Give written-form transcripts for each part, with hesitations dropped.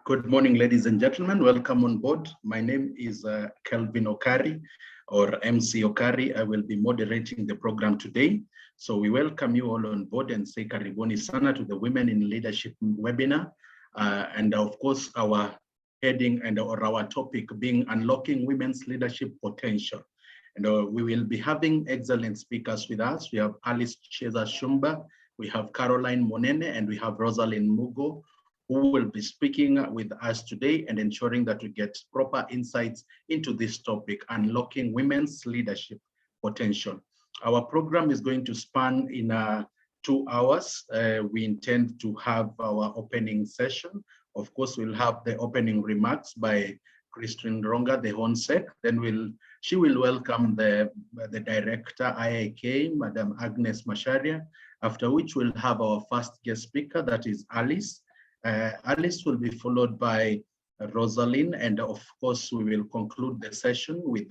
Good morning, ladies and gentlemen. Welcome on board. My name is Kelvin Okari, or MC Okari. I will be moderating the program today. So we welcome you all on board and say karibuni sana to the Women in Leadership webinar. And of course, our heading or our topic being Unlocking Women's Leadership Potential. And we will be having excellent speakers with us. We have Alice Cheza Shumba, we have Caroline Monene, and we have Rosalind Mugo, who will be speaking with us today and ensuring that we get proper insights into this topic, unlocking women's leadership potential. Our program is going to span in 2 hours. We intend to have our opening session. Of course, we'll have the opening remarks by Christine Ronga, the HONSEC. Then she will welcome the director, IIK, Madam Agnes Masharia, after which we'll have our first guest speaker, that is Alice. Alice will be followed by Rosalind, and of course, we will conclude the session with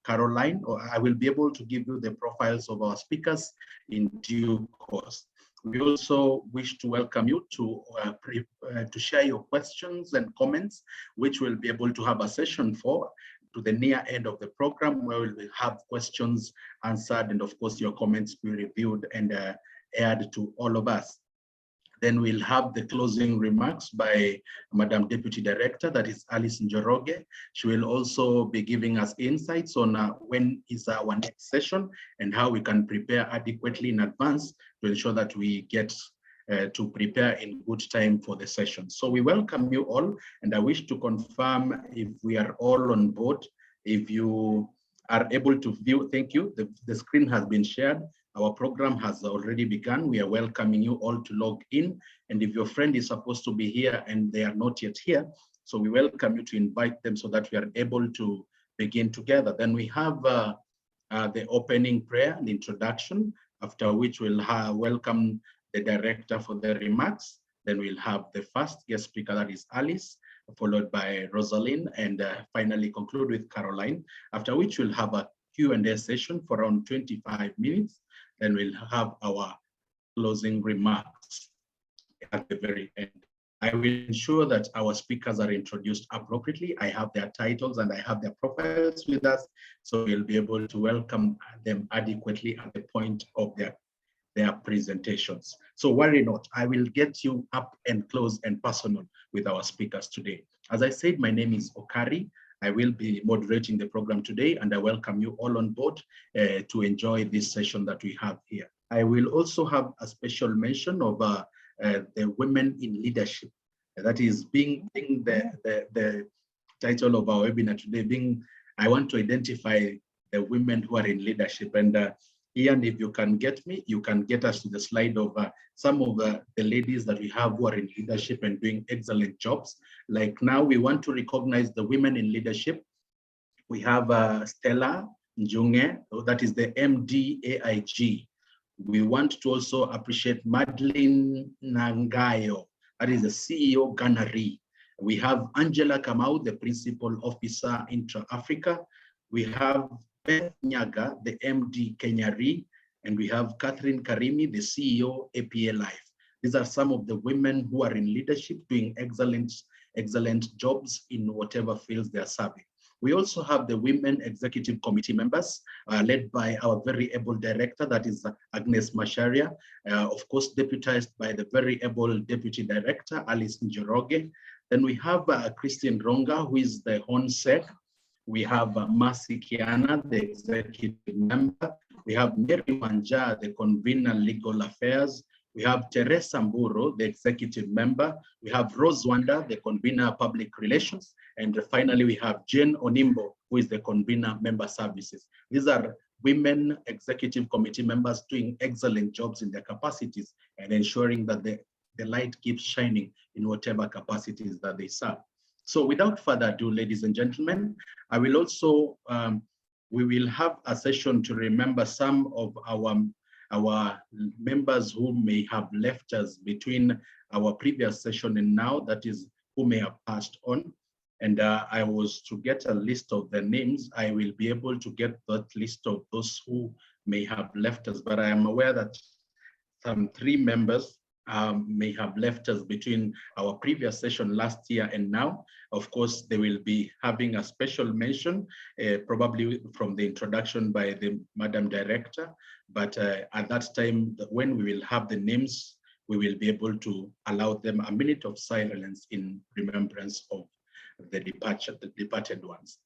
Caroline. I will be able to give you the profiles of our speakers in due course. We also wish to welcome you to share your questions and comments, which we'll be able to have a session for to the near end of the program, where we will have questions answered, and of course, your comments be reviewed and aired to all of us. Then we'll have the closing remarks by Madam Deputy Director, that is Alice Njoroge. She will also be giving us insights on when is our next session and how we can prepare adequately in advance to ensure that we get to prepare in good time for the session. So we welcome you all, and I wish to confirm if we are all on board. If you are able to view, thank you. The screen has been shared. Our program has already begun. We are welcoming you all to log in. And if your friend is supposed to be here and they are not yet here, so we welcome you to invite them so that we are able to begin together. Then we have the opening prayer and introduction, after which we'll welcome the director for the remarks. Then we'll have the first guest speaker, that is Alice, followed by Rosalind, and finally conclude with Caroline, after which we'll have a Q&A session for around 25 minutes. Then we'll have our closing remarks at the very end. I will ensure that our speakers are introduced appropriately. I have their titles and I have their profiles with us, so we'll be able to welcome them adequately at the point of their presentations. So worry not, I will get you up and close and personal with our speakers today. As I said, my name is Okari. I will be moderating the program today, and I welcome you all on board to enjoy this session that we have here. I will also have a special mention of the women in leadership. That is being the title of our webinar today, I want to identify the women who are in leadership. And Ian, if you can get me, you can get us to the slide of some of the ladies that we have who are in leadership and doing excellent jobs. Like now, we want to recognize the women in leadership. We have Stella Njunge, that is the MDAIG. We want to also appreciate Madeline Nangayo, that is the CEO Ganari. We have Angela Kamau, the Principal Officer Intra-Africa. We have Beth Nyaga, the MD Kenya Re, and we have Catherine Karimi, the CEO APA Life. These are some of the women who are in leadership doing excellent jobs in whatever fields they are serving. We also have the Women Executive Committee members led by our very able director, that is Agnes Masharia, of course deputized by the very able Deputy Director, Alice Njoroge. Then we have Christine Ronga, who is the HONSEC. We have Mercy Kiana, the executive member. We have Mary Wanja, the convener legal affairs. We have Teresa Mburo, the executive member. We have Rose Wanda, the convener public relations. And finally, we have Jane Onimbo, who is the convener member services. These are women executive committee members doing excellent jobs in their capacities and ensuring that the light keeps shining in whatever capacities that they serve. So without further ado, ladies and gentlemen, I will also, we will have a session to remember some of our members who may have left us between our previous session and now, that is, who may have passed on. And I was to get a list of the names. I will be able to get that list of those who may have left us, but I am aware that some 3 members may have left us between our previous session last year and now. Of course, they will be having a special mention, probably from the introduction by the Madam Director. But at that time, when we will have the names, we will be able to allow them a minute of silence in remembrance of the departed ones.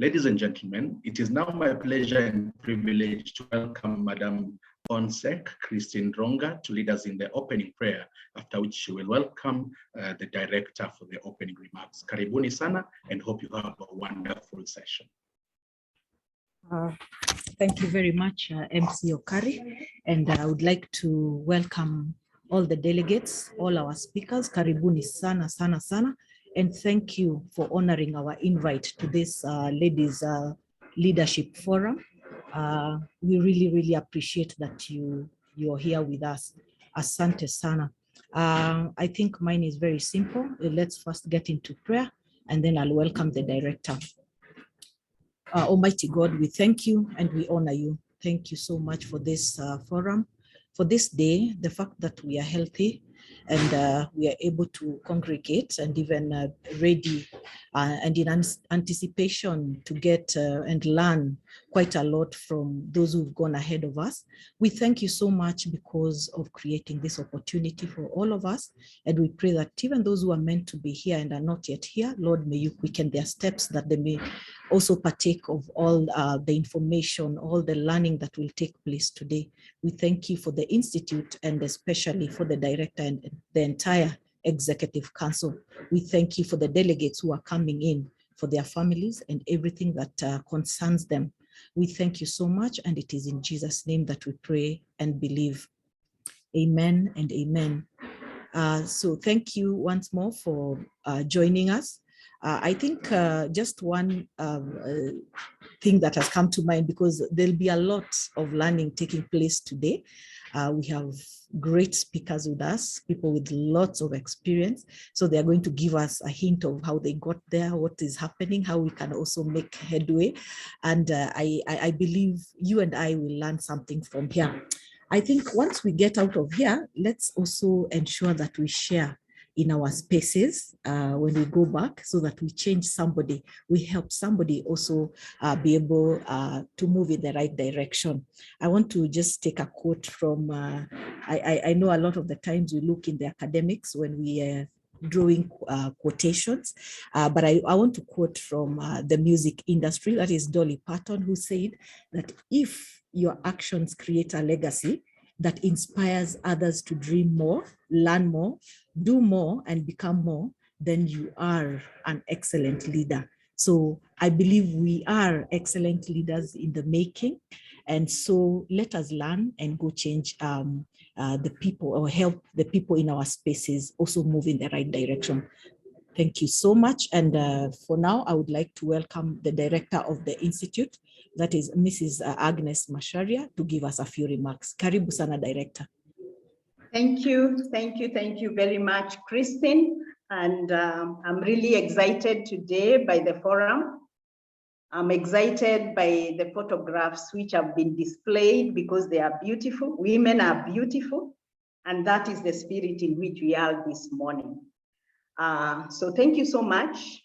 Ladies and gentlemen, it is now my pleasure and privilege to welcome Madam Onsek Christine Ronga to lead us in the opening prayer, after which she will welcome the director for the opening remarks. Karibuni sana, and hope you have a wonderful session. Thank you very much, MC Okari, and I would like to welcome all the delegates, all our speakers. Karibuni sana, sana, sana, and thank you for honoring our invite to this Ladies Leadership Forum. We really, really appreciate that you're here with us. Asante sana. I think mine is very simple. Let's first get into prayer, and then I'll welcome the director. Almighty God, we thank you and we honor you. Thank you so much for this forum, for this day, the fact that we are healthy and we are able to congregate and even ready and in anticipation to get and learn quite a lot from those who've gone ahead of us. We thank you so much because of creating this opportunity for all of us. And we pray that even those who are meant to be here and are not yet here, Lord, may you quicken their steps, that they may also partake of all the information, all the learning that will take place today. We thank you for the Institute and especially for the director and the entire Executive Council. We thank you for the delegates who are coming in, for their families and everything that concerns them. We thank you so much, and it is in Jesus' name that we pray and believe. Amen and amen. So thank you once more for joining us. I think just one thing that has come to mind, because there'll be a lot of learning taking place today. We have great speakers with us, people with lots of experience. So they're going to give us a hint of how they got there, what is happening, how we can also make headway. And I believe you and I will learn something from here. I think once we get out of here, let's also ensure that we share in our spaces when we go back, so that we change somebody, we help somebody also be able to move in the right direction. I want to just take a quote from, I know a lot of the times we look in the academics when we drawing quotations, but I want to quote from the music industry, that is Dolly Parton, who said that if your actions create a legacy that inspires others to dream more, learn more, do more, and become more, then you are an excellent leader. So I believe we are excellent leaders in the making. And so let us learn and go change the people, or help the people in our spaces also move in the right direction. Thank you so much. And for now, I would like to welcome the director of the Institute, that is Mrs. Agnes Masharia, to give us a few remarks. Karibu sana, Director. Thank you very much, Christine. And I'm really excited today by the forum. I'm excited by the photographs which have been displayed because they are beautiful. Women are beautiful, and that is the spirit in which we are this morning. So thank you so much.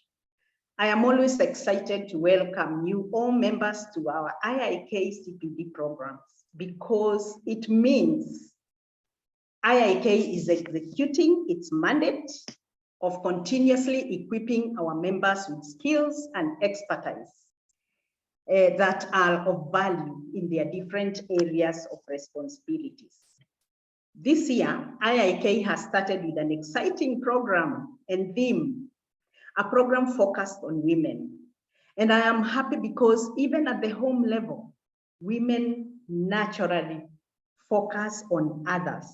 I am always excited to welcome you all members to our IIK CPD programs, because it means IIK is executing its mandate of continuously equipping our members with skills and expertise that are of value in their different areas of responsibilities. This year, IIK has started with an exciting program and theme, a program focused on women. And I am happy because even at the home level, women naturally focus on others.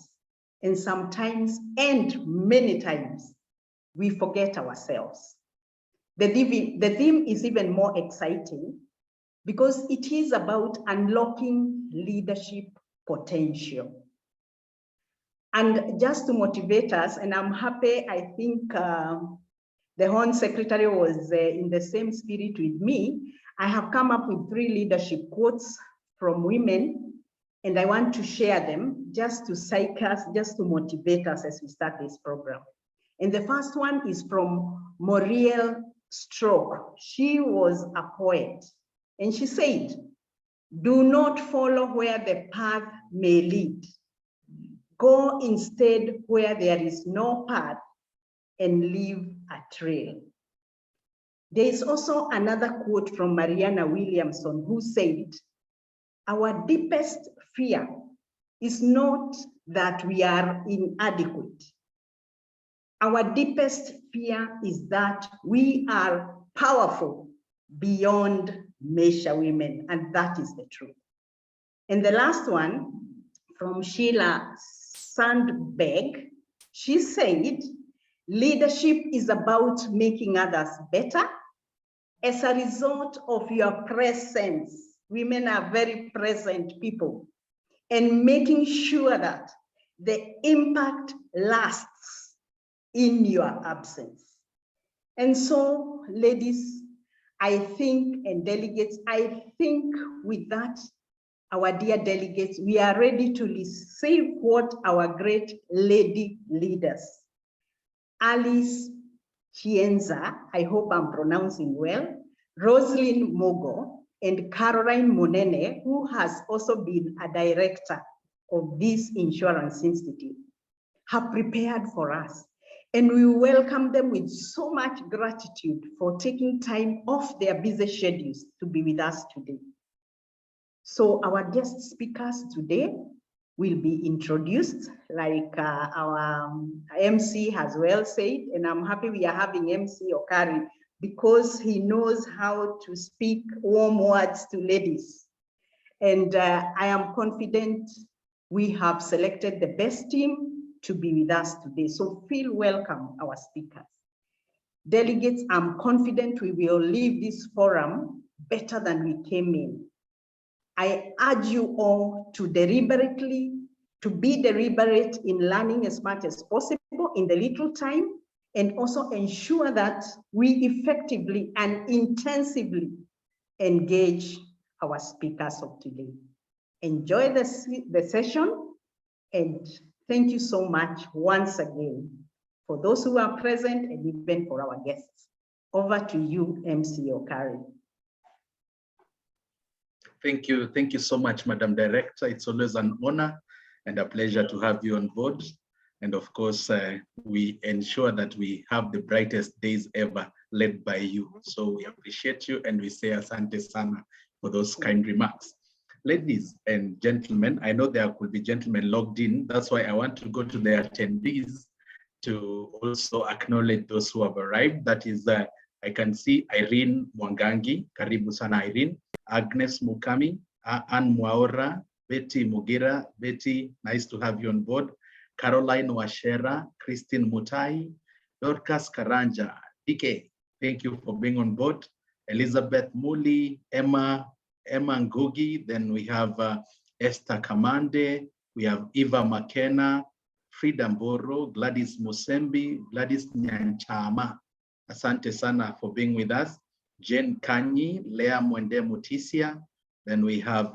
And sometimes, and many times, we forget ourselves. The theme is even more exciting because it is about unlocking leadership potential. And just to motivate us, and I'm happy, I think the Home Secretary was in the same spirit with me, I have come up with 3 leadership quotes from women And I want to share them just to psych us, just to motivate us as we start this program. And the first one is from Muriel Stroke. She was a poet, and she said, "Do not follow where the path may lead. Go instead where there is no path and leave a trail." There is also another quote from Mariana Williamson, who said, "Our deepest fear is not that we are inadequate. Our deepest fear is that we are powerful beyond measure, women," and that is the truth. And the last one from Sheila Sandberg, she said, "Leadership is about making others better as a result of your presence." Women are very present people, and making sure that the impact lasts in your absence. And so, ladies, I think, and delegates, I think with that, our dear delegates, we are ready to receive what our great lady leaders, Alice Chienza, I hope I'm pronouncing well, Rosalind Mogo, and Caroline Monene, who has also been a director of this Insurance Institute, have prepared for us. And we welcome them with so much gratitude for taking time off their busy schedules to be with us today. So our guest speakers today will be introduced, like our MC has well said, and I'm happy we are having MC Okari because he knows how to speak warm words to ladies. And I am confident we have selected the best team to be with us today. So feel welcome, our speakers. Delegates, I'm confident we will leave this forum better than we came in. I urge you all to be deliberate in learning as much as possible in the little time, and also ensure that we effectively and intensively engage our speakers of today. Enjoy the session, and thank you so much once again for those who are present and even for our guests. Over to you, MC Okari. Thank you so much, Madam Director. It's always an honor and a pleasure to have you on board. And of course, we ensure that we have the brightest days ever led by you. So we appreciate you and we say asante sana for those kind remarks. Ladies and gentlemen, I know there could be gentlemen logged in. That's why I want to go to the attendees to also acknowledge those who have arrived. That is, I can see Irene Mwangangi, karibu sana Irene, Agnes Mukami, Ann Mwaora, Betty Mugira. Betty, nice to have you on board. Caroline Washera, Christine Mutai, Dorcas Karanja, DK, thank you for being on board. Elizabeth Muli, Emma Ngugi, then we have Esther Kamande, we have Eva McKenna, Frida Mboro, Gladys Musembi, Gladys Nyanchama. Asante sana for being with us. Jane Kanyi, Lea Mwende Mutisia, then we have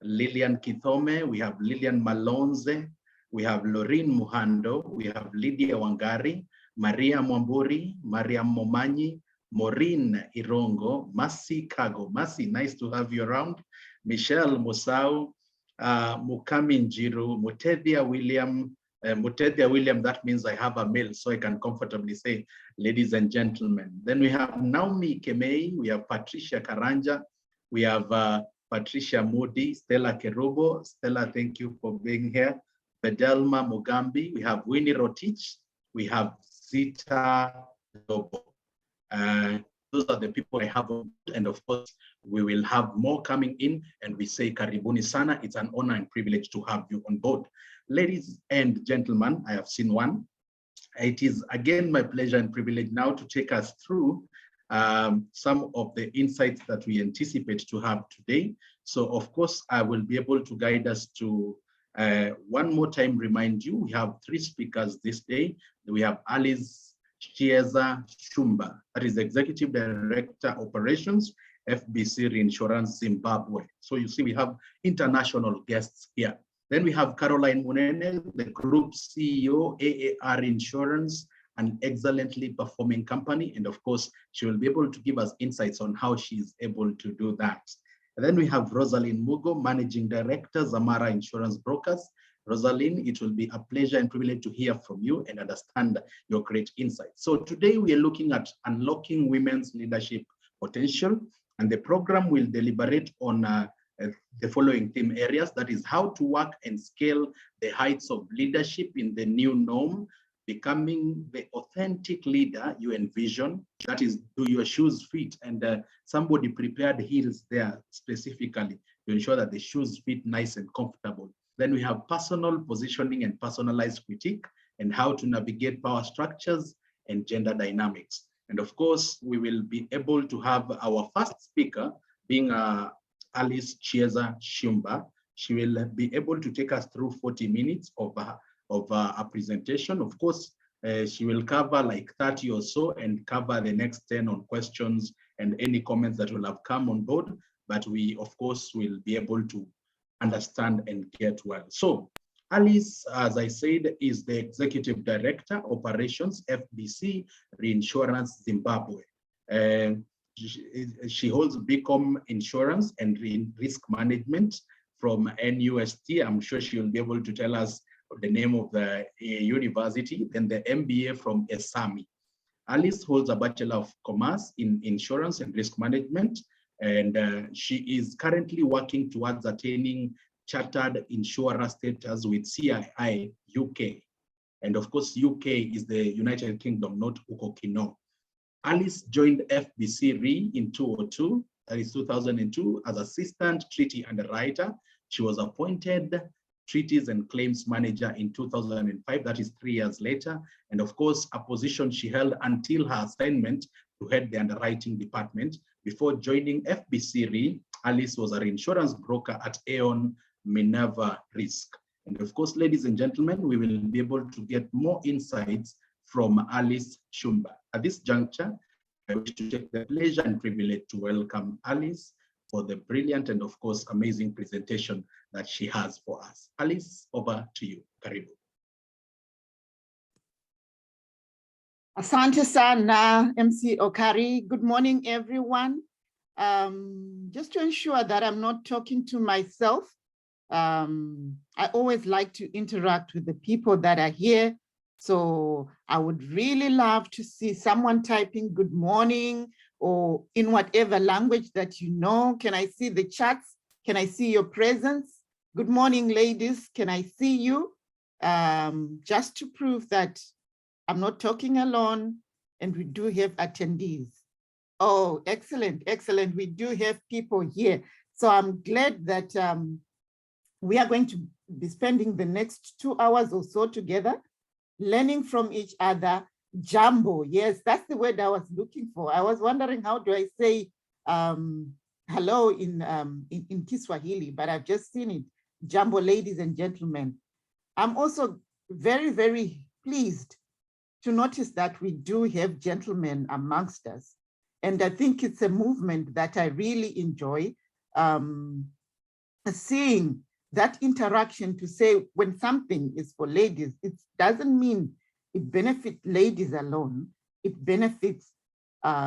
Lillian Kithome, we have Lillian Malonze, we have Lorraine Muhando, we have Lydia Wangari, Maria Mwamburi, Mariam Momanyi, Maureen Irongo, Masi Kago. Masi, nice to have you around. Michelle Musau, Mukami Njiru, Mutedia William. Mutedia William, that means I have a male, so I can comfortably say, ladies and gentlemen. Then we have Naomi Kemei, we have Patricia Karanja, we have Patricia Moody, Stella Kerubo. Stella, thank you for being here. Bedelma Mugambi, we have Winnie Rotich, we have Zita Lobo. Those are the people I have, and of course, we will have more coming in, and we say Karibuni Sana. It's an honor and privilege to have you on board. Ladies and gentlemen, I have seen one. It is again my pleasure and privilege now to take us through some of the insights that we anticipate to have today. So of course, I will be able to guide us to one more time remind you, we have 3 speakers this day. We have Alice Chiesa Shumba, that is Executive Director Operations FBC Reinsurance Zimbabwe. So you see, we have international guests here. Then we have Caroline Munene, the Group CEO, AAR Insurance, an excellently performing company. And of course, she will be able to give us insights on how she is able to do that. And then we have Rosalind Mugo, Managing Director, Zamara Insurance Brokers. Rosalind, it will be a pleasure and privilege to hear from you and understand your great insights. So today we are looking at unlocking women's leadership potential, and the program will deliberate on the following theme areas. That is how to work and scale the heights of leadership in the new norm, becoming the authentic leader you envision. That is, do your shoes fit? And somebody prepared heels there specifically to ensure that the shoes fit nice and comfortable. Then we have personal positioning and personalized critique, and how to navigate power structures and gender dynamics. And of course, we will be able to have our first speaker being Alice Chiesa Shumba. She will be able to take us through 40 minutes of a presentation. Of course, she will cover like 30 or so and cover the next 10 on questions and any comments that will have come on board. But we, of course, will be able to understand and get well. So Alice, as I said, is the Executive Director, Operations, FBC Reinsurance Zimbabwe. She holds BCom Insurance and Risk Management from NUST. I'm sure she will be able to tell us the name of the university, then the MBA from ESAMI. Alice holds a Bachelor of Commerce in Insurance and Risk Management, and she is currently working towards attaining Chartered Insurer status with CII UK. And of course, UK is the United Kingdom, not Ukokino. Alice joined FBC Re in 2002, that is 2002, as Assistant Treaty Underwriter. She was appointed Treaties and Claims Manager in 2005, that is 3 years later. And of course, a position she held until her assignment to head the underwriting department. Before joining FBC Re, Alice was a reinsurance broker at Aon Minerva Risk. And of course, ladies and gentlemen, we will be able to get more insights from Alice Shumba. At this juncture, I wish to take the pleasure and privilege to welcome Alice for the brilliant and of course amazing presentation that she has for us. Alice, over to you. Karibu. Asante sana, MC Okari. Good morning, everyone. Just to ensure that I'm not talking to myself, I always like to interact with the people that are here. So I would really love to see someone typing good morning or in whatever language that you know. Can I see the chats? Can I see your presence? Good morning, ladies. Can I see you? Just to prove that I'm not talking alone and we do have attendees. Oh, excellent, excellent. We do have people here. So I'm glad that we are going to be spending the next 2 hours or so together, learning from each other. Jambo, yes, that's the word I was looking for. I was wondering, how do I say hello in Kiswahili, but I've just seen it. Jambo, ladies and gentlemen. I'm also very, very pleased to notice that we do have gentlemen amongst us. And I think it's a movement that I really enjoy, seeing that interaction to say when something is for ladies, it doesn't mean it benefits ladies alone, it benefits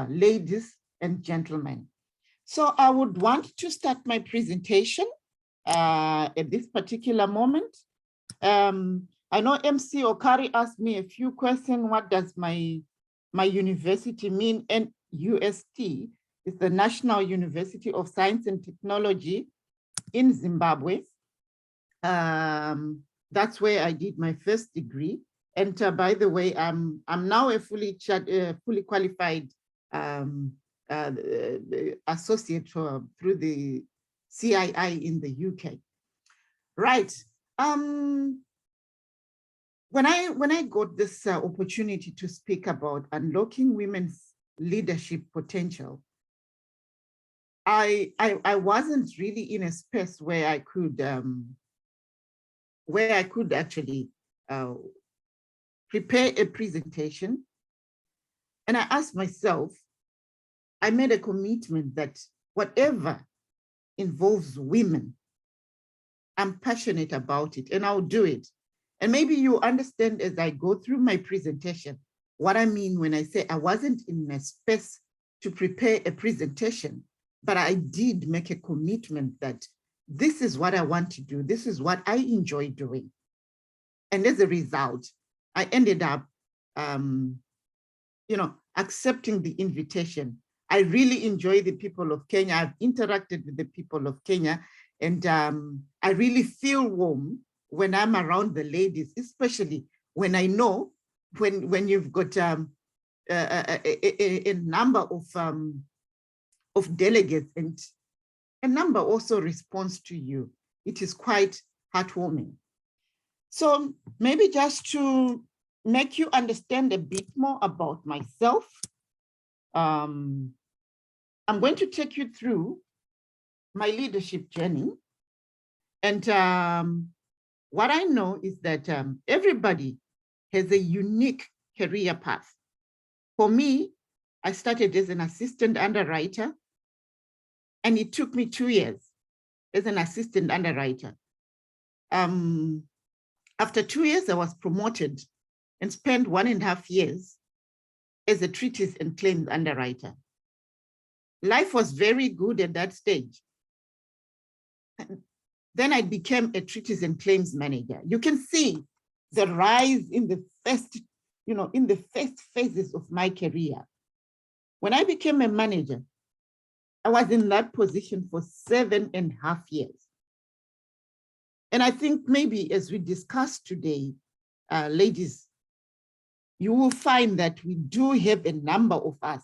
ladies and gentlemen. So I would want to start my presentation at this particular moment. I know MC Okari asked me a few questions. What does my university mean? And NUST is the National University of Science and Technology in Zimbabwe. That's where I did my first degree. And by the way, I'm now a fully qualified associate through the CII in the UK. Right. When I got this opportunity to speak about unlocking women's leadership potential, I wasn't really in a space where I could actually prepare a presentation. And I asked myself, I made a commitment that whatever involves women, I'm passionate about it and I'll do it. And maybe you understand as I go through my presentation, what I mean when I say I wasn't in a space to prepare a presentation, but I did make a commitment that this is what I want to do. This is what I enjoy doing. And as a result, I ended up, accepting the invitation. I really enjoy the people of Kenya. I've interacted with the people of Kenya, and I really feel warm when I'm around the ladies, especially when I know when you've got a number of delegates and a number also responds to you. It is quite heartwarming. So maybe just to make you understand a bit more about myself, I'm going to take you through my leadership journey. And what I know is that everybody has a unique career path. For me, I started as an assistant underwriter, and it took me 2 years as an assistant underwriter. After 2 years, I was promoted and spent 1.5 years as a treaties and claims underwriter. Life was very good at that stage. Then I became a treaties and claims manager. You can see the rise in the first, in the first phases of my career. When I became a manager, I was in that position for 7.5 years. And I think maybe as we discussed today, ladies, you will find that we do have a number of us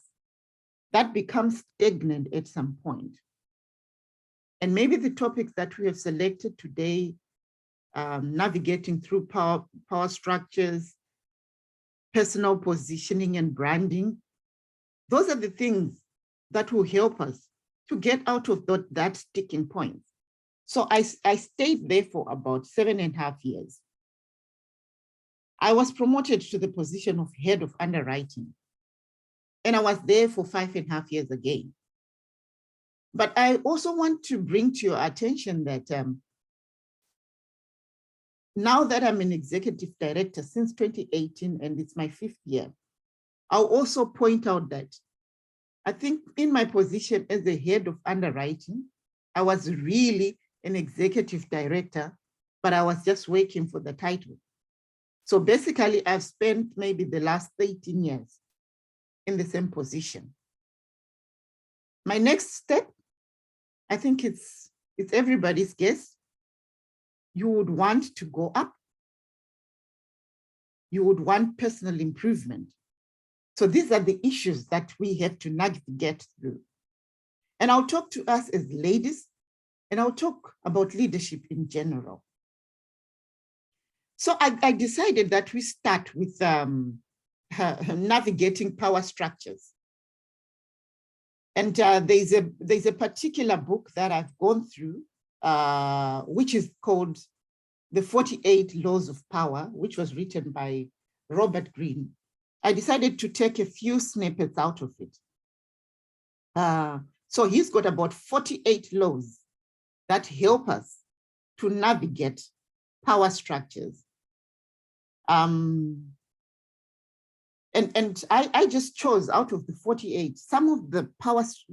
that become stagnant at some point. And maybe the topics that we have selected today, navigating through power structures, personal positioning and branding, those are the things that will help us to get out of that sticking point. So I stayed there for about 7.5 years. I was promoted to the position of head of underwriting, and I was there for 5.5 years again. But I also want to bring to your attention that now that I'm an executive director since 2018, and it's my 5th year, I'll also point out that I think in my position as the head of underwriting, I was really an executive director, but I was just waiting for the title. So basically, I've spent maybe the last 18 years in the same position. My next step, I think it's everybody's guess. You would want to go up. You would want personal improvement. So these are the issues that we have to navigate through. And I'll talk to us as ladies, and I'll talk about leadership in general. So I decided that we start with navigating power structures. And there's a particular book that I've gone through, which is called The 48 Laws of Power, which was written by Robert Greene. I decided to take a few snippets out of it. So he's got about 48 laws that help us to navigate power structures. And I just chose out of the 48 some of the powers,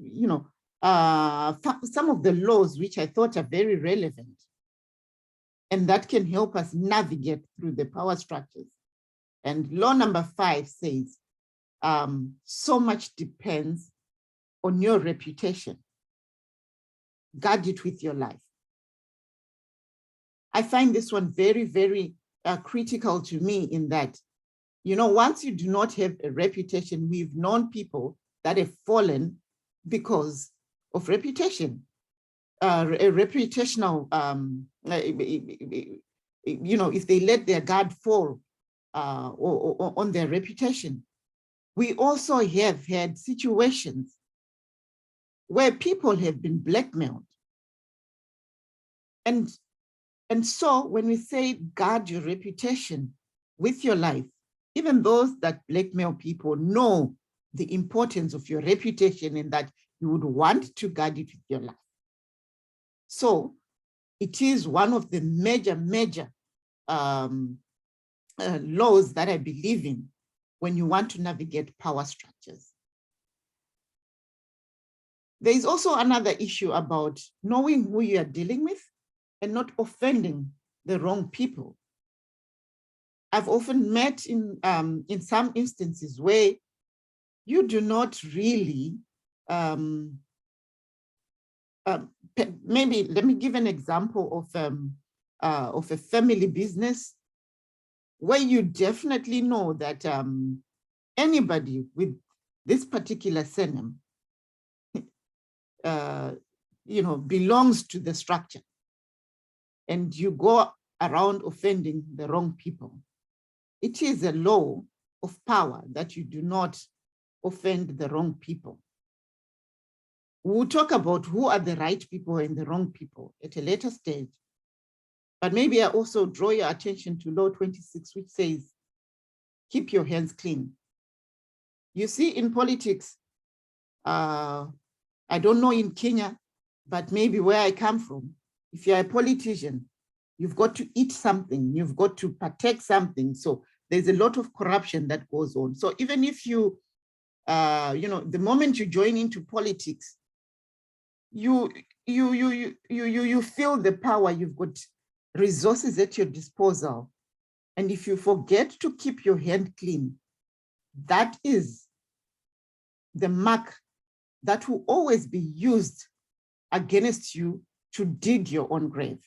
some of the laws which I thought are very relevant and that can help us navigate through the power structures. And law number 5 says, so much depends on your reputation. Guard it with your life. I find this one very, very critical to me in that, once you do not have a reputation, we've known people that have fallen because of reputation, a reputational, if they let their guard fall or on their reputation. We also have had situations where people have been blackmailed. And so when we say guard your reputation with your life, even those that blackmail people know the importance of your reputation and that you would want to guard it with your life. So it is one of the major laws that I believe in when you want to navigate power structures. There is also another issue about knowing who you are dealing with and not offending the wrong people. I've often met in some instances where you do not really, maybe let me give an example of a family business where you definitely know that anybody with this particular surname, belongs to the structure, and you go around offending the wrong people. It is a law of power that you do not offend the wrong people. We'll talk about who are the right people and the wrong people at a later stage. But maybe I also draw your attention to Law 26, which says, keep your hands clean. You see, in politics, I don't know in Kenya, but maybe where I come from, if you're a politician, you've got to eat something, you've got to partake something. So there's a lot of corruption that goes on. So even if you, the moment you join into politics, you feel the power, you've got resources at your disposal. And if you forget to keep your hand clean, that is the mark that will always be used against you to dig your own grave.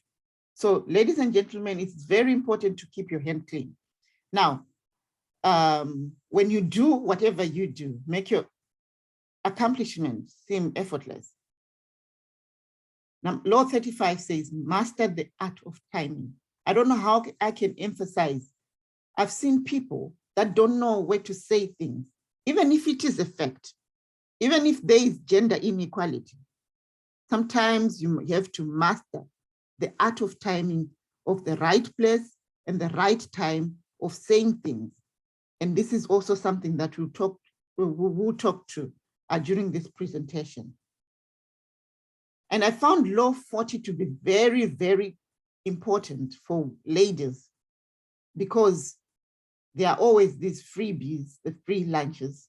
So ladies and gentlemen, it's very important to keep your hand clean. Now, when you do whatever you do, make your accomplishments seem effortless. Now, Law 35 says, master the art of timing. I don't know how I can emphasize. I've seen people that don't know where to say things, even if it is a fact, even if there is gender inequality. Sometimes you have to master the art of timing, of the right place and the right time of saying things. And this is also something that we'll talk to during this presentation. And I found Law 40 to be very, very important for ladies, because there are always these freebies, the free lunches.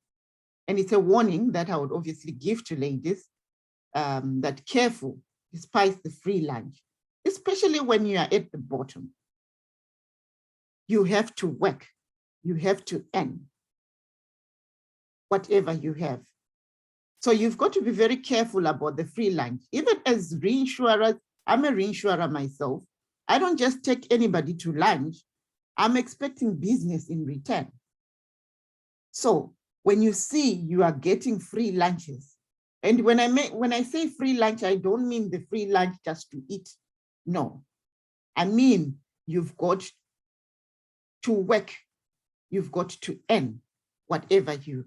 And it's a warning that I would obviously give to ladies, that careful, despite the free lunch, especially when you are at the bottom. You have to work, you have to earn whatever you have. So you've got to be very careful about the free lunch. Even as reinsurers, I'm a reinsurer myself. I don't just take anybody to lunch. I'm expecting business in return. So when you see you are getting free lunches, and when I say free lunch, I don't mean the free lunch just to eat. No, I mean you've got to work, you've got to earn whatever you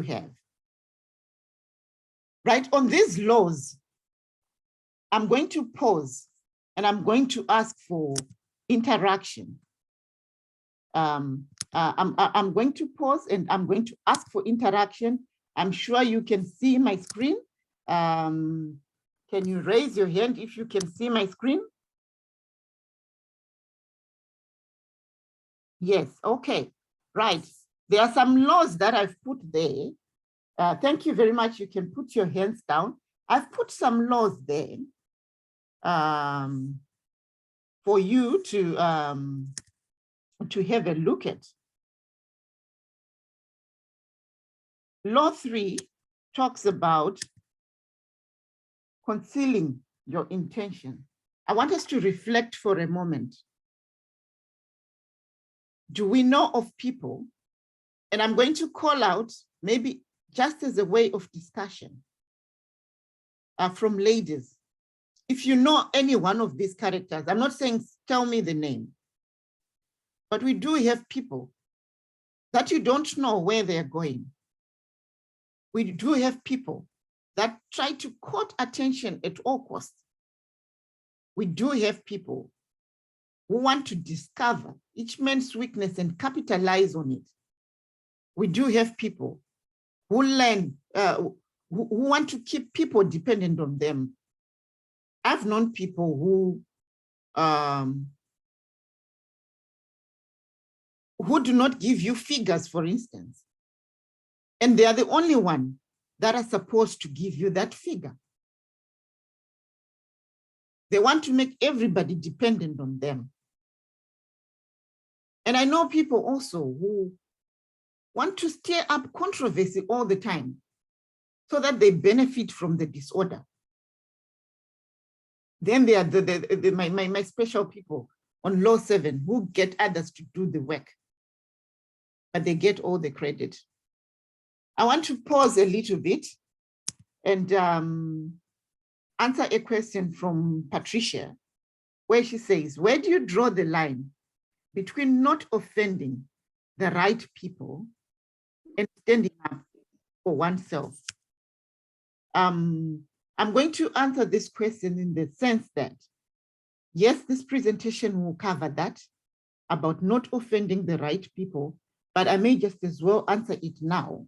have. Right, on these laws, I'm going to pause and I'm going to ask for interaction. I'm going to pause and I'm going to ask for interaction. I'm sure you can see my screen. Can you raise your hand if you can see my screen? Yes, okay, right. There are some laws that I've put there. Thank you very much. You can put your hands down. I've put some laws there for you to have a look at. Law 3 talks about concealing your intention. I want us to reflect for a moment. Do we know of people, and I'm going to call out maybe just as a way of discussion from ladies. If you know any one of these characters, I'm not saying tell me the name, but we do have people that you don't know where they're going. We do have people that try to court attention at all costs. We do have people who want to discover each man's weakness and capitalize on it. We do have people who learn, who want to keep people dependent on them. I've known people who do not give you figures, for instance, and they are the only one that are supposed to give you that figure. They want to make everybody dependent on them. And I know people also who want to stir up controversy all the time so that they benefit from the disorder. Then they are my special people on Law 7 who get others to do the work, but they get all the credit. I want to pause a little bit and answer a question from Patricia, where she says, where do you draw the line between not offending the right people and standing up for oneself? I'm going to answer this question in the sense that, yes, this presentation will cover that, about not offending the right people, but I may just as well answer it now,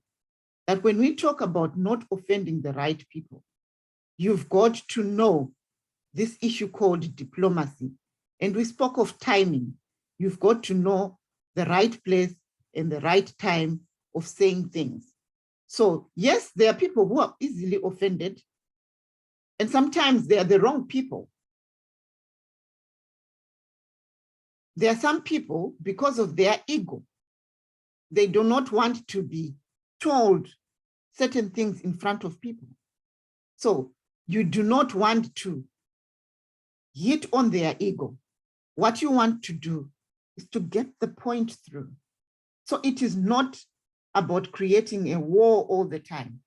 that when we talk about not offending the right people, you've got to know this issue called diplomacy. And we spoke of timing. You've got to know the right place and the right time of saying things. So yes, there are people who are easily offended, and sometimes they are the wrong people. There are some people, because of their ego, they do not want to be told certain things in front of people. So you do not want to hit on their ego. What you want to do is to get the point through. So it is not about creating a war all the time.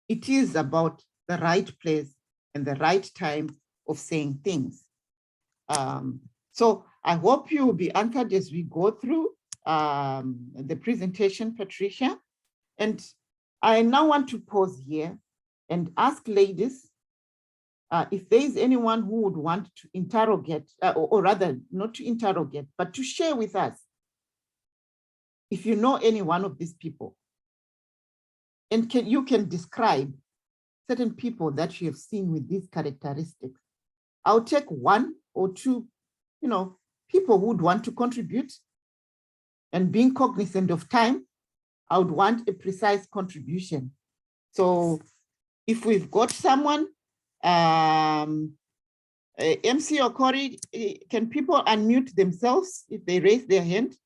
It is about the right place and the right time of saying things. So I hope you will be answered as we go through the presentation, Patricia. And I now want to pause here and ask ladies if there is anyone who would want to interrogate, or rather not to interrogate, but to share with us, if you know any one of these people, and you can describe certain people that you have seen with these characteristics. I'll take one or two, people who would want to contribute, and being cognizant of time, I would want a precise contribution. So if we've got someone, MC Okori, can people unmute themselves if they raise their hand,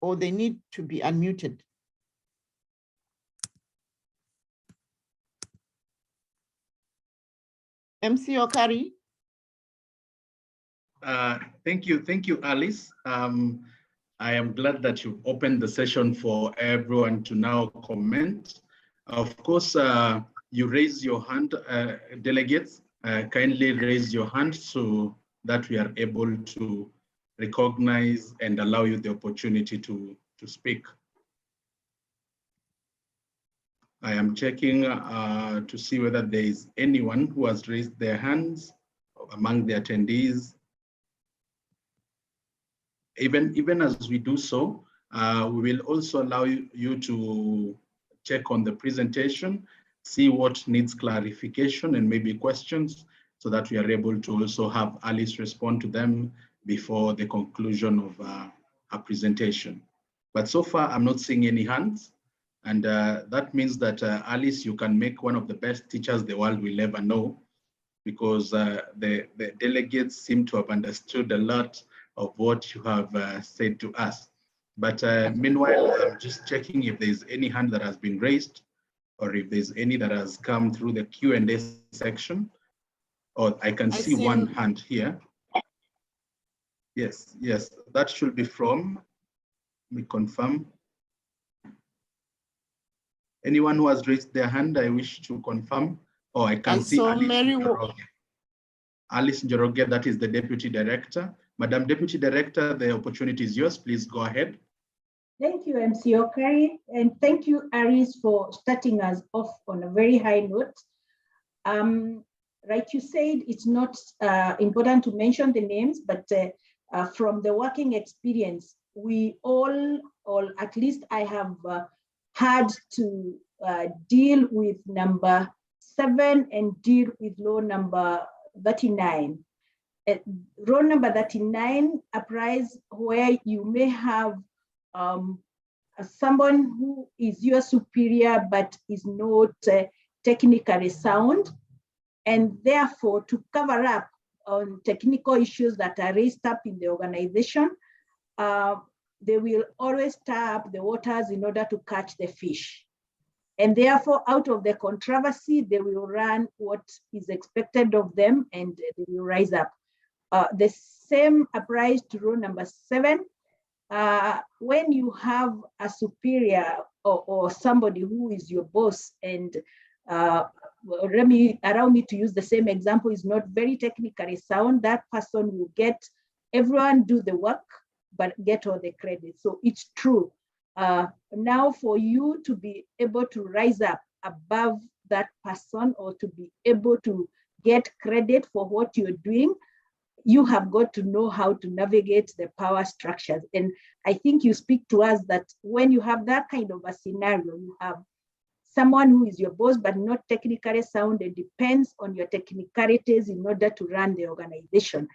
or they need to be unmuted? MC Okari. Thank you, Alice. I am glad that you opened the session for everyone to now comment. Of course, you raise your hand, delegates, kindly raise your hand so that we are able to recognize and allow you the opportunity to speak. I am checking to see whether there is anyone who has raised their hands among the attendees. Even as we do so, we will also allow you to check on the presentation, see what needs clarification and maybe questions, so that we are able to also have Alice respond to them before the conclusion of her presentation. But so far, I'm not seeing any hands. And that means that, Alice, you can make one of the best teachers the world will ever know, because the delegates seem to have understood a lot of what you have said to us. But meanwhile, I'm just checking if there's any hand that has been raised, or if there's any that has come through the Q&A section. Or I can see one hand here. Yes, that should be from, let me confirm. Anyone who has raised their hand, I wish to confirm. Oh, I can see Alice Njoroge. Alice Njoroge, that is the Deputy Director. Madam Deputy Director, the opportunity is yours. Please go ahead. Thank you, MC Okari, and thank you, Aris, for starting us off on a very high note. Right, you said it's not important to mention the names, but from the working experience, we all, or at least I have had to deal with number 7 and deal with law number 39. Law number 39 applies where you may have someone who is your superior but is not technically sound, and therefore to cover up on technical issues that are raised up in the organization, they will always stir up the waters in order to catch the fish. And therefore, out of the controversy, they will run what is expected of them and they will rise up. The same applies to rule number 7. When you have a superior or somebody who is your boss, and allow me to use the same example, is not very technically sound, that person will get everyone do the work, but get all the credit. So it's true. Now for you to be able to rise up above that person or to be able to get credit for what you're doing, you have got to know how to navigate the power structures. And I think you speak to us that when you have that kind of a scenario, you have someone who is your boss, but not technically sound, and depends on your technicalities in order to run the organization.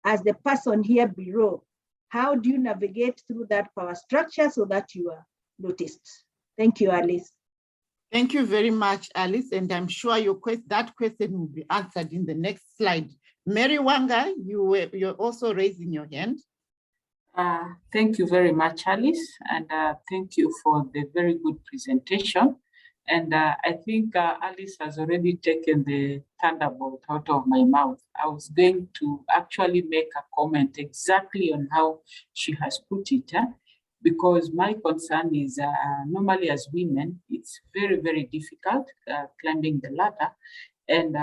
As the person here below, how do you navigate through that power structure so that you are noticed? Thank you, Alice. Thank you very much, Alice. And I'm sure that question will be answered in the next slide. Mary Wanga, you're also raising your hand. Thank you very much, Alice. And thank you for the very good presentation. And I think Alice has already taken the thunderbolt out of my mouth. I was going to actually make a comment exactly on how she has put it, because my concern is normally as women, it's very, very difficult climbing the ladder. And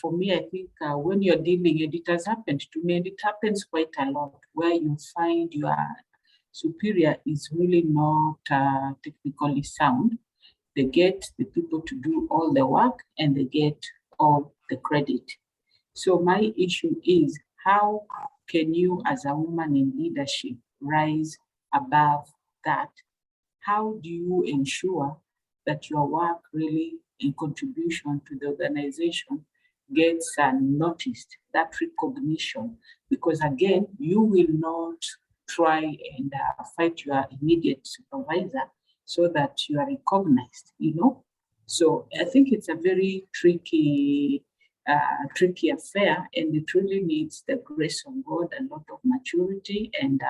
for me, I think when you're dealing, it has happened to me, and it happens quite a lot, where you find your superior is really not technically sound. They get the people to do all the work and they get all the credit. So my issue is, how can you as a woman in leadership rise above that? How do you ensure that your work really in contribution to the organization gets noticed, that recognition? Because again, you will not try and fight your immediate supervisor so that you are recognized, you know? So I think it's a very tricky affair, and it really needs the grace of God, a lot of maturity and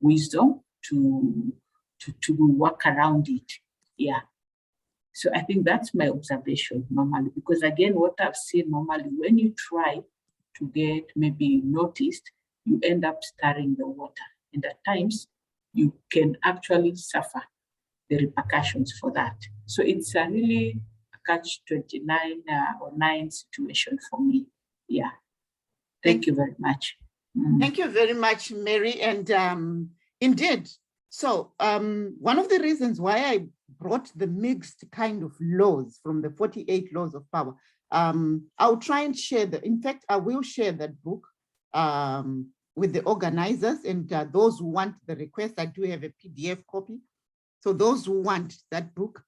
wisdom to work around it. Yeah. So I think that's my observation normally, because again, what I've seen normally, when you try to get maybe noticed, you end up stirring the water. And at times you can actually suffer the repercussions for that. So it's a really catch-29 or 9 situation for me. Yeah. Thank you very much. Thank you very much, Mary. And indeed, so one of the reasons why I brought the mixed kind of laws from the 48 laws of power, I'll try and share in fact, I will share that book with the organizers, and those who want the request, I do have a PDF copy. So those who want that book,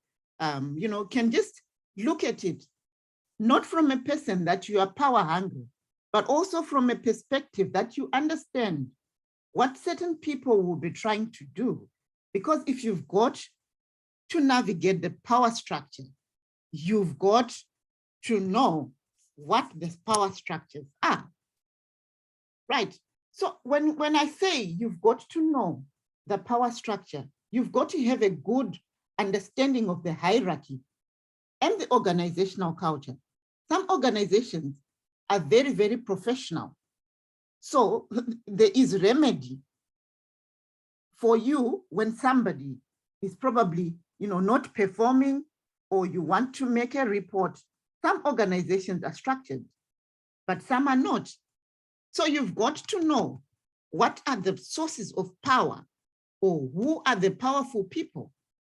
you know, can just look at it, not from a person that you are power hungry, but also from a perspective that you understand what certain people will be trying to do. Because if you've got to navigate the power structure, you've got to know what the power structures are, right? So when I say you've got to know the power structure, you've got to have a good understanding of the hierarchy and the organizational culture. Some organizations are very, very professional. So there is remedy for you when somebody is probably, you know, not performing, or you want to make a report. Some organizations are structured, but some are not. So you've got to know what are the sources of power, or who are the powerful people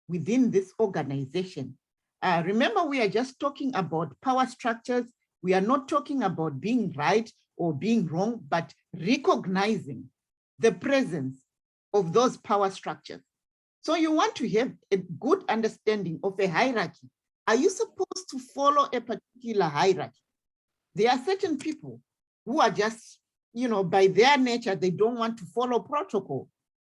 within this organization. Remember, we are just talking about power structures. We are not talking about being right or being wrong, but recognizing the presence of those power structures. So you want to have a good understanding of a hierarchy Are you supposed to follow a particular hierarchy? There are certain people who are just, by their nature, they don't want to follow protocol.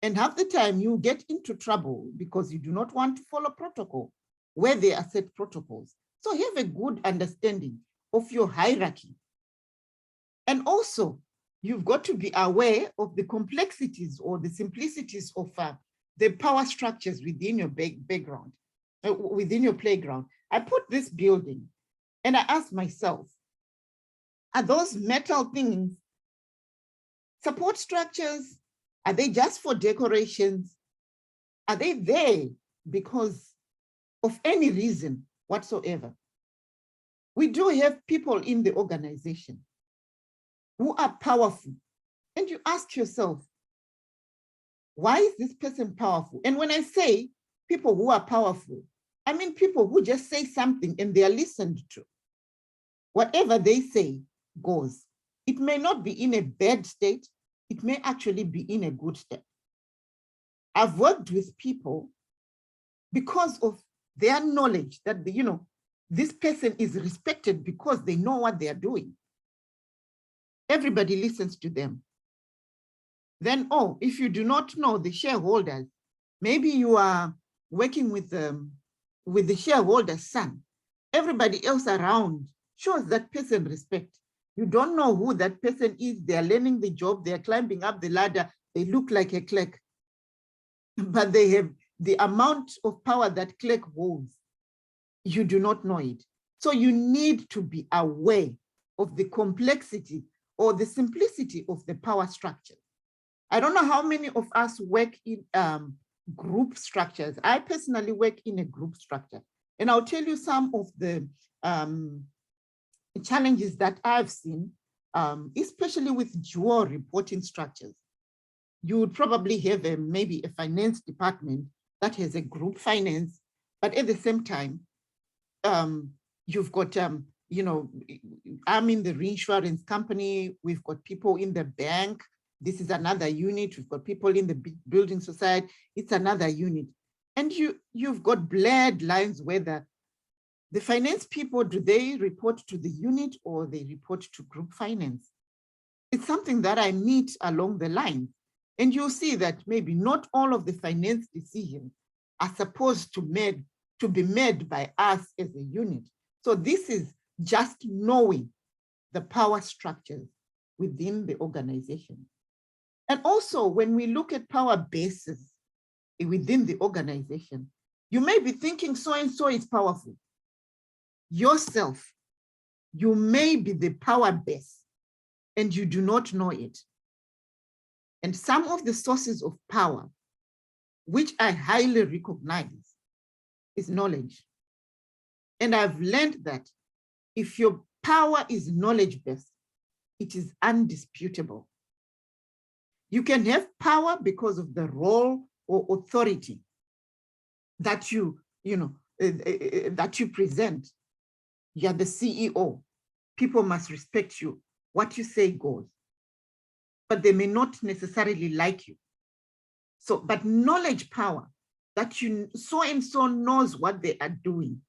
And half the time you get into trouble because you do not want to follow protocol where they are set protocols. So have a good understanding of your hierarchy. And also, you've got to be aware of the complexities or the simplicities of the power structures within your background, within your playground. I put this building and I asked myself, are those metal things support structures? Are they just for decorations? Are they there because of any reason whatsoever? We do have people in the organization who are powerful. And you ask yourself, why is this person powerful? And when I say people who are powerful, I mean people who just say something and they are listened to. Whatever they say goes. It may not be in a bad state. It may actually be in a good state. I've worked with people because of their knowledge that, this person is respected because they know what they are doing. Everybody listens to them. Then, if you do not know the shareholders, maybe you are working with the shareholder's son. Everybody else around shows that person respect. You don't know who that person is. They are learning the job. They are climbing up the ladder. They look like a clerk, but they have the amount of power that clerk holds. You do not know it. So you need to be aware of the complexity or the simplicity of the power structure. I don't know how many of us work in group structures. I personally work in a group structure, and I'll tell you some of the challenges that I've seen, especially with dual reporting structures. You would probably have maybe a finance department that has a group finance, but at the same time, you've got, I'm in the reinsurance company, we've got people in the bank, this is another unit, we've got people in the building society, it's another unit. And you've got blurred lines whether the finance people, do they report to the unit or they report to group finance? It's something that I meet along the line. And you'll see that maybe not all of the finance decisions are supposed to be made by us as a unit. So this is just knowing the power structures within the organization. And also when we look at power bases within the organization, you may be thinking so-and-so is powerful. Yourself, you may be the power base and you do not know it. And some of the sources of power, which I highly recognize, is knowledge. And I've learned that if your power is knowledge-based, it is undisputable. You can have power because of the role or authority that you present. You're the CEO. People must respect you. What you say goes. But they may not necessarily like you. So, but knowledge power, that so-and-so knows what they are doing.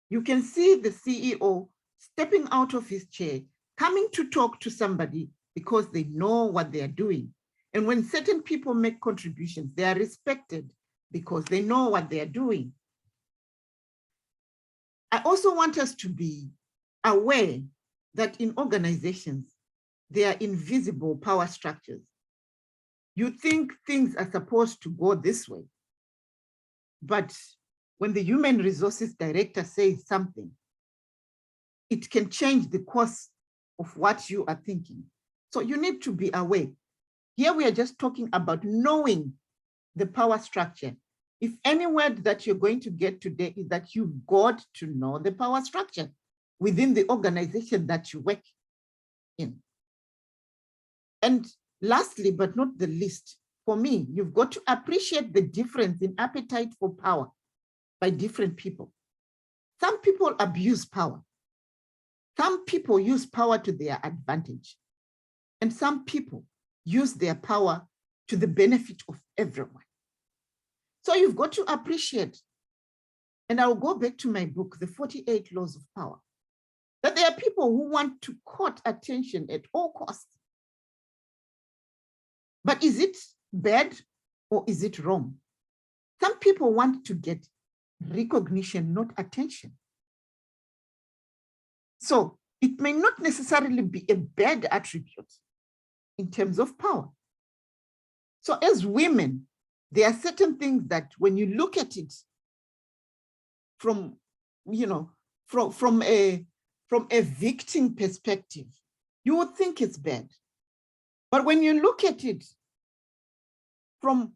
You can see the CEO stepping out of his chair, coming to talk to somebody because they know what they are doing. And when certain people make contributions, they are respected because they know what they are doing. I also want us to be aware that in organizations, there are invisible power structures. You think things are supposed to go this way, but when the human resources director says something, it can change the course of what you are thinking. So you need to be aware. Here we are just talking about knowing the power structure. If any word that you're going to get today is that you've got to know the power structure within the organization that you work in. And lastly, but not the least, for me, you've got to appreciate the difference in appetite for power by different people. Some people abuse power. Some people use power to their advantage. And some people use their power to the benefit of everyone. So you've got to appreciate and I'll go back to my book, The 48 Laws of Power, that there are people who want to court attention at all costs. But is it bad or is it wrong? Some people want to get recognition, not attention. So it may not necessarily be a bad attribute in terms of power. So as women, there are certain things that when you look at it from, you know, from a victim perspective, you would think it's bad. But when you look at it from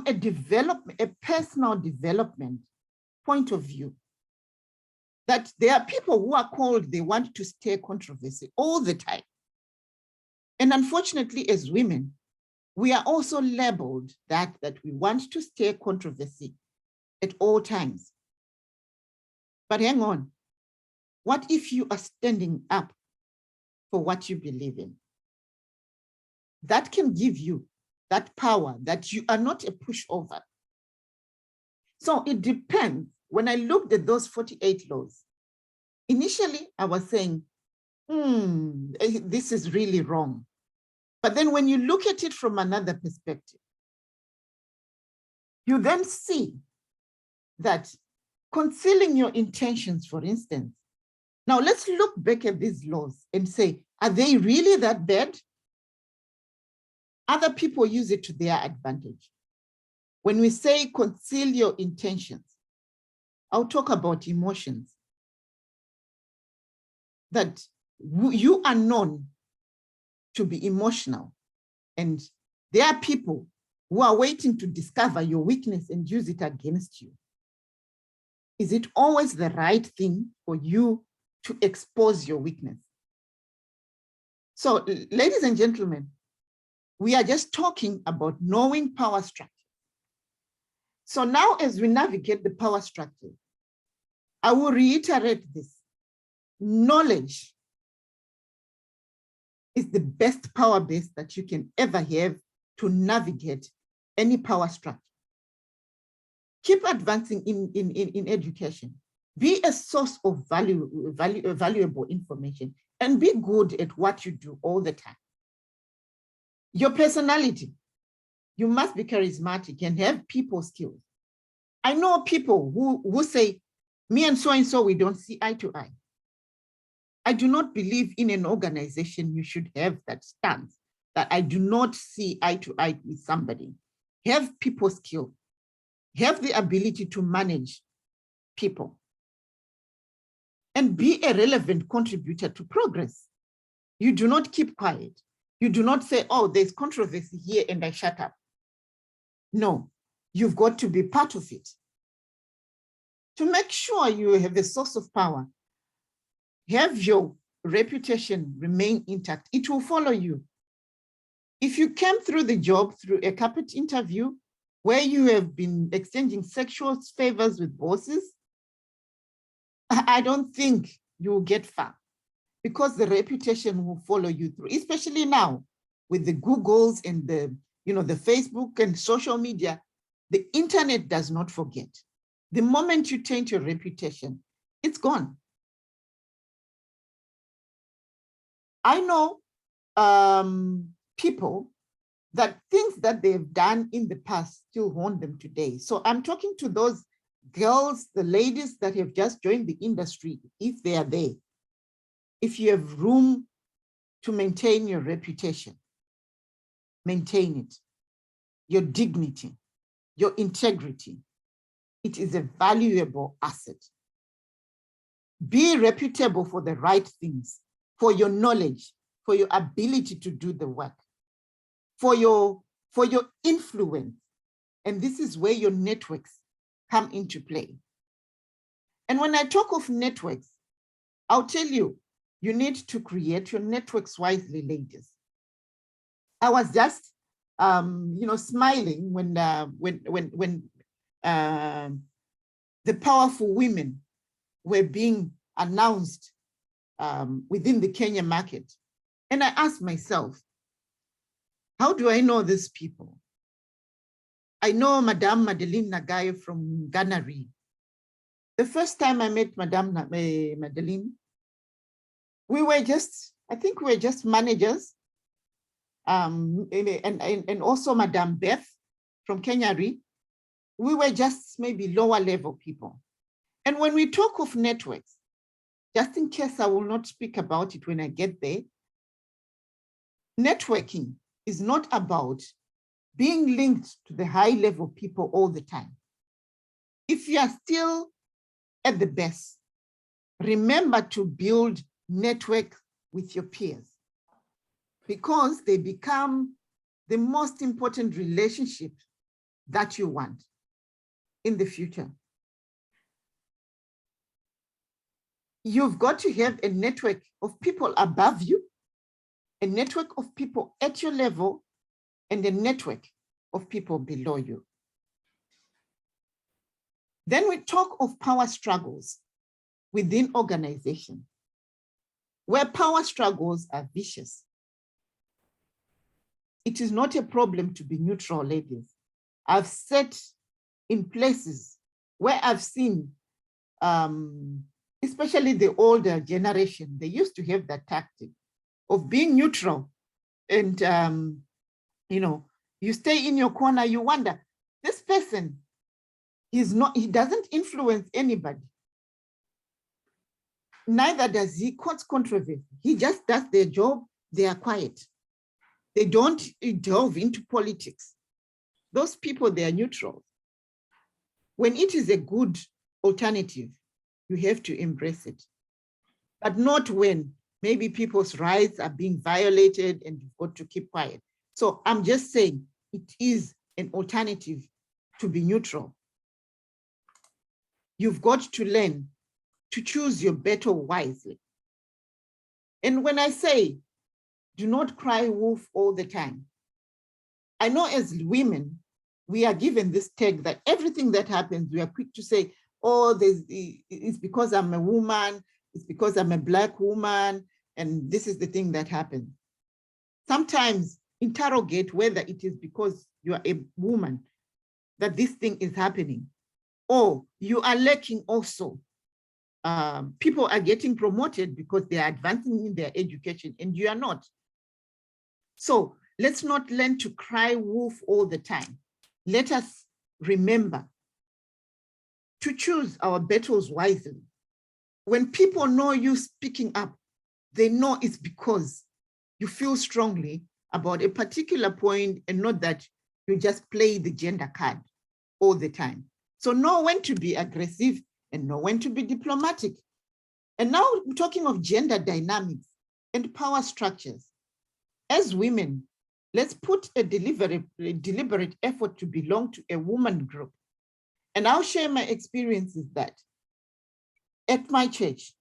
a development, a personal development point of view, that there are people who are called, they want to stir controversy all the time. And unfortunately, as women, we are also labeled that we want to stir controversy at all times. But hang on, what if you are standing up for what you believe in? That can give you that power that you are not a pushover. So it depends. When I looked at those 48 laws, initially I was saying, this is really wrong. But then when you look at it from another perspective, you then see that concealing your intentions, for instance. Now let's look back at these laws and say, are they really that bad? Other people use it to their advantage. When we say conceal your intentions, I'll talk about emotions. That you are known to be emotional, and there are people who are waiting to discover your weakness and use it against you. Is it always the right thing for you to expose your weakness? So, ladies and gentlemen, we are just talking about knowing power structure. So now as we navigate the power structure, I will reiterate this. Knowledge is the best power base that you can ever have to navigate any power structure. Keep advancing in education. Be a source of valuable information, and be good at what you do all the time. Your personality, you must be charismatic and have people skills. I know people who say, me and so, we don't see eye to eye. I do not believe in an organization you should have that stance, that I do not see eye to eye with somebody. Have people skill, have the ability to manage people, and be a relevant contributor to progress. You do not keep quiet. You do not say, oh, there's controversy here and I shut up. No, you've got to be part of it. To make sure you have a source of power, have your reputation remain intact. It will follow you. If you came through the job through a carpet interview where you have been exchanging sexual favors with bosses, I don't think you'll get far, because the reputation will follow you through, especially now with the Googles and the Facebook and social media. The internet does not forget. The moment you taint your reputation, it's gone. I know people that things that they've done in the past still haunt them today. So I'm talking to those girls, the ladies that have just joined the industry, if they are there. If you have room to maintain your reputation, maintain it. Your dignity, your integrity, it is a valuable asset. Be reputable for the right things, for your knowledge, for your ability to do the work, for your influence. And this is where your networks come into play. And when I talk of networks, I'll tell you, you need to create your networks wisely, ladies. I was just, smiling when the powerful women were being announced within the Kenya market. And I asked myself, how do I know these people? I know Madame Madeleine Nagayo from Ghana Re. The first time I met Madame Madeleine, we were just, I think we were just managers, and also Madame Beth from Kenya Re. We were just maybe lower level people. And when we talk of networks, just in case I will not speak about it when I get there, networking is not about being linked to the high level people all the time. If you are still at the best, remember to build network with your peers, because they become the most important relationship that you want in the future. You've got to have a network of people above you, a network of people at your level, and a network of people below you. Then we talk of power struggles within organizations, where power struggles are vicious. It is not a problem to be neutral, ladies. I've sat in places where I've seen, especially the older generation, they used to have that tactic of being neutral. And, you know, you stay in your corner, you wonder, this person, he doesn't influence anybody. Neither does he cause controversy. He just does their job, they are quiet. They don't delve into politics. Those people, they are neutral. When it is a good alternative, you have to embrace it. But not when maybe people's rights are being violated and you've got to keep quiet. So I'm just saying it is an alternative to be neutral. You've got to learn to choose your battle wisely. And when I say, do not cry wolf all the time, I know as women, we are given this tag that everything that happens, we are quick to say, oh, it's because I'm a woman, it's because I'm a Black woman, and this is the thing that happens. Sometimes interrogate whether it is because you are a woman that this thing is happening, or you are lacking also. People are getting promoted because they are advancing in their education and you are not. So let's not learn to cry wolf all the time. Let us remember to choose our battles wisely. When people know you speaking up, they know it's because you feel strongly about a particular point and not that you just play the gender card all the time. So know when to be aggressive and know when to be diplomatic. And now we're talking of gender dynamics and power structures. As women, let's put a deliberate effort to belong to a woman group. And I'll share my experiences that at my church,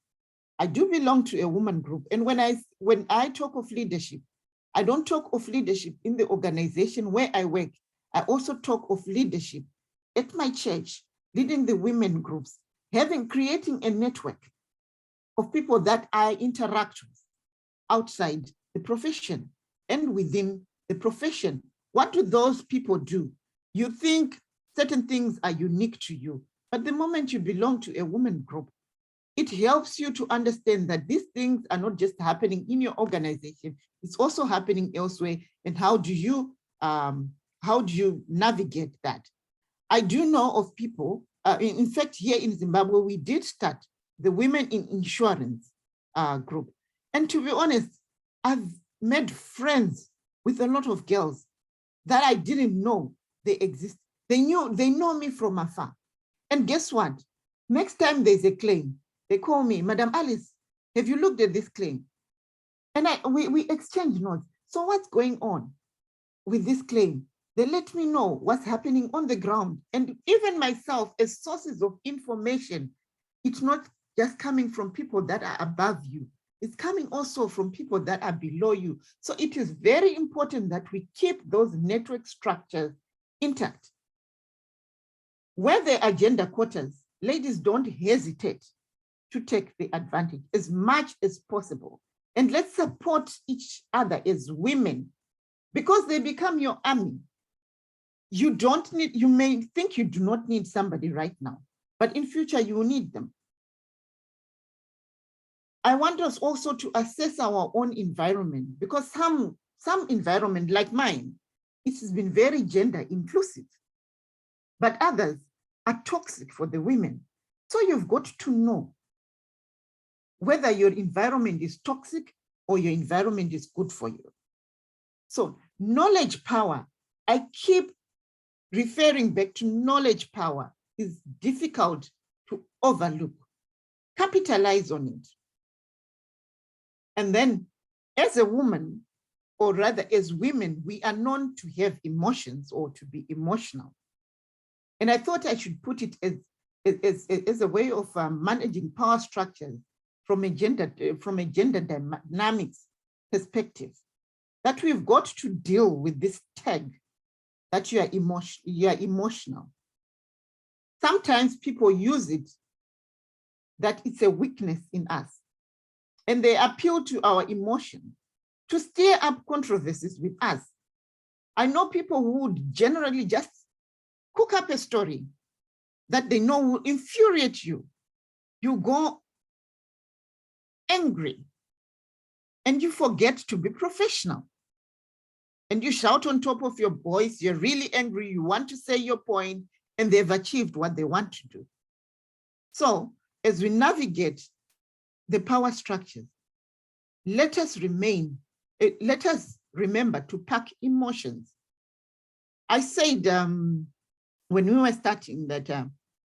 I do belong to a woman group. And when I talk of leadership, I don't talk of leadership in the organization where I work. I also talk of leadership at my church, leading the women groups, creating a network of people that I interact with outside the profession and within the profession. What do those people do? You think certain things are unique to you, but the moment you belong to a women group, it helps you to understand that these things are not just happening in your organization, it's also happening elsewhere. And how do you navigate that? I do know of people, in fact, here in Zimbabwe, we did start the Women in Insurance group. And to be honest, I've made friends with a lot of girls that I didn't know they exist. They know me from afar. And guess what? Next time there's a claim, they call me, Madam Alice, have you looked at this claim? And we exchange notes. So what's going on with this claim? They let me know what's happening on the ground. And even myself, as sources of information, it's not just coming from people that are above you. It's coming also from people that are below you. So it is very important that we keep those network structures intact. Where there are gender quotas, ladies, don't hesitate to take the advantage as much as possible. And let's support each other as women, because they become your army. You may think you do not need somebody right now, but in future you will need them. I want us also to assess our own environment, because some environment like mine, it has been very gender inclusive, but others are toxic for the women. So you've got to know whether your environment is toxic or your environment is good for you. So knowledge power, I keep referring back to knowledge power, is difficult to overlook. Capitalize on it. And then as a woman, or rather as women, we are known to have emotions or to be emotional. And I thought I should put it as a way of managing power structures from a gender dynamics perspective, that we've got to deal with this tag that you are emotional. Sometimes people use it that it's a weakness in us, and they appeal to our emotions to stir up controversies with us. I know people who would generally just cook up a story that they know will infuriate you. You go angry and you forget to be professional. And you shout on top of your voice, you're really angry, you want to say your point, and they've achieved what they want to do. So as we navigate the power structures, let us remember to pack emotions. I said when we were starting that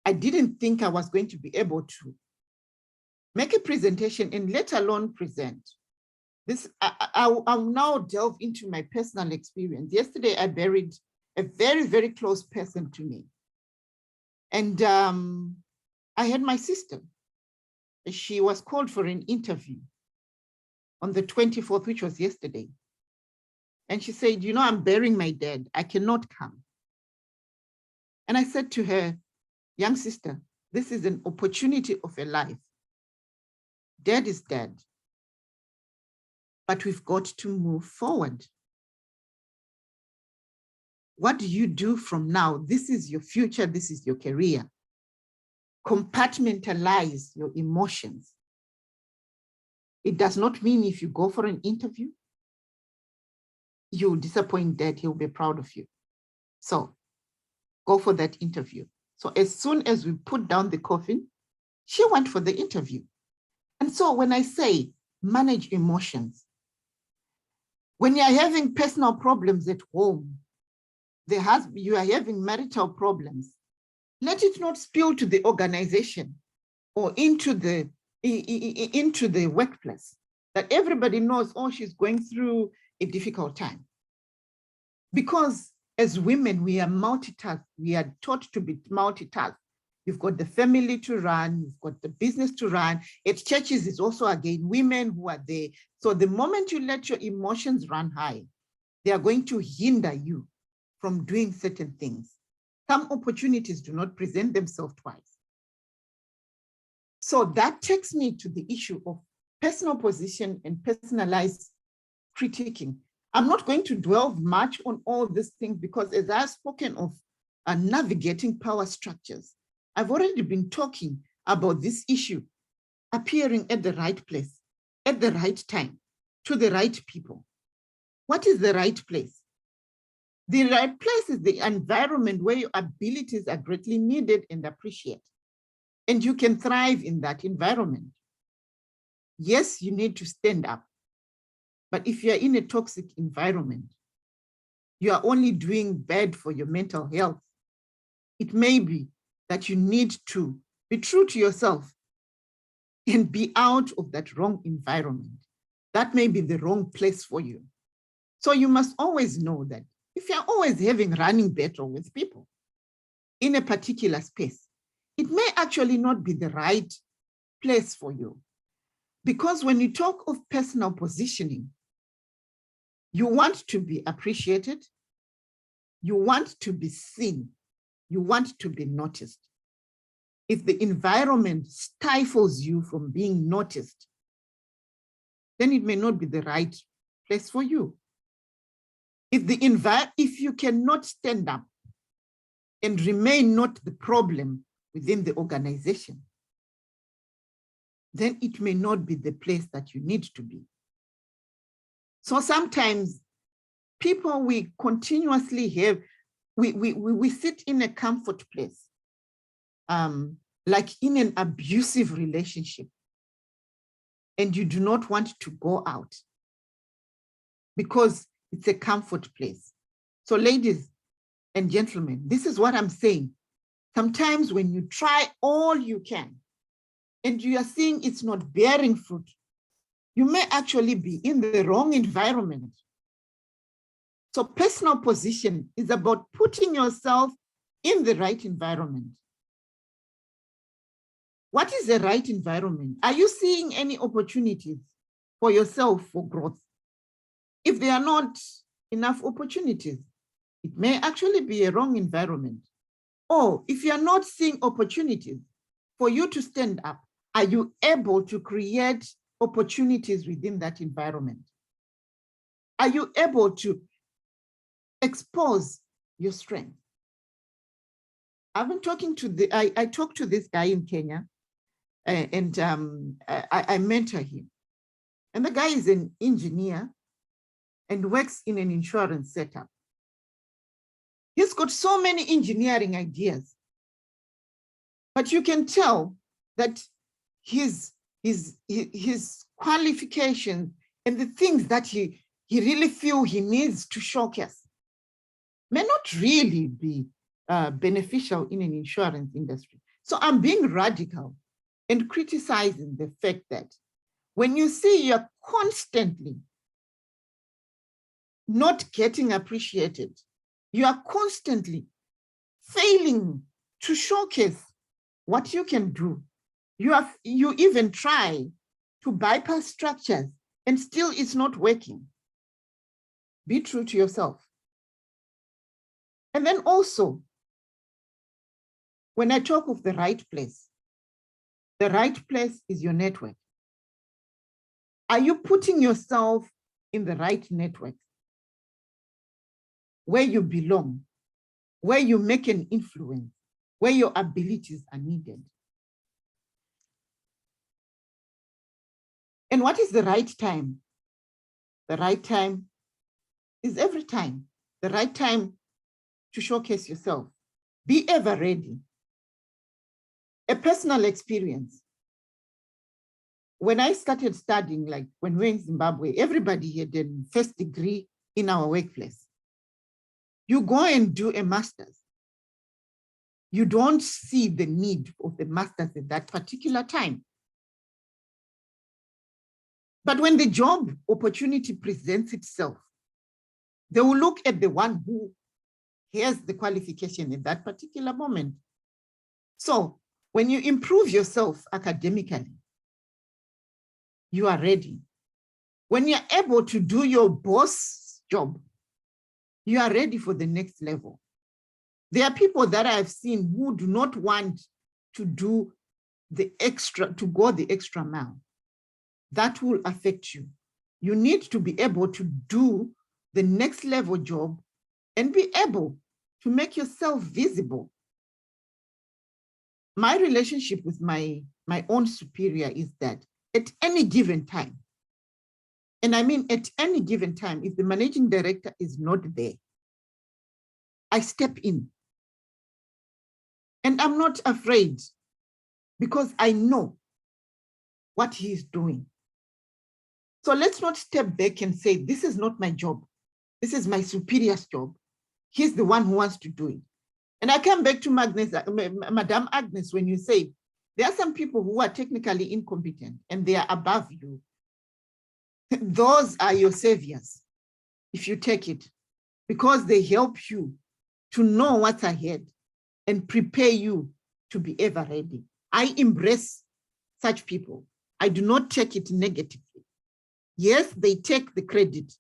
I didn't think I was going to be able to make a presentation and let alone present. This, I'll now delve into my personal experience. Yesterday, I buried a very, very close person to me. And I had my sister. She was called for an interview on the 24th, which was yesterday. And she said, you know, I'm burying my dad. I cannot come. And I said to her, young sister, this is an opportunity of a life. Dad is dead. But we've got to move forward. What do you do from now? This is your future. This is your career. Compartmentalize your emotions. It does not mean if you go for an interview, you disappoint Dad, he'll be proud of you. So go for that interview. So as soon as we put down the coffin, she went for the interview. And so when I say manage emotions, when you're having personal problems at home, you are having marital problems, let it not spill to the organization or into the workplace, that everybody knows, oh, she's going through a difficult time. Because as women, we are multitask. We are taught to be multitask. You've got the family to run, you've got the business to run. At churches, it's also, again, women who are there. So the moment you let your emotions run high, they are going to hinder you from doing certain things. Some opportunities do not present themselves twice. So that takes me to the issue of personal position and personalized critiquing. I'm not going to dwell much on all these things because as I've spoken of navigating power structures, I've already been talking about this issue appearing at the right place, at the right time, to the right people. What is the right place? The right place is the environment where your abilities are greatly needed and appreciated. And you can thrive in that environment. Yes, you need to stand up. But if you're in a toxic environment, you are only doing bad for your mental health. It may be that you need to be true to yourself and be out of that wrong environment. That may be the wrong place for you. So you must always know that if you're always having running battle with people in a particular space, it may actually not be the right place for you. Because when you talk of personal positioning, you want to be appreciated, you want to be seen, you want to be noticed. If the environment stifles you from being noticed, then it may not be the right place for you. If you cannot stand up and remain not the problem within the organization, then it may not be the place that you need to be. So sometimes people, we continuously have, we sit in a comfort place, like in an abusive relationship, and you do not want to go out because it's a comfort place. So ladies and gentlemen, this is what I'm saying. Sometimes when you try all you can and you are seeing it's not bearing fruit, you may actually be in the wrong environment. So personal position is about putting yourself in the right environment. What is the right environment? Are you seeing any opportunities for yourself for growth? If there are not enough opportunities, it may actually be a wrong environment. Or if you are not seeing opportunities for you to stand up, are you able to create opportunities within that environment? Are you able to expose your strength? I've been talking to I talked to this guy in Kenya, and I mentor him. And the guy is an engineer and works in an insurance setup. He's got so many engineering ideas, but you can tell that his qualifications and the things that he really feels he needs to showcase may not really be beneficial in an insurance industry. So I'm being radical and criticizing the fact that when you see you're constantly not getting appreciated, you are constantly failing to showcase what you can do. You even try to bypass structures and still it's not working. Be true to yourself. And then also, when I talk of the right place is your network. Are you putting yourself in the right network where you belong, where you make an influence, where your abilities are needed? And what is the right time? The right time is every time. The right time to showcase yourself. Be ever ready. A personal experience. When I started studying, like when we were in Zimbabwe, everybody had a first degree in our workplace. You go and do a master's. You don't see the need of the master's at that particular time. But when the job opportunity presents itself, they will look at the one who has the qualification at that particular moment. So when you improve yourself academically, you are ready. When you're able to do your boss job, you are ready for the next level. There are people that I've seen who do not want to do the extra, to go the extra mile. That will affect you. You need to be able to do the next level job and be able to make yourself visible. My relationship with my own superior is that at any given time, and I mean at any given time, if the managing director is not there, I step in. And I'm not afraid because I know what he is doing. So let's not step back and say, this is not my job. This is my superior's job. He's the one who wants to do it. And I come back to Madame Agnes, when you say, there are some people who are technically incompetent and they are above you. Those are your saviors, if you take it, because they help you to know what's ahead and prepare you to be ever ready. I embrace such people. I do not take it negatively. Yes, they take the credit,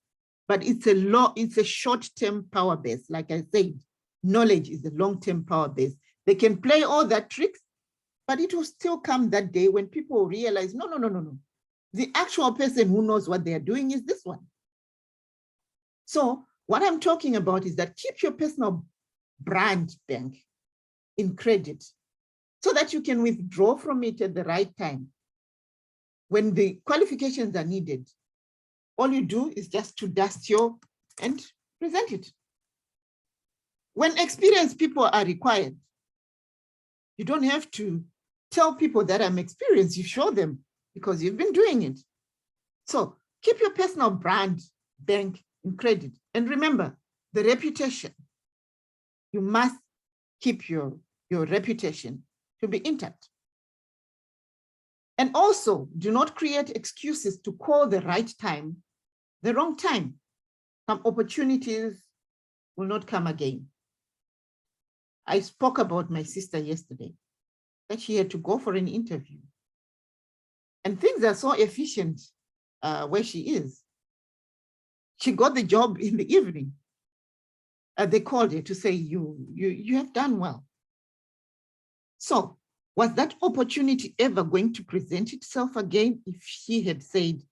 but it's a short-term power base. Like I said, knowledge is a long-term power base. They can play all that tricks, but it will still come that day when people realize, no. The actual person who knows what they are doing is this one. So what I'm talking about is that keep your personal brand bank in credit so that you can withdraw from it at the right time. When the qualifications are needed, all you do is just to dust your and present it. When experienced people are required, you don't have to tell people that I'm experienced, you show them because you've been doing it. So keep your personal brand, bank, and credit. And remember, the reputation, you must keep your reputation to be intact. And also, do not create excuses to call the right time the wrong time. Some opportunities will not come again. I spoke about my sister yesterday, that she had to go for an interview. And things are so efficient where she is. She got the job in the evening. They called her to say, you have done well. So was that opportunity ever going to present itself again if she had said,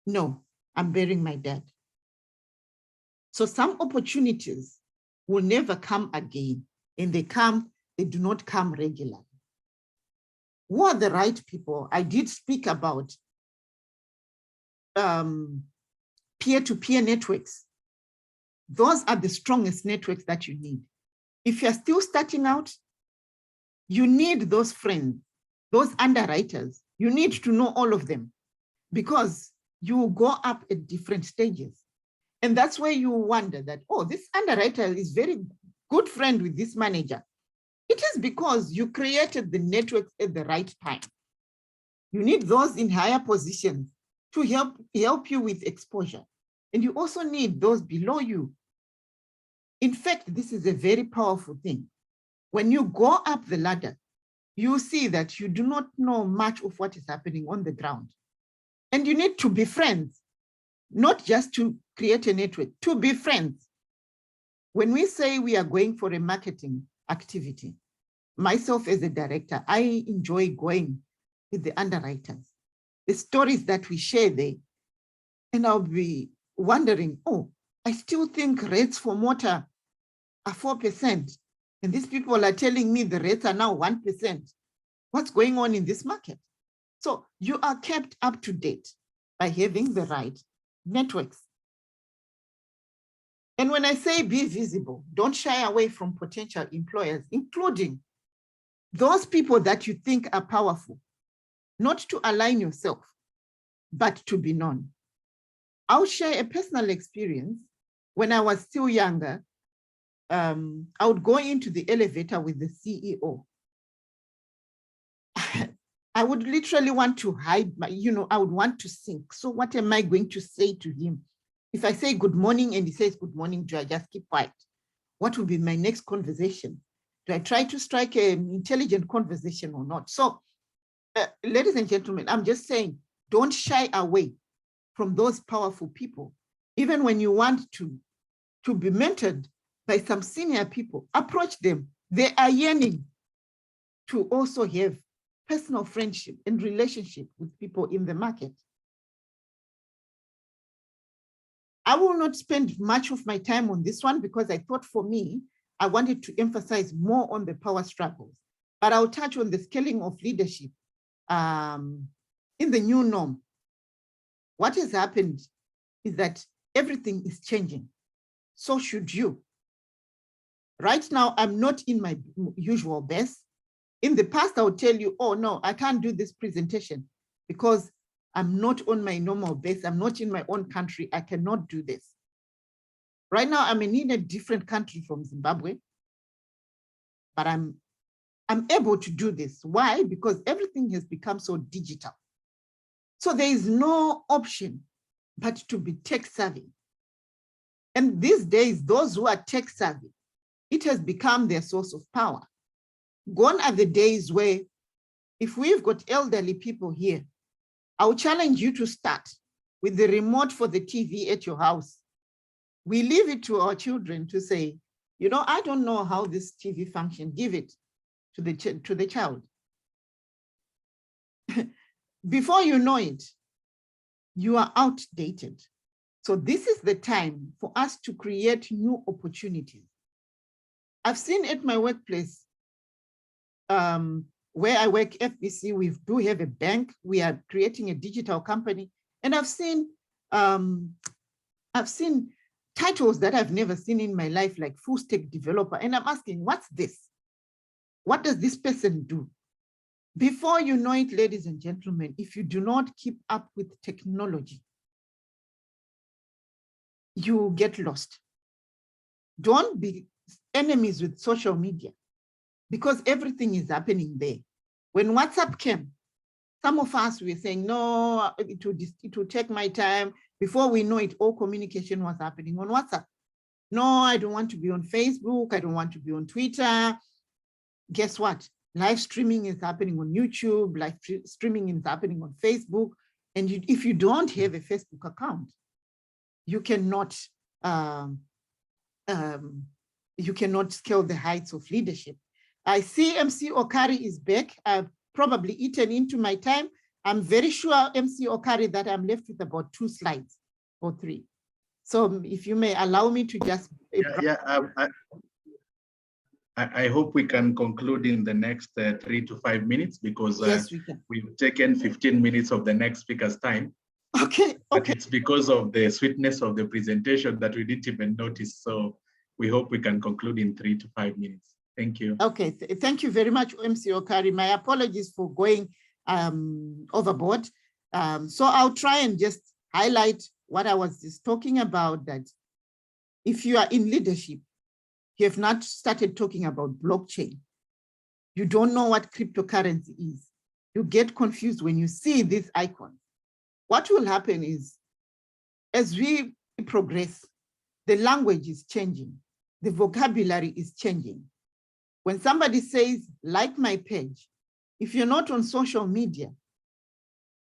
no, I'm burying my dad? So some opportunities will never come again. And they come, they do not come regularly. Who are the right people? I did speak about peer-to-peer networks. Those are the strongest networks that you need. If you're still starting out, you need those friends, those underwriters. You need to know all of them because you will go up at different stages. And that's where you wonder that, oh, this underwriter is very good friend with this manager. It is because you created the networks at the right time. You need those in higher positions to help you with exposure. And you also need those below you. In fact, this is a very powerful thing. When you go up the ladder, you see that you do not know much of what is happening on the ground. And you need to be friends, not just to create a network, to be friends. When we say we are going for a marketing activity, myself as a director, I enjoy going with the underwriters, the stories that we share there. And I'll be wondering, oh, I still think rates for motor are 4%. And these people are telling me the rates are now 1%. What's going on in this market? So you are kept up to date by having the right networks. And when I say be visible, don't shy away from potential employers, including those people that you think are powerful, not to align yourself, but to be known. I'll share a personal experience. When I was still younger, I would go into the elevator with the CEO. I would literally want to hide my, I would want to sink. So what am I going to say to him? If I say good morning and he says good morning, do I just keep quiet? What will be my next conversation? Do I try to strike an intelligent conversation or not? So, ladies and gentlemen, I'm just saying, don't shy away from those powerful people. Even when you want to be mentored by some senior people, approach them. They are yearning to also have personal friendship and relationship with people in the market. I will not spend much of my time on this one because I thought for me, I wanted to emphasize more on the power struggles, but I'll touch on the scaling of leadership in the new norm. What has happened is that everything is changing. So should you. Right now, I'm not in my usual best. In the past, I would tell you, oh no, I can't do this presentation because I'm not on my normal base. I'm not in my own country. I cannot do this. Right now, I'm in a different country from Zimbabwe, but I'm able to do this. Why? Because everything has become so digital. So there is no option but to be tech savvy. And these days, those who are tech savvy, it has become their source of power. Gone are the days where if we've got elderly people here, I will challenge you to start with the remote for the TV at your house. We leave it to our children to say, I don't know how this TV functions. Give it to the child. Before you know it, you are outdated. So this is the time for us to create new opportunities. I've seen at my workplace, where I work, FBC, we do have a bank. We are creating a digital company. And I've seen titles that I've never seen in my life, like full stack developer. And I'm asking, what's this? What does this person do? Before you know it, ladies and gentlemen, if you do not keep up with technology, you get lost. Don't be enemies with social media, because everything is happening there. When WhatsApp came, some of us were saying, no, it will take my time. Before we know it, all communication was happening on WhatsApp. No, I don't want to be on Facebook. I don't want to be on Twitter. Guess what? Live streaming is happening on YouTube. Live streaming is happening on Facebook. And if you don't have a Facebook account, you cannot scale the heights of leadership. I see MC Okari is back. I've probably eaten into my time. I'm very sure, MC Okari, that I'm left with about 2 slides or 3. So if you may allow me to just... I hope we can conclude in the next 3 to 5 minutes, because yes, we can. We've taken 15 minutes of the next speaker's time. Okay. But it's because of the sweetness of the presentation that we didn't even notice. So we hope we can conclude in 3 to 5 minutes. Thank you. Okay, thank you very much, MC Okari. My apologies for going overboard. So I'll try and just highlight what I was just talking about, that if you are in leadership, you have not started talking about blockchain, you don't know what cryptocurrency is, you get confused when you see these icons. What will happen is, as we progress, the language is changing, the vocabulary is changing. When somebody says, like my page, if you're not on social media,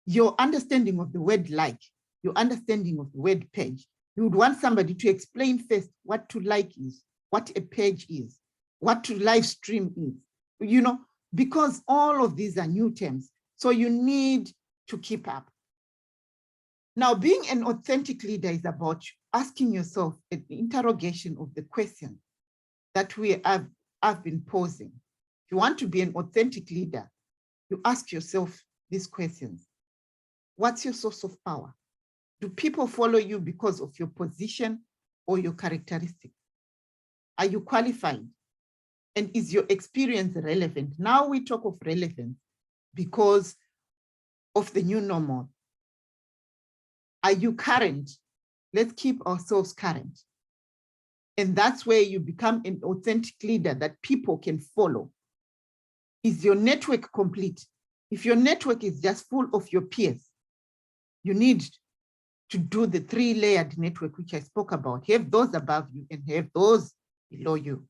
your understanding of the word like, your understanding of the word page, you would want somebody to explain first what to like is, what a page is, what to live stream is, you know, because all of these are new terms. So you need to keep up. Now, being an authentic leader is about asking yourself an interrogation of the question that I've been posing. If you want to be an authentic leader, you ask yourself these questions. What's your source of power? Do people follow you because of your position or your characteristics? Are you qualified? And is your experience relevant? Now we talk of relevance because of the new normal. Are you current? Let's keep ourselves current. And that's where you become an authentic leader that people can follow. Is your network complete? If your network is just full of your peers, you need to do the 3-layered network, which I spoke about. Have those above you and have those below you.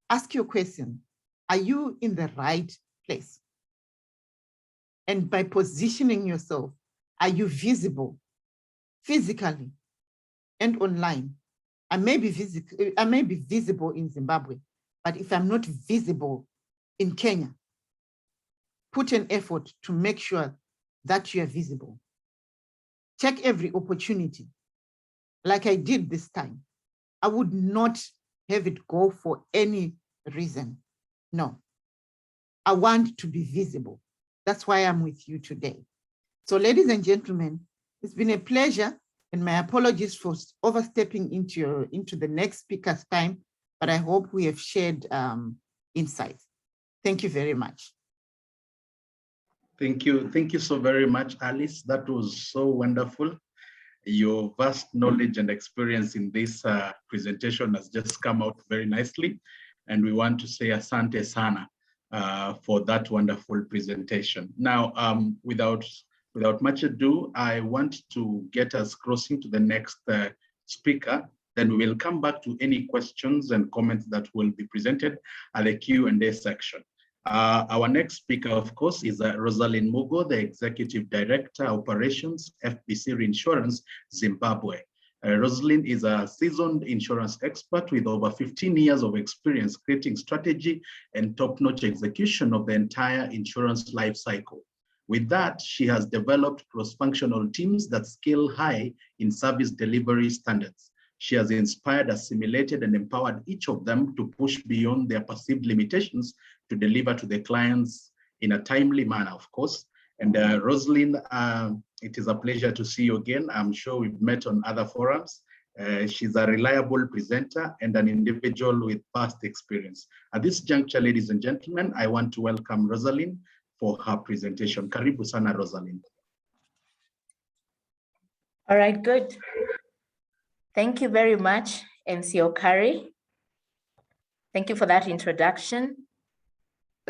Ask your question, are you in the right place? And by positioning yourself, are you visible physically and online? I may be visible in Zimbabwe, but if I'm not visible in Kenya, put an effort to make sure that you are visible. Take every opportunity, like I did this time. I would not have it go for any reason. No, I want to be visible. That's why I'm with you today. So ladies and gentlemen, it's been a pleasure, and my apologies for overstepping into the next speaker's time, but I hope we have shared insights. Thank you very much. Thank you. Thank you so very much, Alice. That was so wonderful. Your vast knowledge and experience in this presentation has just come out very nicely. And we want to say asante sana for that wonderful presentation. Now, without much ado, I want to get us crossing to the next speaker. Then we will come back to any questions and comments that will be presented at the Q&A section. Our next speaker, of course, is Rosalind Mugo, the Executive Director, Operations, FBC Reinsurance, Zimbabwe. Rosalind is a seasoned insurance expert with over 15 years of experience creating strategy and top-notch execution of the entire insurance life cycle. With that, she has developed cross-functional teams that scale high in service delivery standards. She has inspired, assimilated, and empowered each of them to push beyond their perceived limitations to deliver to their clients in a timely manner, of course. And Rosalind, it is a pleasure to see you again. I'm sure we've met on other forums. She's a reliable presenter and an individual with vast experience. At this juncture, ladies and gentlemen, I want to welcome Rosalind for her presentation. Karibu sana, Rosalind. All right, good. Thank you very much, MC Okari. Thank you for that introduction.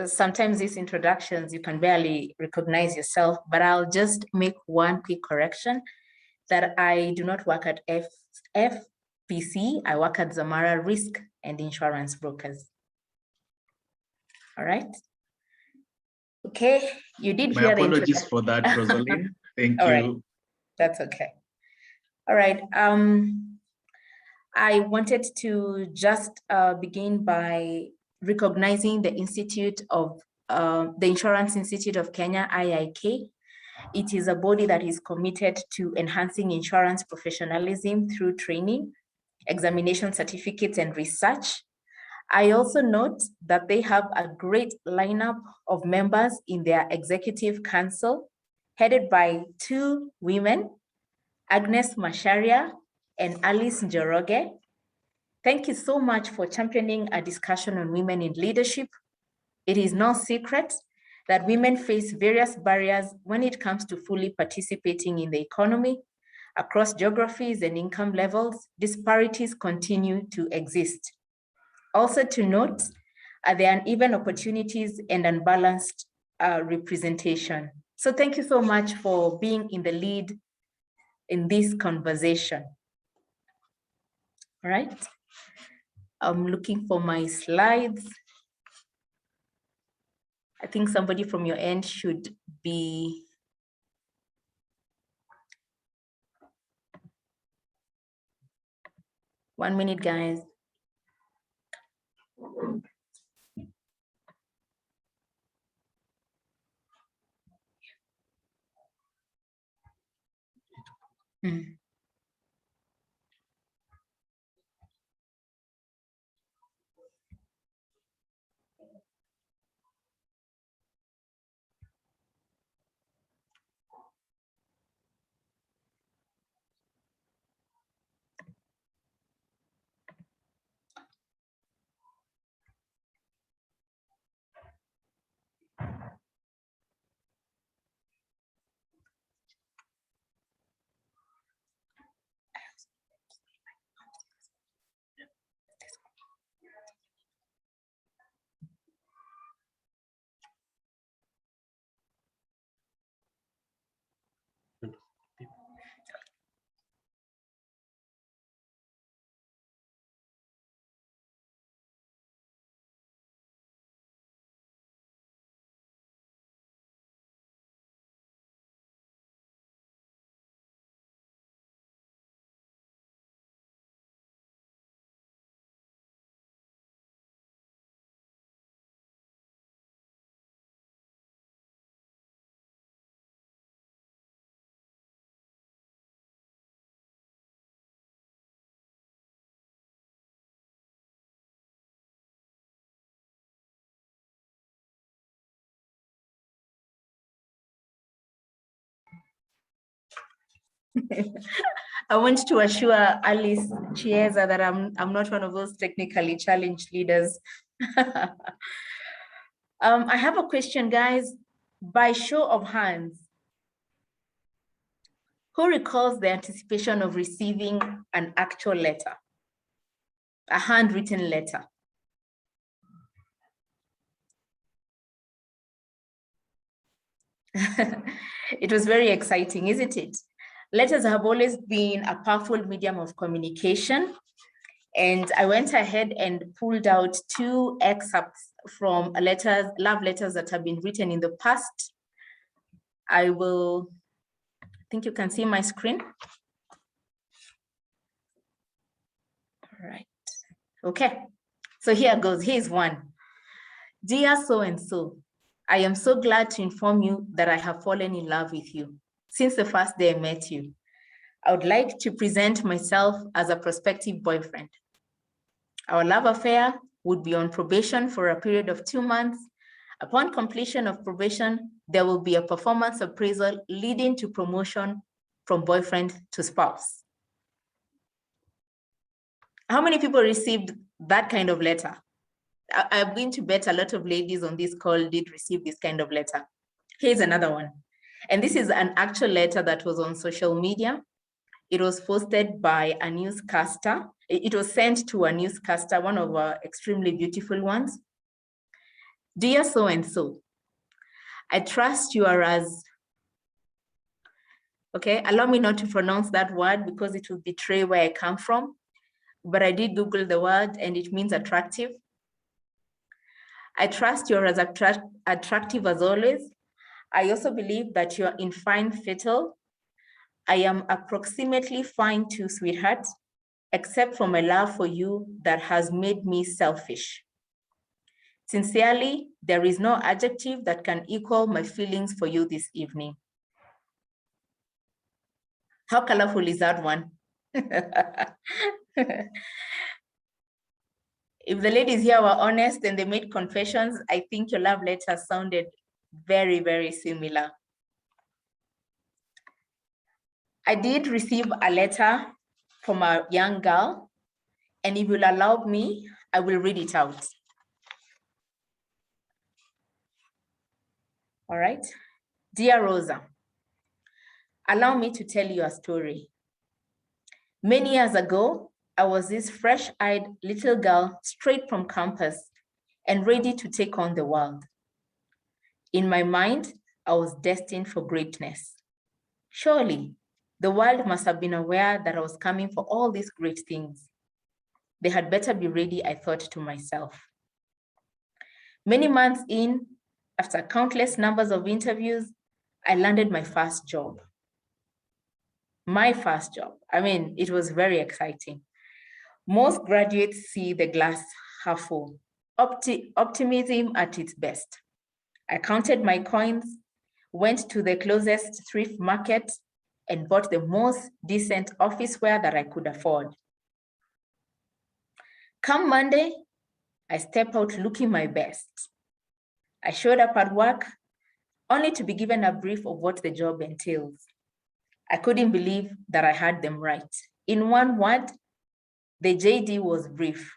Sometimes these introductions, you can barely recognize yourself, but I'll just make one quick correction that I do not work at FPC. I work at Zamara Risk and Insurance Brokers. All right. Okay, you did My hear apologies for that, Rosalind. Thank you. Right. That's okay. All right. I wanted to just begin by recognizing the Institute of the Insurance Institute of Kenya, IIK. It is a body that is committed to enhancing insurance professionalism through training, examination certificates, and research. I also note that they have a great lineup of members in their executive council, headed by 2 women, Agnes Macharia and Alice Njoroge. Thank you so much for championing a discussion on women in leadership. It is no secret that women face various barriers when it comes to fully participating in the economy. Across geographies and income levels, disparities continue to exist. Also to note, there are uneven opportunities and unbalanced representation. So thank you so much for being in the lead in this conversation. All right. I'm looking for my slides. I think somebody from your end should be. One minute, guys. I want to assure Alice Chiesa that I'm not one of those technically challenged leaders. I have a question, guys. By show of hands, who recalls the anticipation of receiving an actual letter, a handwritten letter? It was very exciting, isn't it? Letters have always been a powerful medium of communication. And I went ahead and pulled out 2 excerpts from love letters that have been written in the past. I think you can see my screen. All right. Okay. So here goes. Here's one. Dear so-and-so, I am so glad to inform you that I have fallen in love with you since the first day I met you. I would like to present myself as a prospective boyfriend. Our love affair would be on probation for a period of 2 months. Upon completion of probation, there will be a performance appraisal leading to promotion from boyfriend to spouse. How many people received that kind of letter? I'm going to bet a lot of ladies on this call did receive this kind of letter. Here's another one. And this is an actual letter that was on social media. It was posted by a newscaster. It was sent to a newscaster, one of our extremely beautiful ones. Dear so-and-so, I trust you are as, okay, allow me not to pronounce that word because it will betray where I come from, but I did Google the word and it means attractive. I trust you're as attractive as always. I also believe that you're in fine fettle. I am approximately fine too, sweetheart, except for my love for you that has made me selfish. Sincerely, there is no adjective that can equal my feelings for you this evening. How colorful is that one? If the ladies here were honest and they made confessions, I think your love letter sounded very, very similar. I did receive a letter from a young girl, and if you'll allow me, I will read it out. All right. Dear Rosa, allow me to tell you a story. Many years ago, I was this fresh-eyed little girl straight from campus and ready to take on the world. In my mind, I was destined for greatness. Surely, the world must have been aware that I was coming for all these great things. They had better be ready, I thought to myself. Many months in, after countless numbers of interviews, I landed my first job. My first job. I mean, it was very exciting. Most graduates see the glass half full. Optimism at its best. I counted my coins, went to the closest thrift market, and bought the most decent office wear that I could afford. Come Monday, I stepped out looking my best. I showed up at work only to be given a brief of what the job entails. I couldn't believe that I had them right. In one word, the JD was brief,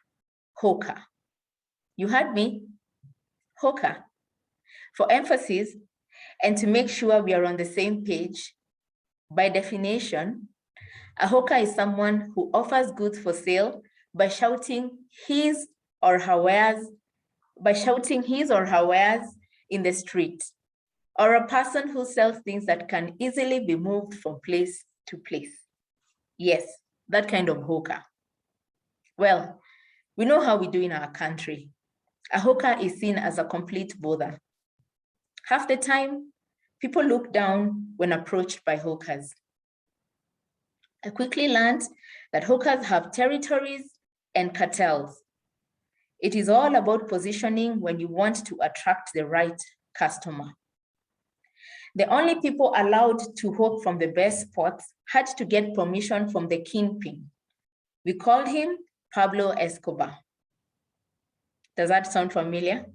hawker. You heard me, hawker. For emphasis, and to make sure we are on the same page, by definition, a hawker is someone who offers goods for sale by shouting his or her wares in the street, or a person who sells things that can easily be moved from place to place. Yes, that kind of hawker. Well, we know how we do in our country. A hawker is seen as a complete bother. Half the time, people look down when approached by hawkers. I quickly learned that hawkers have territories and cartels. It is all about positioning when you want to attract the right customer. The only people allowed to hawk from the best spots had to get permission from the kingpin. We called him Pablo Escobar. Does that sound familiar?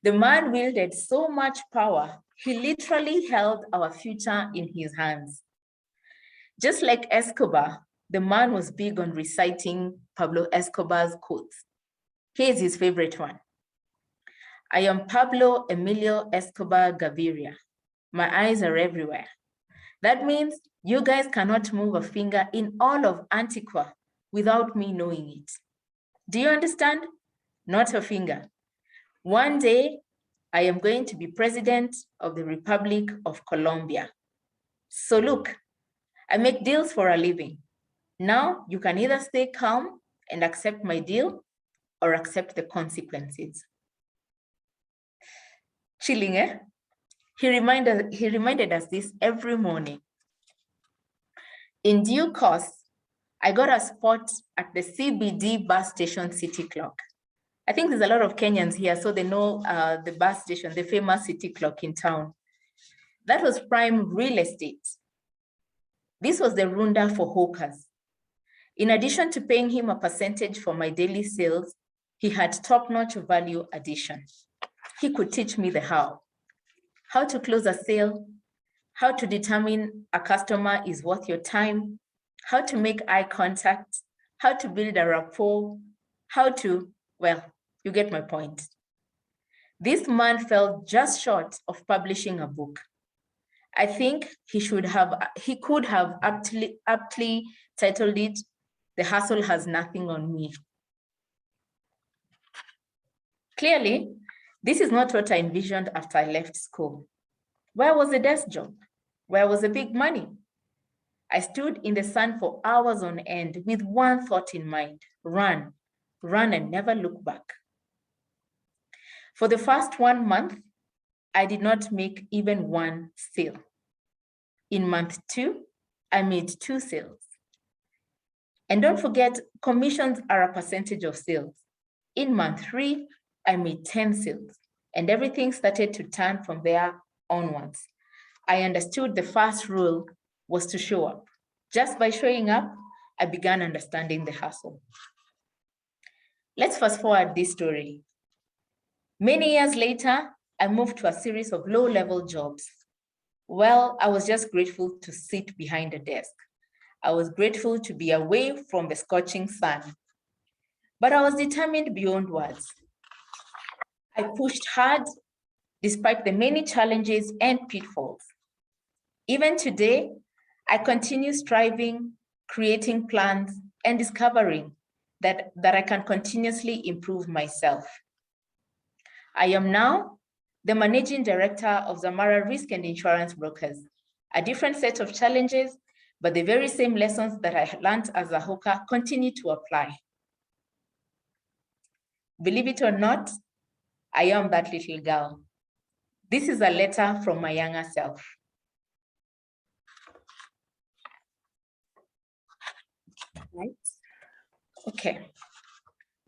The man wielded so much power, he literally held our future in his hands. Just like Escobar, the man was big on reciting Pablo Escobar's quotes. Here's his favorite one. I am Pablo Emilio Escobar Gaviria. My eyes are everywhere. That means you guys cannot move a finger in all of Antigua without me knowing it. Do you understand? Not a finger. One day, I am going to be president of the Republic of Colombia. So look, I make deals for a living. Now you can either stay calm and accept my deal or accept the consequences. Chilling, eh? He reminded us this every morning. In due course, I got a spot at the CBD bus station city clock. I think there's a lot of Kenyans here, so they know the bus station, the famous city clock in town. That was prime real estate. This was the Runda for hawkers. In addition to paying him a percentage for my daily sales, he had top-notch value addition. He could teach me the how to close a sale, how to determine a customer is worth your time, how to make eye contact, how to build a rapport, well, you get my point. This man fell just short of publishing a book. I think he could have aptly titled it, "The Hustle Has Nothing on Me." Clearly, this is not what I envisioned after I left school. Where was the desk job? Where was the big money? I stood in the sun for hours on end with one thought in mind: run and never look back. For the first 1 month, I did not make even one sale. In month 2, I made 2 sales. And don't forget, commissions are a percentage of sales. In month 3, I made 10 sales, and everything started to turn from there onwards. I understood the first rule was to show up. Just by showing up, I began understanding the hustle. Let's fast forward this story. Many years later, I moved to a series of low-level jobs. Well, I was just grateful to sit behind a desk. I was grateful to be away from the scorching sun. But I was determined beyond words. I pushed hard despite the many challenges and pitfalls. Even today, I continue striving, creating plans, and discovering that I can continuously improve myself. I am now the Managing Director of Zamara Risk and Insurance Brokers, a different set of challenges, but the very same lessons that I learned as a hawker continue to apply. Believe it or not, I am that little girl. This is a letter from my younger self. Right? Okay.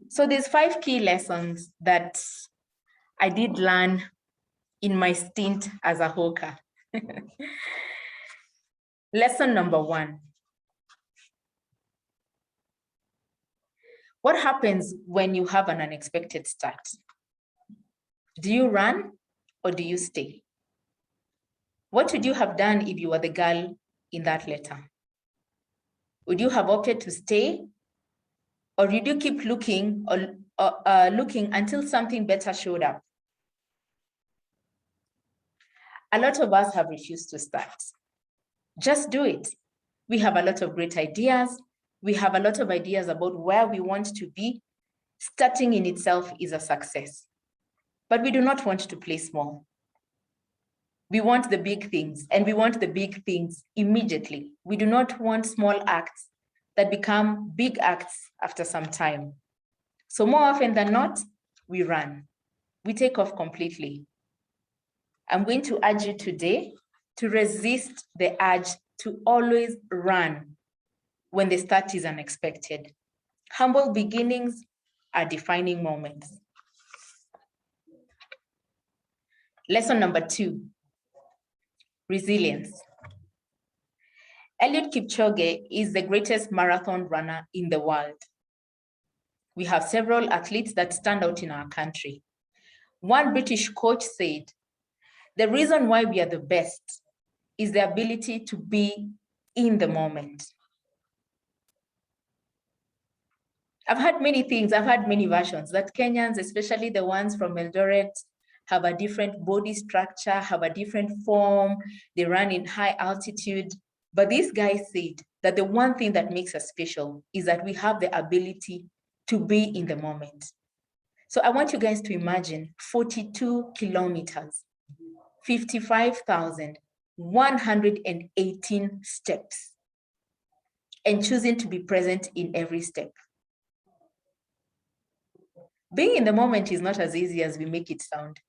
So there's 5 key lessons that I did learn in my stint as a hawker. Lesson number 1. What happens when you have an unexpected start? Do you run or do you stay? What would you have done if you were the girl in that letter? Would you have opted to stay, or did you keep looking looking until something better showed up? A lot of us have refused to start. Just do it. We have a lot of great ideas. We have a lot of ideas about where we want to be. Starting in itself is a success. But we do not want to play small. We want the big things, and we want the big things immediately. We do not want small acts that become big acts after some time. So more often than not, we run. We take off completely. I'm going to urge you today to resist the urge to always run when the start is unexpected. Humble beginnings are defining moments. Lesson number 2, resilience. Eliud Kipchoge is the greatest marathon runner in the world. We have several athletes that stand out in our country. One British coach said, the reason why we are the best is the ability to be in the moment. I've heard many things, I've heard many versions that Kenyans, especially the ones from Eldoret, have a different body structure, have a different form, they run in high altitude. But this guy said that the one thing that makes us special is that we have the ability to be in the moment. So I want you guys to imagine 42 kilometers, 55,118 steps, and choosing to be present in every step. Being in the moment is not as easy as we make it sound.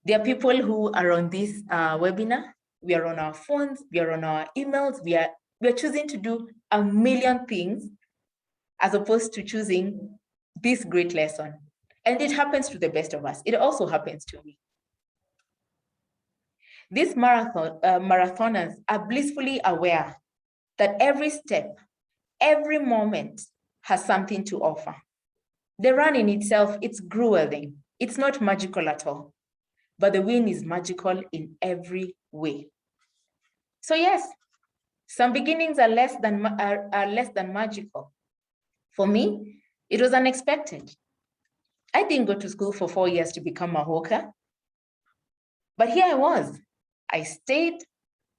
There are people who are on this webinar. We are on our phones, we are on our emails, we are choosing to do a million things as opposed to choosing this great lesson. And it happens to the best of us. It also happens to me. These marathoners are blissfully aware that every step, every moment has something to offer. The run in itself, it's grueling. It's not magical at all, but the win is magical in every way. So yes, some beginnings are less than magical. For me, it was unexpected. I didn't go to school for 4 years to become a hawker, but here I was. I stayed,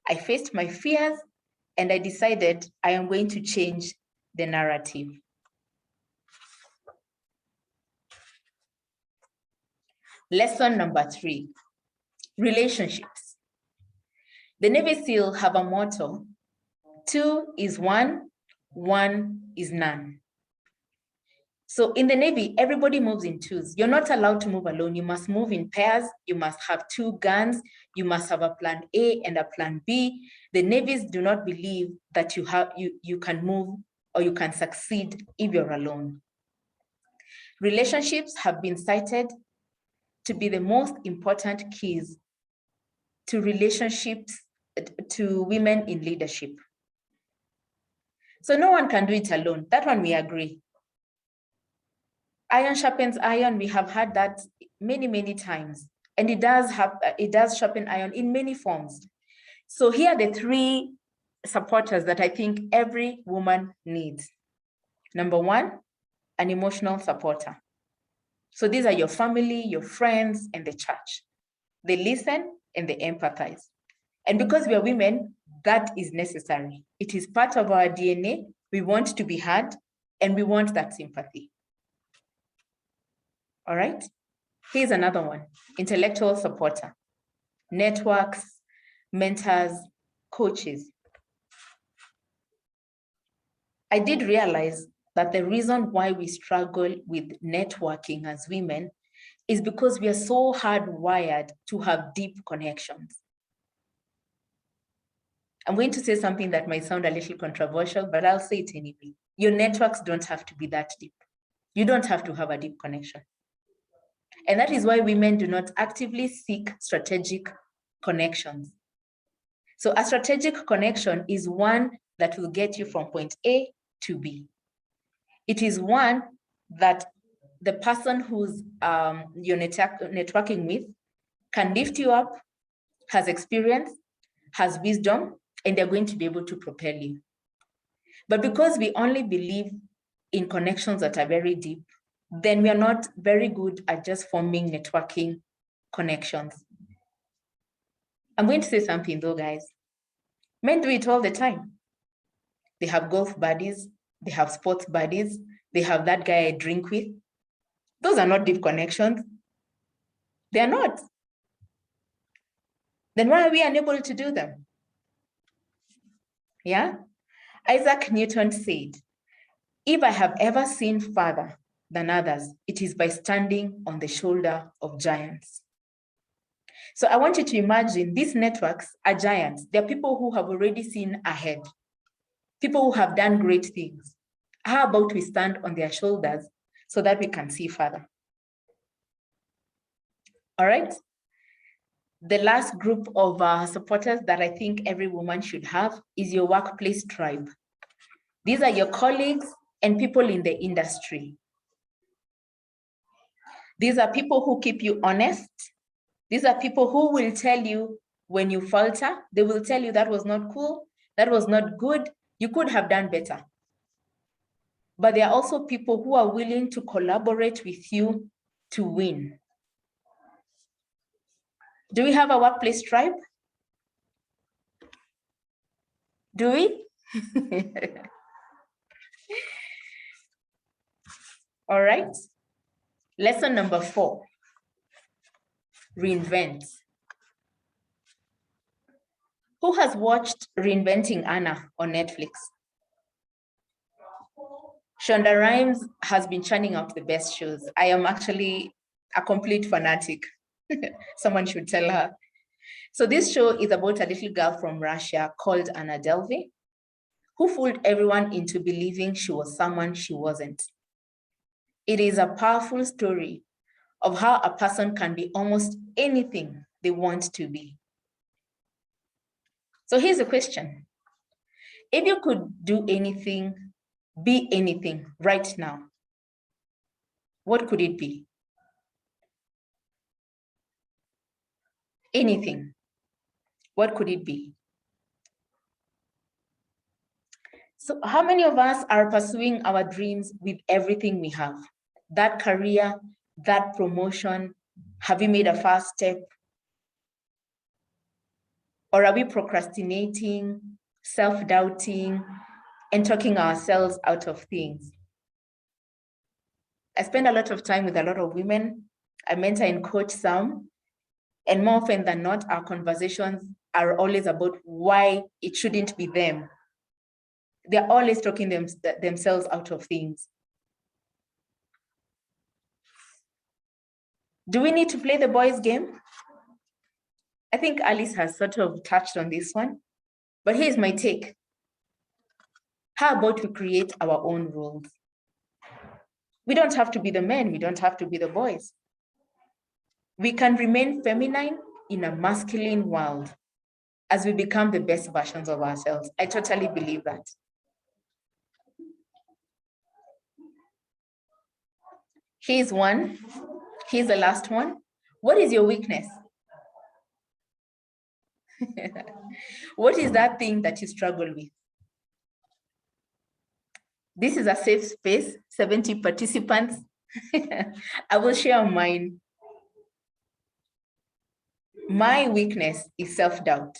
I faced my fears, and I decided I am going to change the narrative. Lesson number 3, relationships. The Navy SEAL have a motto: 2 is 1, 1 is none. So in the Navy, everybody moves in twos. You're not allowed to move alone. You must move in pairs. You must have 2 guns. You must have a plan A and a plan B. The Navies do not believe that you can move or you can succeed if you're alone. Relationships have been cited to be the most important keys to relationships, to women in leadership. So no one can do it alone. That one we agree. Iron sharpens iron. We have had that many, many times. And it does sharpen iron in many forms. So here are the 3 supporters that I think every woman needs. Number 1, an emotional supporter. So these are your family, your friends, and the church. They listen and they empathize. And because we are women, that is necessary. It is part of our DNA. We want to be heard and we want that sympathy. All right, here's another one: intellectual supporter, networks, mentors, coaches. I did realize that the reason why we struggle with networking as women is because we are so hardwired to have deep connections. I'm going to say something that might sound a little controversial, but I'll say it anyway. Your networks don't have to be that deep. You don't have to have a deep connection. And that is why women do not actively seek strategic connections. So a strategic connection is one that will get you from point A to B. It is one that the person who's you're networking with can lift you up, has experience, has wisdom, and they're going to be able to propel you. But because we only believe in connections that are very deep, then we are not very good at just forming networking connections. I'm going to say something though, guys. Men do it all the time. They have golf buddies, they have sports buddies, they have that guy I drink with. Those are not deep connections. They are not. Then why are we unable to do them? Yeah? Isaac Newton said, "If I have ever seen farther than others, it is by standing on the shoulder of giants." So I want you to imagine these networks are giants. They're people who have already seen ahead, people who have done great things. How about we stand on their shoulders so that we can see further? All right. The last group of supporters that I think every woman should have is your workplace tribe. These are your colleagues and people in the industry. These are people who keep you honest. These are people who will tell you when you falter. They will tell you that was not cool, that was not good, you could have done better. But there are also people who are willing to collaborate with you to win. Do we have a workplace tribe? Do we? All right. Lesson number 4, reinvent. Who has watched Reinventing Anna on Netflix? Shonda Rhimes has been churning out the best shows. I am actually a complete fanatic. Someone should tell her. So this show is about a little girl from Russia called Anna Delvey, who fooled everyone into believing she was someone she wasn't. It is a powerful story of how a person can be almost anything they want to be. So here's a question. If you could do anything, be anything right now, what could it be? Anything. What could it be? So how many of us are pursuing our dreams with everything we have? That career, that promotion, have we made a first step? Or are we procrastinating, self-doubting, and talking ourselves out of things? I spend a lot of time with a lot of women. I mentor and coach some, and more often than not, our conversations are always about why it shouldn't be them. They're always talking themselves out of things. Do we need to play the boys' game? I think Alice has sort of touched on this one, but here's my take. How about we create our own rules? We don't have to be the men, we don't have to be the boys. We can remain feminine in a masculine world as we become the best versions of ourselves. I totally believe that. Here's one. Here's the last one. What is your weakness? What is that thing that you struggle with? This is a safe space, 70 participants. I will share mine. My weakness is self-doubt.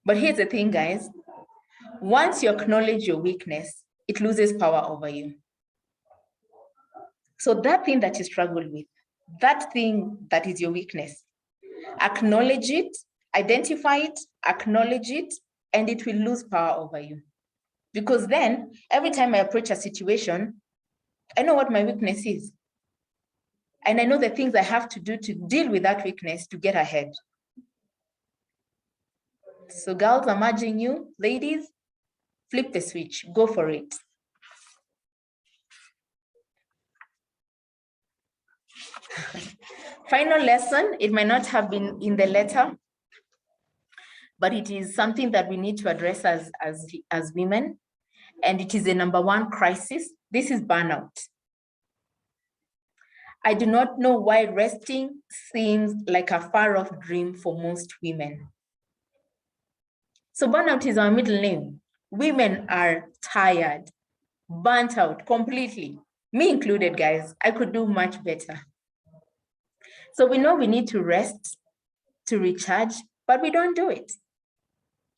But here's the thing, guys. Once you acknowledge your weakness, it loses power over you. So that thing that you struggle with, that thing that is your weakness, acknowledge it, identify it, acknowledge it, and it will lose power over you. Because then, every time I approach a situation, I know what my weakness is. And I know the things I have to do to deal with that weakness to get ahead. So girls, I'm urging you, ladies, flip the switch, go for it. Final lesson, it might not have been in the letter, but it is something that we need to address as women. And it is the #1 crisis. This is burnout. I do not know why resting seems like a far-off dream for most women. So burnout is our middle name. Women are tired, burnt out completely. Me included, guys. I could do much better. So we know we need to rest, to recharge, but we don't do it.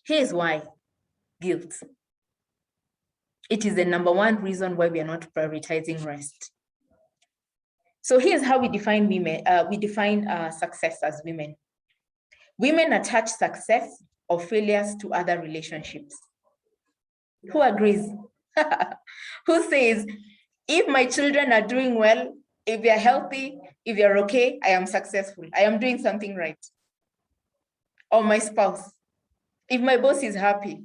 Here's why: guilt. It is the #1 reason why we are not prioritizing rest. So here's how we define women. We define success as women. Women attach success or failures to other relationships. Who agrees? Who says, if my children are doing well, if they're healthy, if they're okay, I am successful. I am doing something right. Or my spouse, if my boss is happy.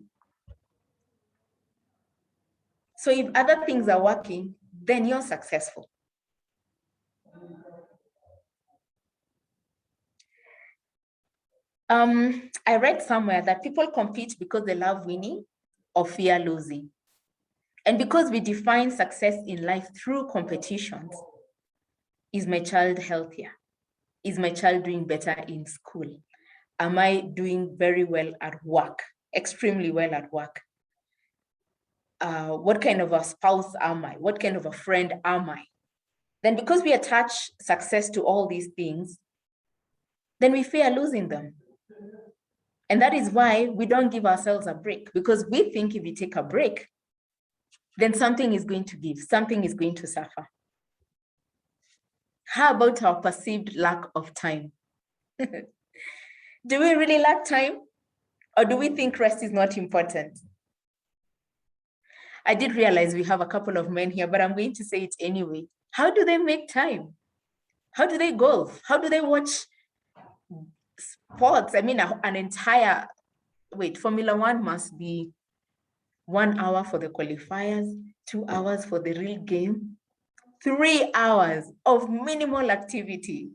So if other things are working, then you're successful. I read somewhere that people compete because they love winning or fear losing. And because we define success in life through competitions, is my child healthier? Is my child doing better in school? Am I doing very well at work, extremely well at work? What kind of a spouse am I? What kind of a friend am I? Then because we attach success to all these things, then we fear losing them. And that is why we don't give ourselves a break, because we think if we take a break, then something is going to give, something is going to suffer. How about our perceived lack of time? Do we really lack time? Or do we think rest is not important? I did realize we have a couple of men here, but I'm going to say it anyway. How do they make time? How do they golf? How do they watch sports? I mean, an entire, Formula One must be 1 hour for the qualifiers, 2 hours for the real game, 3 hours of minimal activity.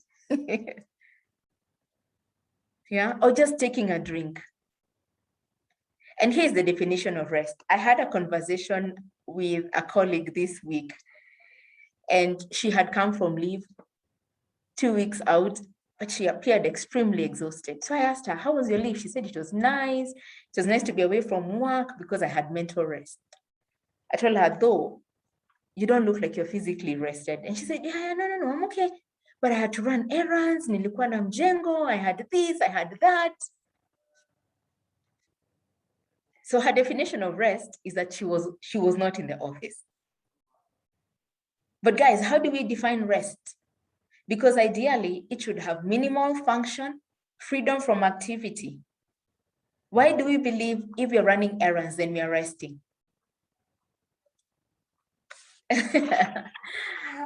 yeah, or just taking a drink. And here's the definition of rest. I had a conversation with a colleague this week, and she had come from leave 2 weeks out, but she appeared extremely exhausted. So I asked her, how was your leave? She said it was nice. It was nice to be away from work because I had mental rest. I told her, though, you don't look like you're physically rested. And she said, yeah, no, I'm okay. But I had to run errands, nilikuwa na mjengo, I had this, I had that. So her definition of rest is that she was not in the office. But guys, how do we define rest? Because ideally, it should have minimal function, freedom from activity. Why do we believe if we're running errands, then we are resting?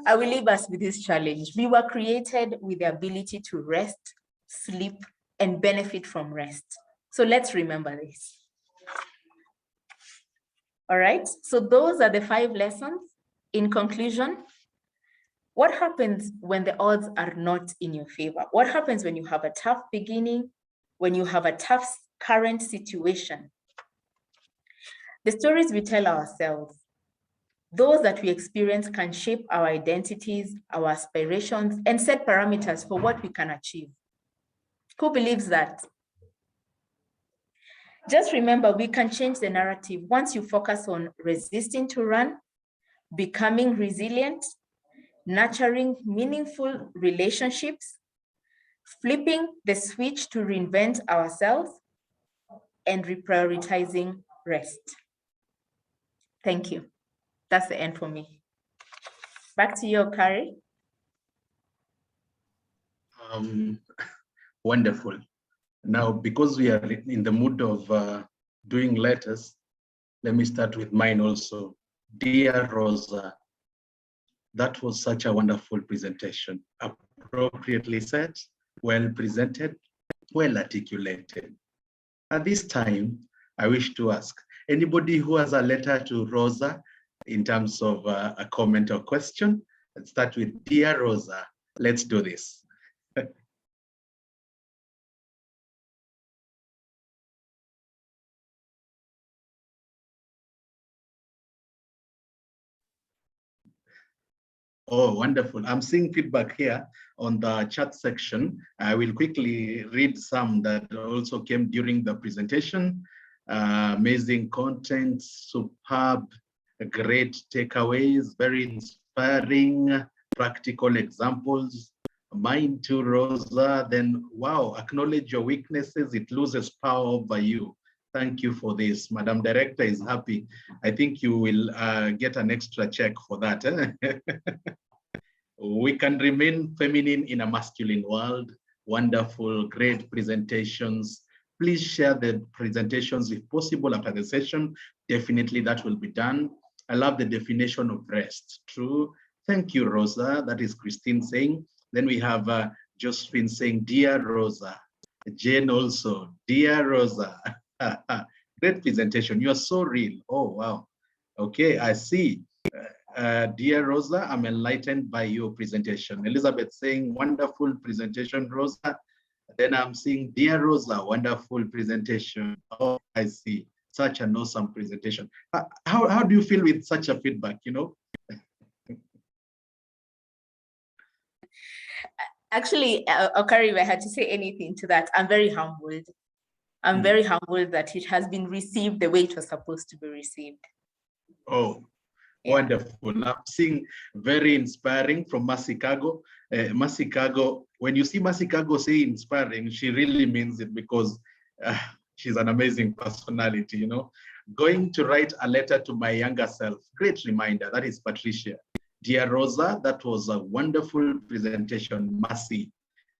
I will leave us with this challenge. We were created with the ability to rest, sleep, and benefit from rest. So let's remember this. All right, so those are the 5 lessons. In conclusion, what happens when the odds are not in your favor? What happens when you have a tough beginning, when you have a tough current situation? The stories we tell ourselves, those that we experience, can shape our identities, our aspirations, and set parameters for what we can achieve. Who believes that? Just remember, we can change the narrative once you focus on resisting to run, becoming resilient, nurturing meaningful relationships, flipping the switch to reinvent ourselves, and reprioritizing rest. Thank you. That's the end for me. Back to you, Okari. Wonderful. Now, because we are in the mood of doing letters, let me start with mine also. Dear Rosa, that was such a wonderful presentation. Appropriately said, well presented, well articulated. At this time, I wish to ask anybody who has a letter to Rosa in terms of a comment or question. Let's start with Dear Rosa. Let's do this. Oh, wonderful. I'm seeing feedback here on the chat section. I will quickly read some that also came during the presentation. Amazing content, superb, great takeaways, very inspiring, practical examples. Mine too, Rosa. Then, wow, acknowledge your weaknesses. It loses power over you. Thank you for this. Madam Director is happy. I think you will get an extra check for that. We can remain feminine in a masculine world. Wonderful, great presentations. Please share the presentations if possible after the session. Definitely that will be done. I love the definition of rest. True. Thank you, Rosa. That is Christine saying. Then we have Josephine saying, Dear Rosa. Jane also, Dear Rosa. Great presentation. You are so real. Oh, wow. Okay, I see. Dear Rosa, I'm enlightened by your presentation. Elizabeth saying, wonderful presentation, Rosa. Then I'm seeing, Dear Rosa, wonderful presentation. Oh, I see. Such an awesome presentation. How do you feel with such a feedback, you know? Actually, Okari, if I had to say anything to that, I'm very humbled. I'm very humbled that it has been received the way it was supposed to be received. Oh, yeah. Wonderful. I'm seeing very inspiring from Masikago. Masikago, when you see Masikago say inspiring, she really means it because she's an amazing personality, you know. Going to write a letter to my younger self. Great reminder. That is Patricia. Dear Rosa, that was a wonderful presentation, Mercy.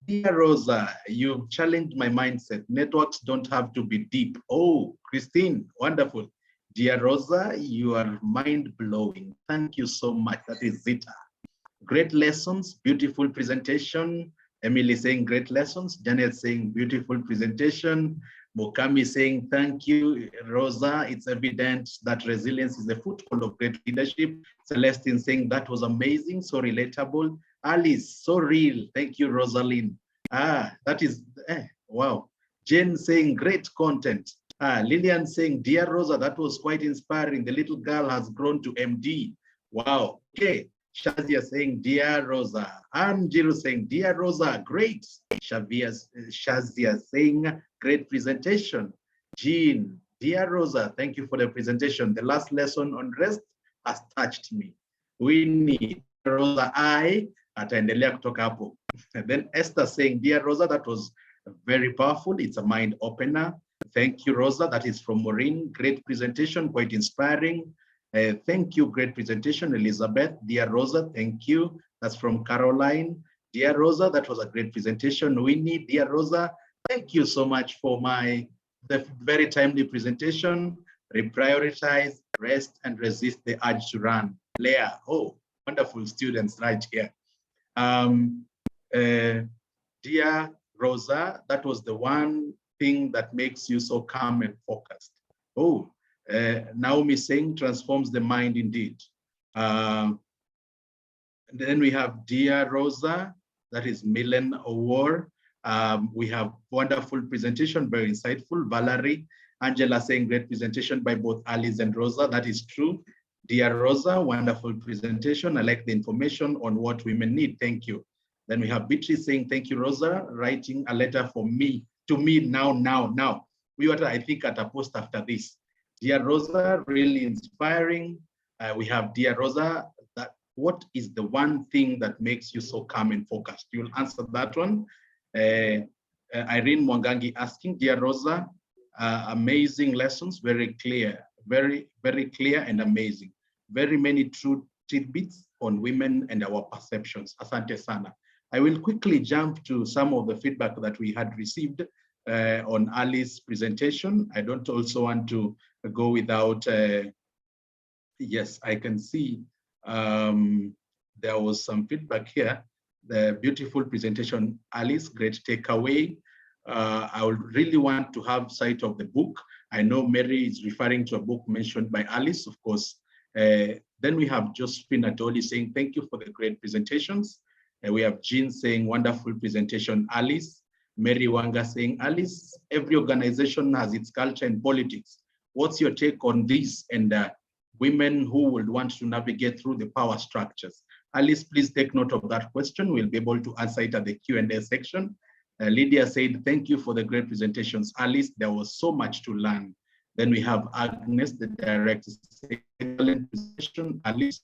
Dear Rosa, you've challenged my mindset. Networks don't have to be deep. Oh, Christine, wonderful. Dear Rosa, you are mind-blowing. Thank you so much. That is Zita. Great lessons, beautiful presentation. Emily saying great lessons. Janet saying beautiful presentation. Mokami saying thank you, Rosa. It's evident that resilience is the foothold of great leadership. Celestine saying that was amazing, so relatable. Alice, so real. Thank you, Rosalind. That is Wow. Jane saying great content. Lillian saying, dear Rosa, that was quite inspiring. The little girl has grown to MD. Wow. Okay. Shazia saying, dear Rosa. Anjiru saying, dear Rosa, great. Shazia saying, great presentation. Jean, dear Rosa, thank you for the presentation. The last lesson on rest has touched me. We need Rosa, ataendelea kutoka hapo. And then Esther saying, dear Rosa, that was very powerful. It's a mind opener. Thank you, Rosa. That is from Maureen. Great presentation, quite inspiring. Thank you, great presentation, Elizabeth. Dear Rosa, thank you. That's from Caroline. Dear Rosa, that was a great presentation. Winnie, dear Rosa, thank you so much for the very timely presentation. Reprioritize, rest, and resist the urge to run. Leah, oh, wonderful students right here. Dear Rosa, that was the one thing that makes you so calm and focused. Oh, Naomi saying transforms the mind indeed. Then we have dear Rosa, that is Milen Awar. We have wonderful presentation, very insightful. Valerie, Angela saying great presentation by both Alice and Rosa. That is true. Dear Rosa, wonderful presentation. I like the information on what women need. Thank you. Then we have Beatrice saying, thank you, Rosa, writing a letter for me, to me now. We were, I think, at a post after this. Dear Rosa, really inspiring. We have Dear Rosa, what is the one thing that makes you so calm and focused? You'll answer that one. Irene Mwangangi asking, Dear Rosa, amazing lessons, very clear, very clear and amazing. Very many true tidbits on women and our perceptions. Asante sana. I will quickly jump to some of the feedback that we had received on Alice's presentation. I don't also want to go without, yes, I can see there was some feedback here. The beautiful presentation, Alice, great takeaway. I would really want to have sight of the book. I know Mary is referring to a book mentioned by Alice, of course. Then we have Josephine Atoli saying, thank you for the great presentations. We have Jean saying, wonderful presentation, Alice. Mary Wanga saying, Alice, every organization has its culture and politics. What's your take on this and women who would want to navigate through the power structures? Alice, please take note of that question. We'll be able to answer it at the Q&A section. Lydia said, thank you for the great presentations. Alice, there was so much to learn. Then we have Agnes, the director, excellent presentation, Alice.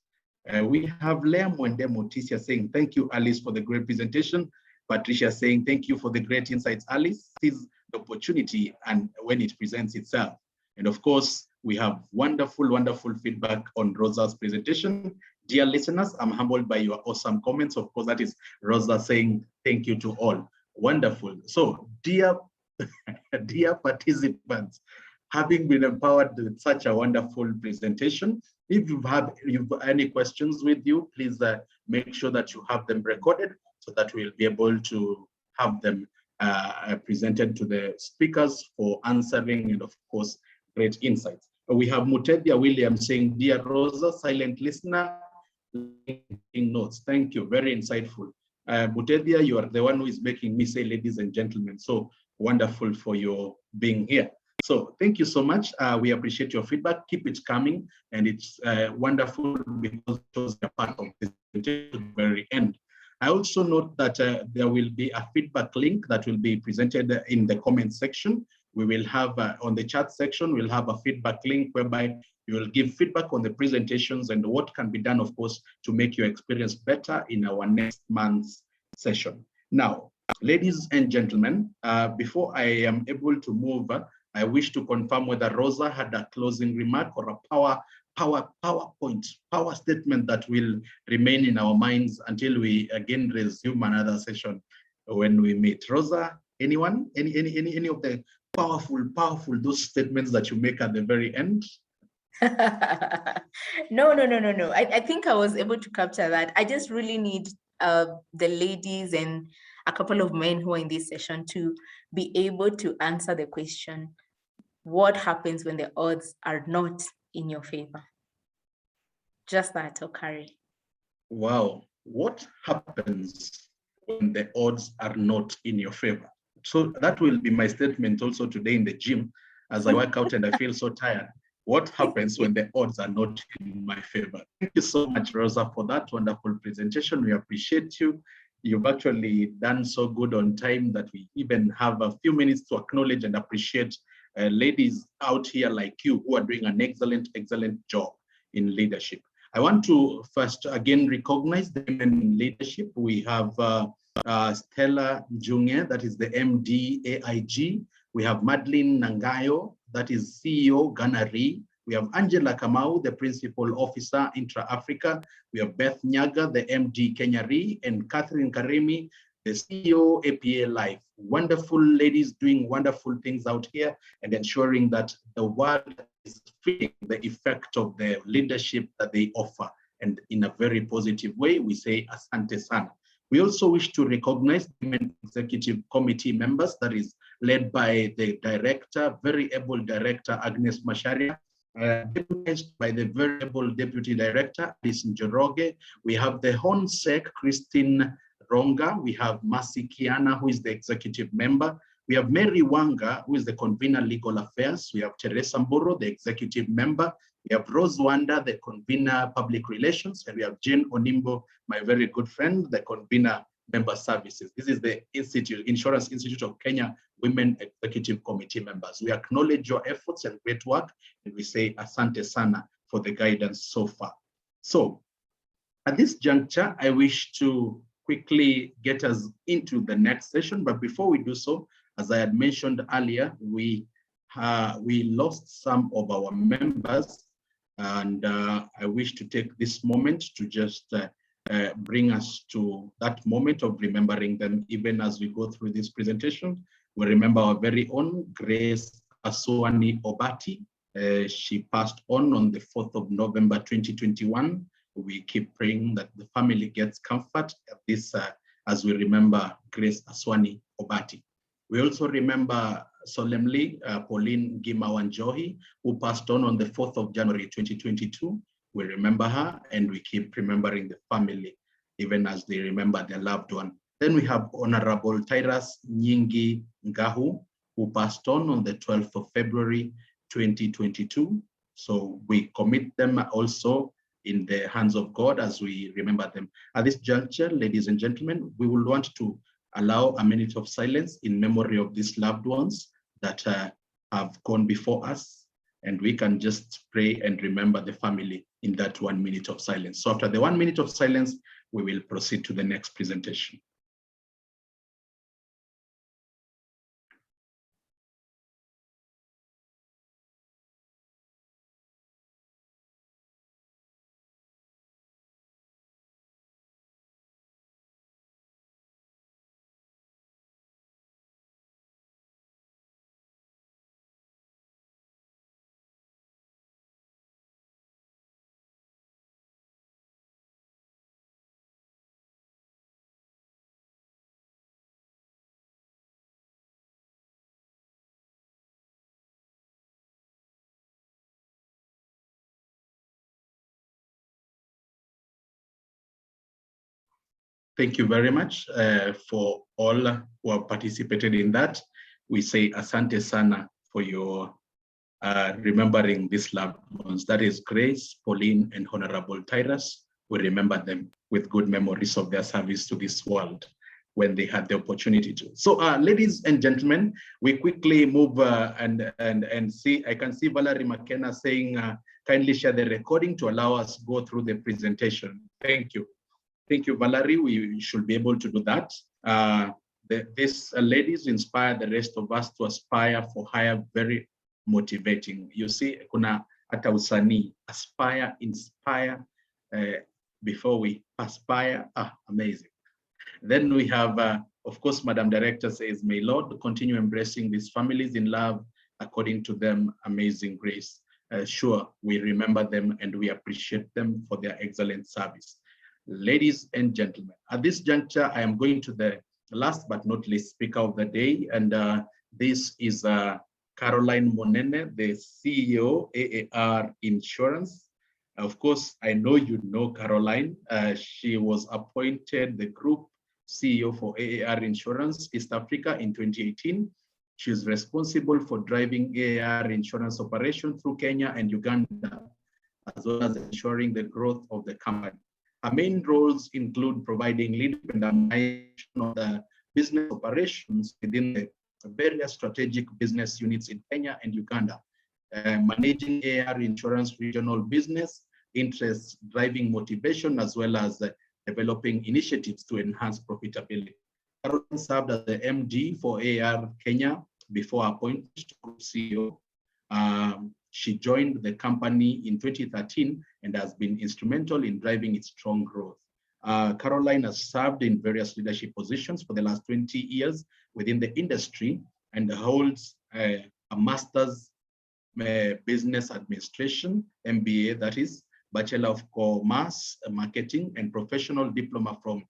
We have Lea Mwende Motisia saying, thank you, Alice, for the great presentation. Patricia saying, thank you for the great insights, Alice. Seize the opportunity and when it presents itself. And of course, we have wonderful feedback on Rosa's presentation. Dear listeners, I'm humbled by your awesome comments. Of course, that is Rosa saying, thank you to all. Wonderful. So, dear participants, having been empowered with such a wonderful presentation, if you have any questions with you, please make sure that you have them recorded so that we'll be able to have them presented to the speakers for answering and, of course, great insights. We have Mutedia Williams saying, dear Rosa, silent listener, taking notes. Thank you, very insightful. Mutedia, you are the one who is making me say ladies and gentlemen. So wonderful for your being here. So thank you so much. We appreciate your feedback. Keep it coming. And it's wonderful because it was a part of this to the very end. I also note that there will be a feedback link that will be presented in the comment section. We will have on the chat section, we'll have a feedback link whereby you will give feedback on the presentations and what can be done, of course, to make your experience better in our next month's session. Now, ladies and gentlemen, before I am able to move, I wish to confirm whether Rosa had a closing remark or a power statement that will remain in our minds until we again resume another session when we meet. Rosa, anyone? Any of the powerful those statements that you make at the very end? No. I think I was able to capture that. I just really need the ladies and a couple of men who are in this session to be able to answer the question, what happens when the odds are not in your favor? Just that, Okari. Wow, what happens when the odds are not in your favor? So that will be my statement also today in the gym as I work out and I feel so tired. What happens when the odds are not in my favor? Thank you so much, Rosa, for that wonderful presentation. We appreciate you. You've actually done so good on time that we even have a few minutes to acknowledge and appreciate ladies out here like you who are doing an excellent, excellent job in leadership. I want to first again recognize the women in leadership. We have Stella Junge, that is the MD AIG. We have Madeline Nangayo, that is CEO Ghana Re. We have Angela Kamau, the Principal Officer Intra-Africa. We have Beth Nyaga, the MD Kenya Re, and Catherine Karimi, the CEO APA Life. Wonderful ladies doing wonderful things out here and ensuring that the world is feeling the effect of the leadership that they offer. And in a very positive way, we say Asante Sana. We also wish to recognize the executive committee members that is led by the director, very able director, Agnes Masharia, deputized by the very able deputy director, Alice Njoroge. We have the Honsec, Christine Ronga. We have Masi Kiana, who is the executive member. We have Mary Wanga, who is the convener legal affairs. We have Teresa Mburu, the executive member. We have Rose Wanda, the convener public relations. And we have Jane Onimbo, my very good friend, the convener member services. This is the Institute, Insurance Institute of Kenya Women Executive Committee members. We acknowledge your efforts and great work, and we say Asante Sana for the guidance so far. So at this juncture, I wish to quickly get us into the next session. But before we do so, as I had mentioned earlier, we lost some of our members, and I wish to take this moment to just bring us to that moment of remembering them. Even as we go through this presentation, we remember our very own Grace Aswani Obati. She passed on the 4th of November 2021. We keep praying that the family gets comfort at this as we remember Grace Aswani Obati. We also remember solemnly Pauline Gimawanjohi, who passed on the 4th of January 2022. We remember her and we keep remembering the family even as they remember their loved one. Then we have Honorable Tyrus Nyingi Ngahu, who passed on the 12th of February 2022. So we commit them also in the hands of God as we remember them. At this juncture, ladies and gentlemen, we will want to allow a minute of silence in memory of these loved ones that have gone before us, and we can just pray and remember the family in that 1 minute of silence. So after the 1 minute of silence, we will proceed to the next presentation. Thank you very much for all who have participated in that. We say Asante Sana for your remembering these loved ones. That is Grace, Pauline, and Honorable Tyrus. We remember them with good memories of their service to this world when they had the opportunity to. So ladies and gentlemen, we quickly move and see, I can see Valerie McKenna saying, kindly share the recording to allow us go through the presentation. Thank you. Thank you, Valerie. We should be able to do that. These ladies inspire the rest of us to aspire for higher, very motivating. You see, kuna hata usanii, aspire, inspire, before we aspire. Amazing. Then we have, of course, Madam Director says, may Lord continue embracing these families in love according to them amazing grace. Sure, we remember them and we appreciate them for their excellent service. Ladies and gentlemen, at this juncture, I am going to the last but not least speaker of the day, and this is Caroline Monene, the CEO, AAR Insurance. Of course, I know you know Caroline. She was appointed the Group CEO for AAR Insurance East Africa in 2018. She is responsible for driving AAR insurance operation through Kenya and Uganda, as well as ensuring the growth of the company. Her main roles include providing leadership and administration of the business operations within the various strategic business units in Kenya and Uganda, managing AAR insurance regional business interests, driving motivation, as well as developing initiatives to enhance profitability. Caroline served as the MD for AAR Kenya before appointed to Group CEO. She joined the company in 2013 and has been instrumental in driving its strong growth. Caroline has served in various leadership positions for the last 20 years within the industry and holds a Master's Business Administration, MBA, that is, Bachelor of Commerce, Marketing, and Professional Diploma from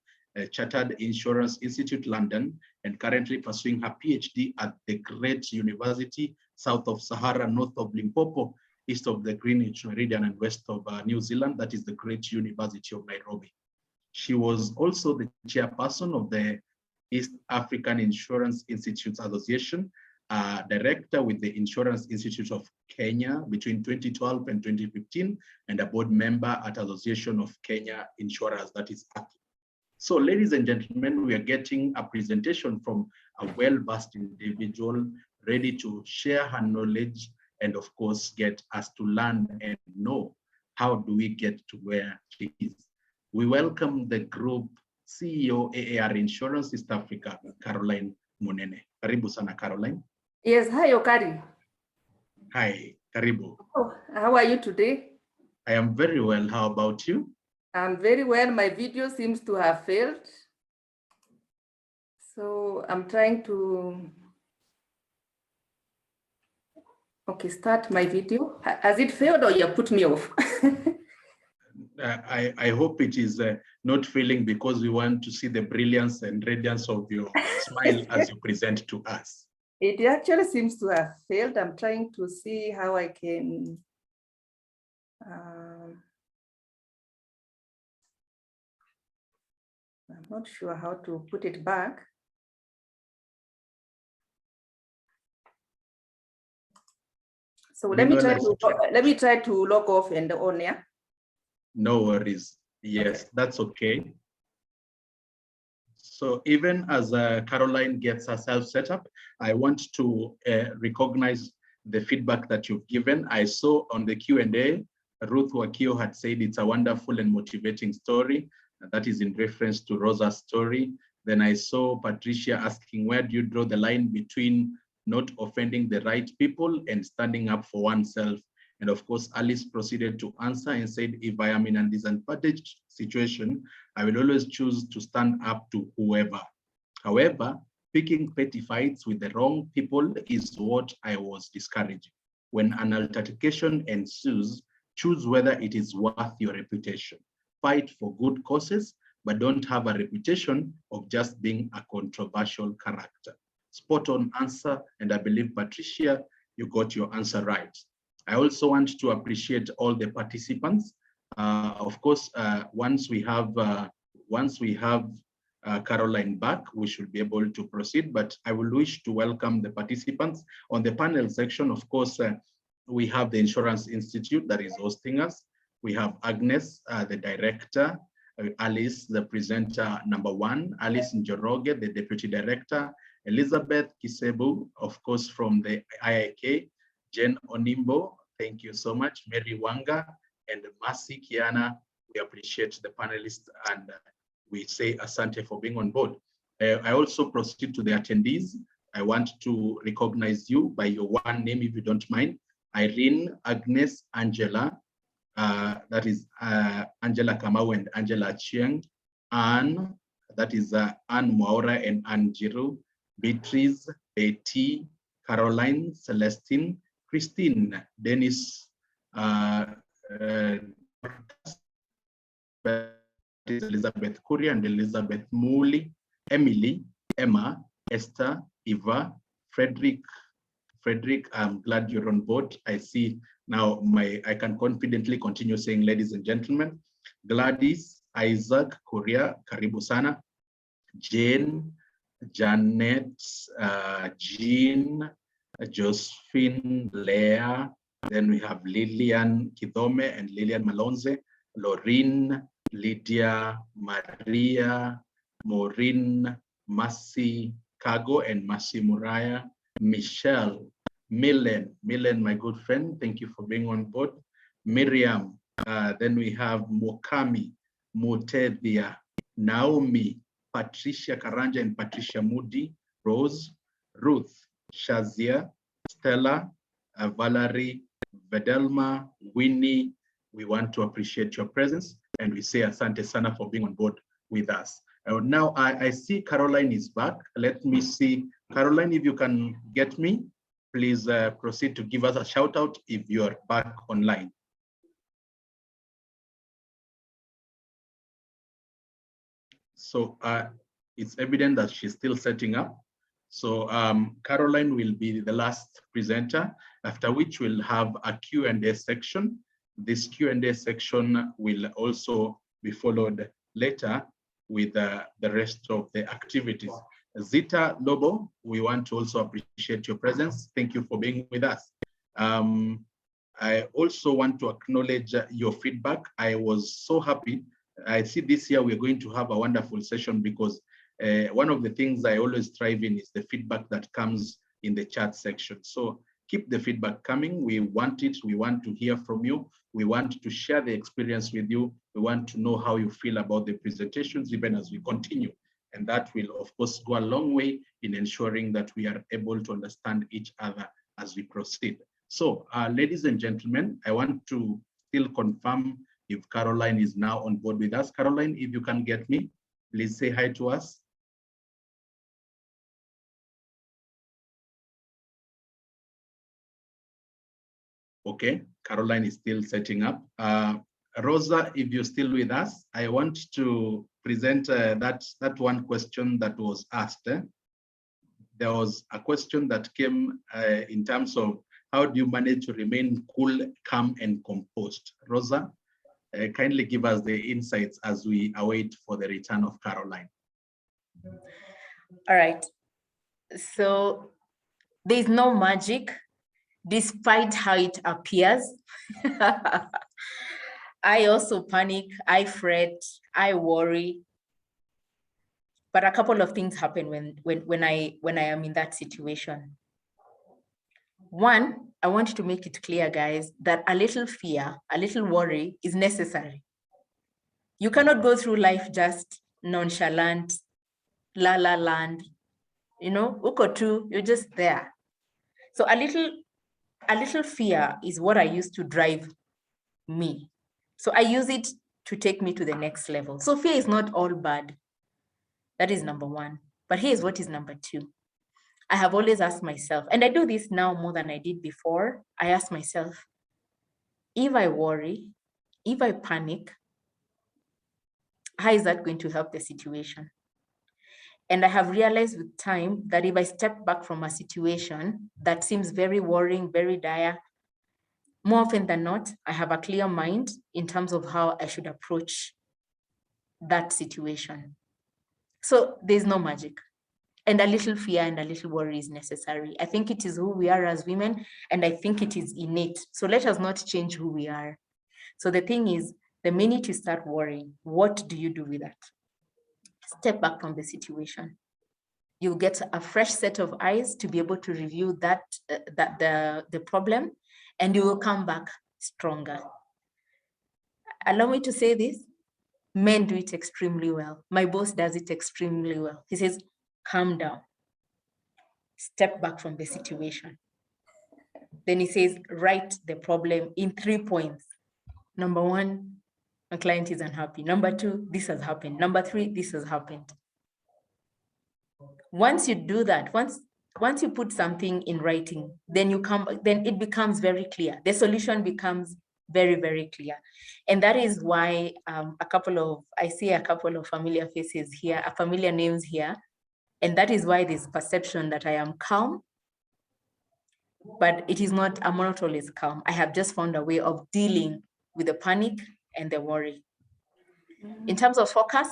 Chartered Insurance Institute, London, and currently pursuing her PhD at the Great University, south of Sahara, north of Limpopo, east of the Greenwich Meridian, and west of New Zealand, that is the Great University of Nairobi. She was also the chairperson of the East African Insurance Institutes Association, director with the Insurance Institute of Kenya between 2012 and 2015, and a board member at Association of Kenya Insurers, that is AKI. So, ladies and gentlemen, we are getting a presentation from a well-versed individual ready to share her knowledge and, of course, get us to learn and know how do we get to where she is. We welcome the group CEO AAR Insurance East Africa, Caroline Munene. Karibu sana, Caroline. Yes, hi, Okari. Hi, karibu. Oh, how are you today? I am very well. How about you? I'm very well. My video seems to have failed. So I'm trying to, start my video. Has it failed or you put me off? I hope it is not failing because we want to see the brilliance and radiance of your smile as you present to us. It actually seems to have failed. I'm trying to see how I can. I'm not sure how to put it back. So let me try to log off and on, yeah? No worries. Yes, okay. That's okay. So even as Caroline gets herself set up, I want to recognize the feedback that you've given. I saw on the Q&A, Ruth Wakio had said it's a wonderful and motivating story. That is in reference to Rosa's story. Then I saw Patricia asking, where do you draw the line between not offending the right people and standing up for oneself? And of course, Alice proceeded to answer and said, if I am in a disadvantaged situation, I will always choose to stand up to whoever. However, picking petty fights with the wrong people is what I was discouraging. When an altercation ensues, choose whether it is worth your reputation. Fight for good causes, but don't have a reputation of just being a controversial character. Spot on answer, and I believe, Patricia, you got your answer right. I also want to appreciate all the participants. Of course, once we have Caroline back, we should be able to proceed, but I will wish to welcome the participants. On the panel section, of course, we have the Insurance Institute that is hosting us. We have Agnes, the director, Alice, the presenter number one, Alice Njoroge, the deputy director, Elizabeth Kisebu, of course, from the IIK, Jen Onimbo, thank you so much, Mary Wanga, and Mercy Kiana. We appreciate the panelists and we say asante for being on board. I also proceed to the attendees. I want to recognize you by your one name, if you don't mind. Irene, Agnes, Angela, that is Angela Kamau and Angela Chiang, Anne, that is Anne Mwaura and Anne Jiru, Beatrice, Betty, Caroline, Celestine, Christine, Dennis, Elizabeth Kuria and Elizabeth Muli, Emily, Emma, Esther, Eva, Frederick, I'm glad you're on board. I see now I can confidently continue saying, ladies and gentlemen, Gladys, Isaac, Kuria, karibu sana. Jane, Janet, Jean, Josephine, Leah. Then we have Lillian Kidome and Lillian Malonze, Lorraine, Lydia, Maria, Maureen, Mercy Kago and Mercy Muraya, Michelle, Milen, my good friend, thank you for being on board. Miriam, then we have Mokami, Mutethia, Naomi, Patricia Karanja and Patricia Moody, Rose, Ruth, Shazia, Stella, Valerie, Vedelma, Winnie. We want to appreciate your presence and we say asante sana for being on board with us. Now I see Caroline is back. Let me see, Caroline, if you can get me, please proceed to give us a shout out if you're back online. So it's evident that she's still setting up. So Caroline will be the last presenter, after which we'll have a Q&A section. This Q&A section will also be followed later with the rest of the activities. Zita Lobo, we want to also appreciate your presence. Thank you for being with us. I also want to acknowledge your feedback. I was so happy. I see this year we're going to have a wonderful session because one of the things I always strive in is the feedback that comes in the chat section. So keep the feedback coming. We want it. We want to hear from you. We want to share the experience with you. We want to know how you feel about the presentations, even as we continue. And that will, of course, go a long way in ensuring that we are able to understand each other as we proceed. So, ladies and gentlemen, I want to still confirm if Caroline is now on board with us. Caroline, if you can get me, please say hi to us. Okay, Caroline is still setting up. Rosa, if you're still with us, I want to present that one question that was asked. There was a question that came in terms of how do you manage to remain cool, calm, and composed? Rosa, kindly give us the insights as we await for the return of Caroline. All right. So there's no magic, despite how it appears. I also panic, I fret, I worry. But a couple of things happen when I am in that situation. One, I want to make it clear, guys, that a little fear, a little worry is necessary. You cannot go through life just nonchalant, la la land, you know, uko tu, you're just there. So a little fear is what I use to drive me. So I use it to take me to the next level. So fear is not all bad. That is number one. But here's what is number two. I have always asked myself, and I do this now more than I did before. I ask myself, if I worry, if I panic, how is that going to help the situation? And I have realized with time that if I step back from a situation that seems very worrying, very dire, more often than not, I have a clear mind in terms of how I should approach that situation. So there's no magic. And a little fear and a little worry is necessary. I think it is who we are as women, and I think it is innate. So let us not change who we are. So the thing is, the minute you start worrying, what do you do with that? Step back from the situation. You'll get a fresh set of eyes to be able to review the problem, and you will come back stronger. Allow me to say this. Men do it extremely well. My boss does it extremely well. He says, calm down. Step back from the situation. Then he says, write the problem in 3 points. Number one, my client is unhappy. Number two, this has happened. Number three, this has happened. Once you do that, once you put something in writing, then it becomes very clear. The solution becomes very, very clear. And that is why I see a couple of familiar faces here, familiar names here. And that is why this perception that I am calm, but it is not, I'm not always calm. I have just found a way of dealing with the panic and the worry. In terms of focus,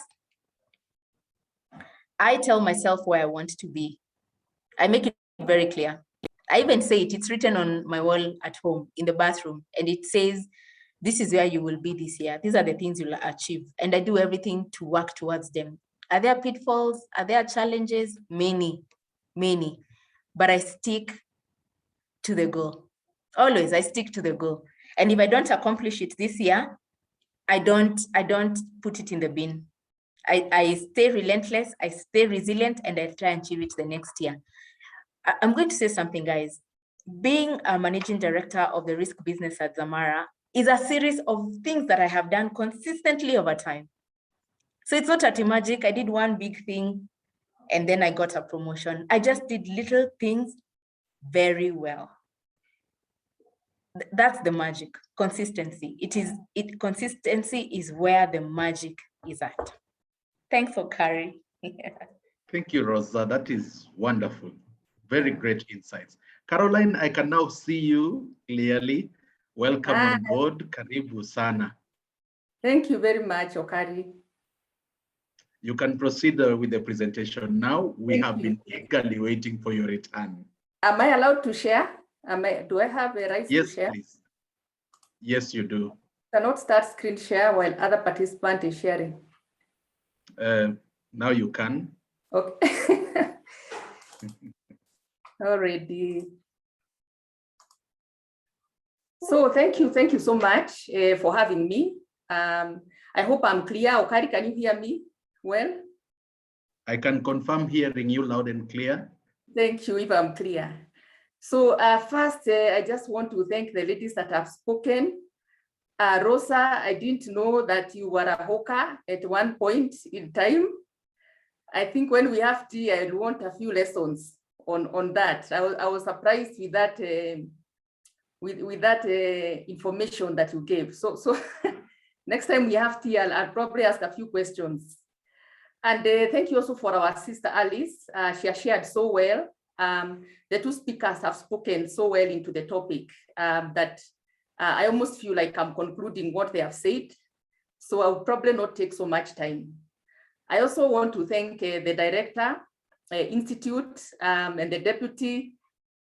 I tell myself where I want to be. I make it very clear. I even say it, it's written on my wall at home in the bathroom, and it says, this is where you will be this year. These are the things you'll achieve. And I do everything to work towards them. Are there pitfalls? Are there challenges? Many, many. But I stick to the goal. Always, I stick to the goal. And if I don't accomplish it this year, I don't put it in the bin. I stay relentless, I stay resilient, and I try and achieve it the next year. I'm going to say something, guys. Being a managing director of the risk business at Zamara is a series of things that I have done consistently over time. So it's not a magic. I did one big thing and then I got a promotion. I just did little things very well. That's the magic, consistency. Consistency is where the magic is at. Thanks, Okari. Thank you, Rosa. That is wonderful. Very great insights. Caroline, I can now see you clearly. Welcome on board. Karibu sana. Thank you very much, Okari. You can proceed with the presentation now. We have been eagerly waiting for your return. Am I allowed to share? Do I have a right to share? Yes, please. Yes, you do. Cannot start screen share while other participant is sharing. Now you can. Okay. Already. So thank you so much for having me. I hope I'm clear. Okari, can you hear me well? I can confirm hearing you loud and clear. Thank you if I'm clear. So first, I just want to thank the ladies that have spoken. Rosa, I didn't know that you were a hawker at one point in time. I think when we have tea, I want a few lessons on that. I was surprised with that with that information that you gave. So next time we have tea, I'll probably ask a few questions. And thank you also for our sister Alice. She has shared so well. The two speakers have spoken so well into the topic that I almost feel like I'm concluding what they have said. So I will probably not take so much time. I also want to thank the director, institute, and the deputy,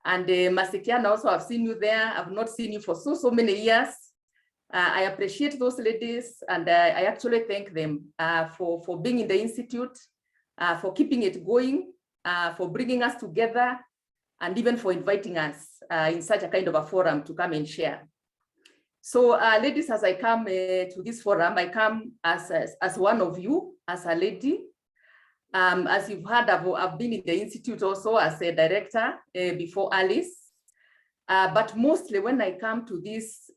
and Masikiana also. I've seen you there. I've not seen you for so many years. I appreciate those ladies, and I actually thank them for being in the institute, for keeping it going, for bringing us together, and even for inviting us in such a kind of a forum to come and share. So ladies, as I come to this forum, I come as one of you, as a lady. As you've heard, I've been in the institute also as a director before Alice. But mostly when I come to this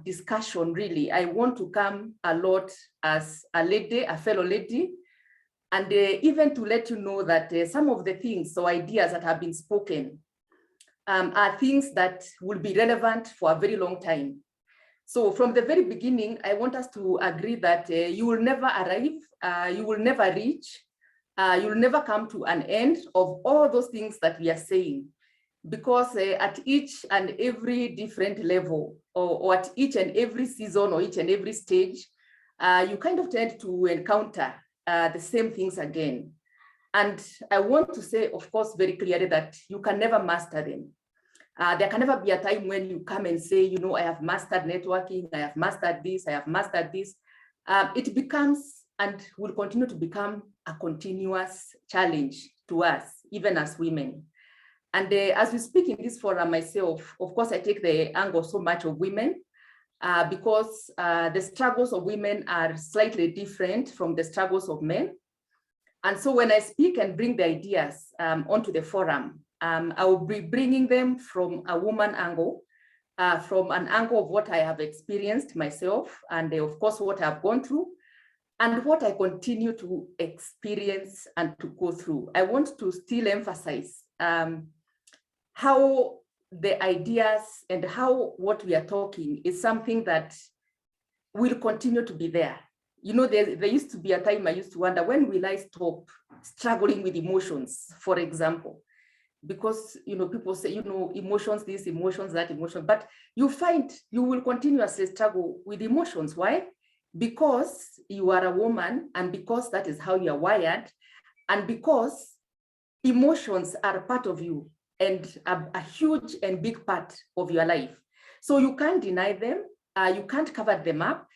discussion, really, I want to come a lot as a lady, a fellow lady, and even to let you know that some of the things or ideas that have been spoken are things that will be relevant for a very long time. So from the very beginning, I want us to agree that you will never arrive, you will never reach, you will never come to an end of all those things that we are saying. Because at each and every different level, or at each and every season or each and every stage, you kind of tend to encounter the same things again. And I want to say, of course, very clearly that you can never master them. There can never be a time when you come and say, you know, I have mastered networking, I have mastered this, I have mastered this. It becomes and will continue to become a continuous challenge to us, even as women. And as we speak in this forum myself, of course, I take the angle so much of women because the struggles of women are slightly different from the struggles of men. And so when I speak and bring the ideas onto the forum, I will be bringing them from a woman angle, from an angle of what I have experienced myself, and of course, what I've gone through, and what I continue to experience and to go through. I want to still emphasize how the ideas and how what we are talking is something that will continue to be there. You know, there used to be a time I used to wonder, when will I stop struggling with emotions, for example? Because, you know, people say, you know, emotions, this, emotions, that, emotion, but you find you will continuously struggle with emotions. Why? Because you are a woman and because that is how you are wired. And because emotions are part of you and a huge and big part of your life. So you can't deny them, you can't cover them up,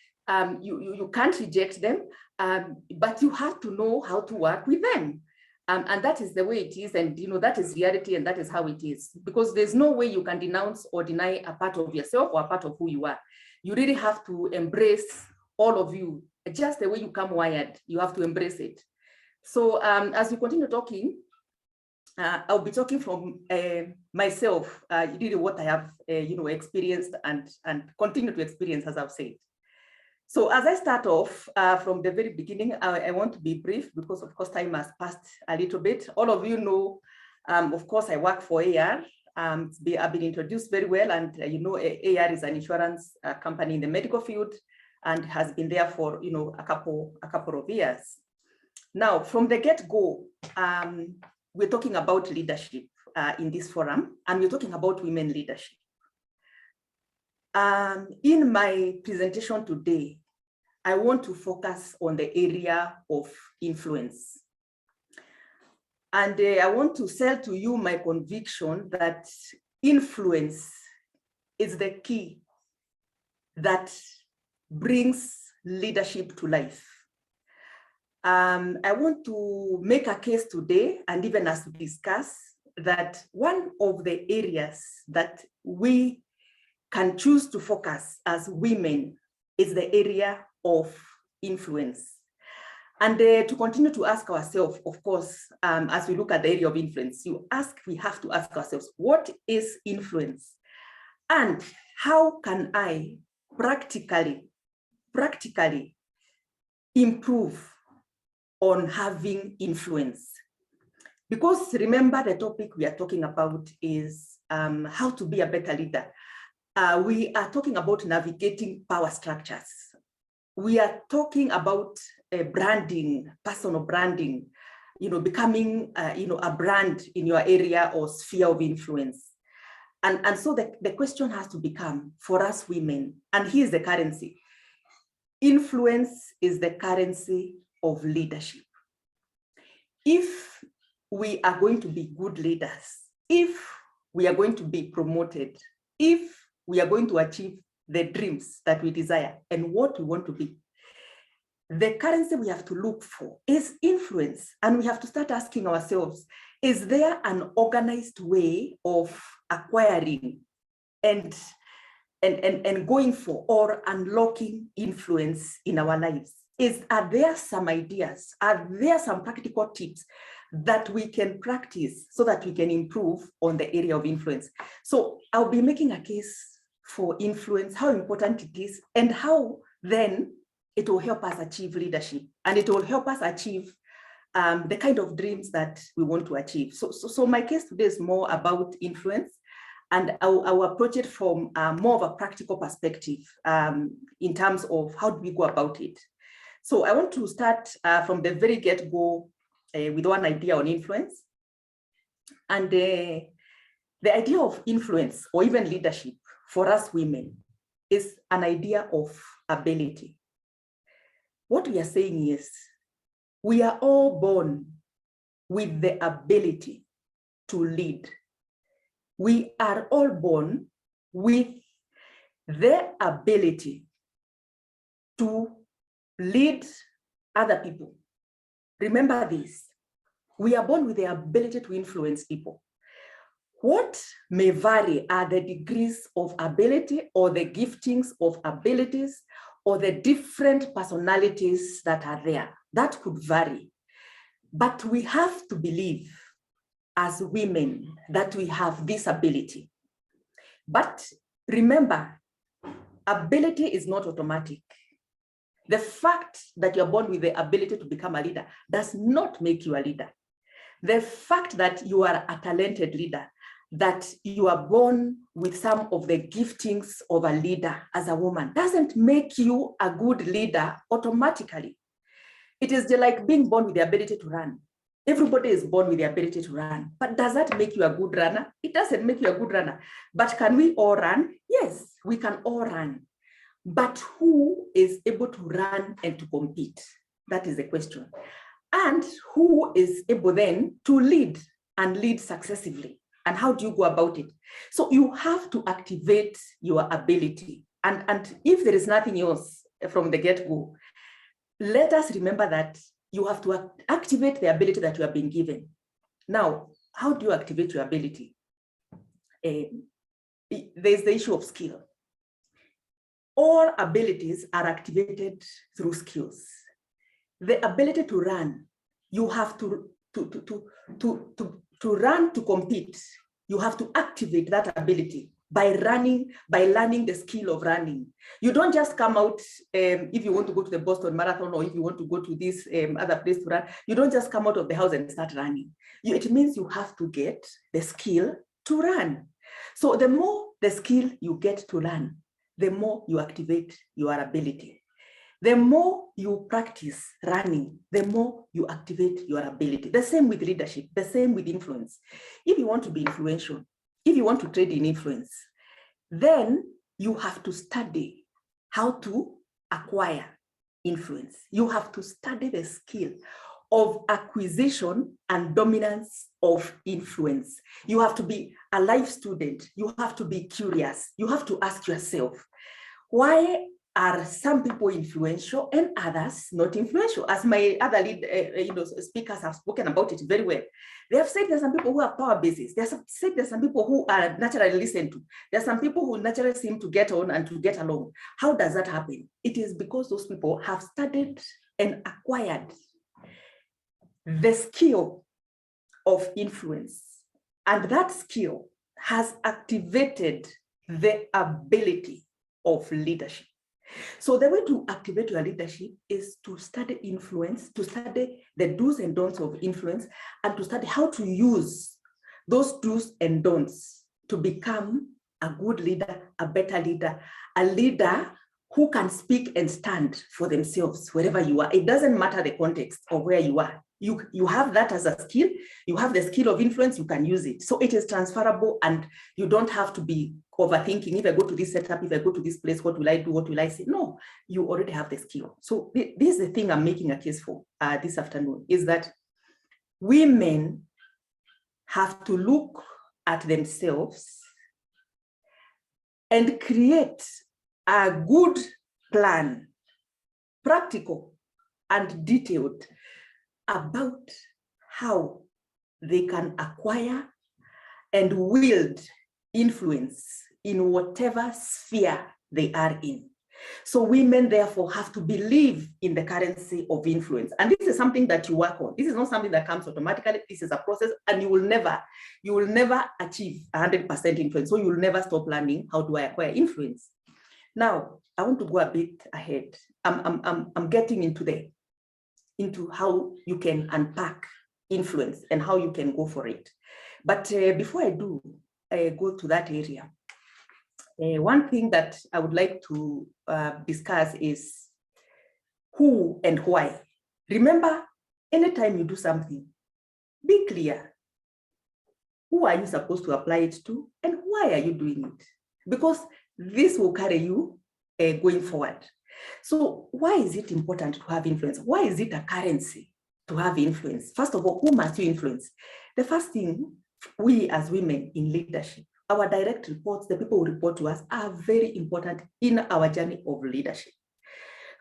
you can't reject them, but you have to know how to work with them. And that is the way it is. And that is reality, and that is how it is. Because there's no way you can denounce or deny a part of yourself or a part of who you are. You really have to embrace all of you, just the way you come wired. You have to embrace it. So as we continue talking, I'll be talking from myself, really what I have, experienced and continue to experience, as I've said. So as I start off from the very beginning, I want to be brief because, of course, time has passed a little bit. All of you know, of course, I work for AR. I've been introduced very well, and AR is an insurance company in the medical field and has been there for a couple of years. Now, from the get-go, we're talking about leadership in this forum, and we're talking about women leadership. In my presentation today, I want to focus on the area of influence. And I want to sell to you my conviction that influence is the key that brings leadership to life. I want to make a case today, and even as we discuss, that one of the areas that we can choose to focus as women is the area of influence. And to continue to ask ourselves, of course, as we look at the area of influence, we have to ask ourselves, what is influence? And how can I practically improve on having influence? Because remember, the topic we are talking about is how to be a better leader. We are talking about navigating power structures. We are talking about branding, personal branding, becoming a brand in your area or sphere of influence. And so the question has to become, for us women, and here's the currency. Influence is the currency of leadership. If we are going to be good leaders, if we are going to be promoted, if we are going to achieve the dreams that we desire and what we want to be, the currency we have to look for is influence. And we have to start asking ourselves, is there an organized way of acquiring and going for or unlocking influence in our lives? Are there some ideas? Are there some practical tips that we can practice so that we can improve on the area of influence? So I'll be making a case for influence, how important it is, and how then it will help us achieve leadership, and it will help us achieve the kind of dreams that we want to achieve. So my case today is more about influence, and I'll approach it from more of a practical perspective in terms of how do we go about it. So I want to start from the very get-go with one idea on influence. And the idea of influence or even leadership for us women is an idea of ability. What we are saying is we are all born with the ability to lead. We are all born with the ability to lead other people. Remember this, we are born with the ability to influence people. What may vary are the degrees of ability or the giftings of abilities or the different personalities that are there. That could vary. But we have to believe as women that we have this ability. But remember, ability is not automatic. The fact that you're born with the ability to become a leader does not make you a leader. The fact that you are a talented leader, that you are born with some of the giftings of a leader as a woman, doesn't make you a good leader automatically. It is just like being born with the ability to run. Everybody is born with the ability to run, but does that make you a good runner? It doesn't make you a good runner. But can we all run? Yes, we can all run. But who is able to run and to compete? That is the question. and who is able then to lead and lead successively. And how do you go about it? So you have to activate your ability. And if there is nothing else from the get-go, let us remember that you have to activate the ability that you have been given. Now, how do you activate your ability? There's the issue of skill. All abilities are activated through skills. The ability to run, you have to run to compete. You have to activate that ability by running, by learning the skill of running. You don't just come out if you want to go to the Boston Marathon or if you want to go to this other place to run. You don't just come out of the house and start running. It means you have to get the skill to run. So the more the skill you get to learn, the more you activate your ability. The more you practice running, the more you activate your ability. The same with leadership, the same with influence. If you want to be influential, if you want to trade in influence, then you have to study how to acquire influence. You have to study the skill of acquisition and dominance of influence. You have to be a life student. You have to be curious. You have to ask yourself, why are some people influential and others not influential? As my other speakers have spoken about it very well. They have said there's some people who have power bases. They have said there's some people who are naturally listened to. There are some people who naturally seem to get on and to get along. How does that happen? It is because those people have studied and acquired the skill of influence. And that skill has activated the ability of leadership. So the way to activate your leadership is to study influence, to study the do's and don'ts of influence, and to study how to use those do's and don'ts to become a good leader, a better leader, a leader who can speak and stand for themselves wherever you are. It doesn't matter the context of where you are. You have that as a skill. You have the skill of influence, you can use it. So it is transferable and you don't have to be overthinking. If I go to this setup, if I go to this place, what will I do? What will I say? No, you already have the skill. So this is the thing I'm making a case for this afternoon, is that women have to look at themselves and create a good plan, practical and detailed, about how they can acquire and wield influence in whatever sphere they are in. So women therefore have to believe in the currency of influence. And this is something that you work on. This is not something that comes automatically. This is a process, and you will never achieve 100% influence. So you will never stop learning how do I acquire influence. Now, I want to go a bit ahead. I'm getting into how you can unpack influence and how you can go for it. But before I do go to that area, one thing that I would like to discuss is who and why. Remember, anytime you do something, be clear. Who are you supposed to apply it to, and why are you doing it? Because this will carry you going forward. So why is it important to have influence? Why is it a currency to have influence? First of all, who must you influence? The first thing, we as women in leadership, our direct reports, the people who report to us, are very important in our journey of leadership.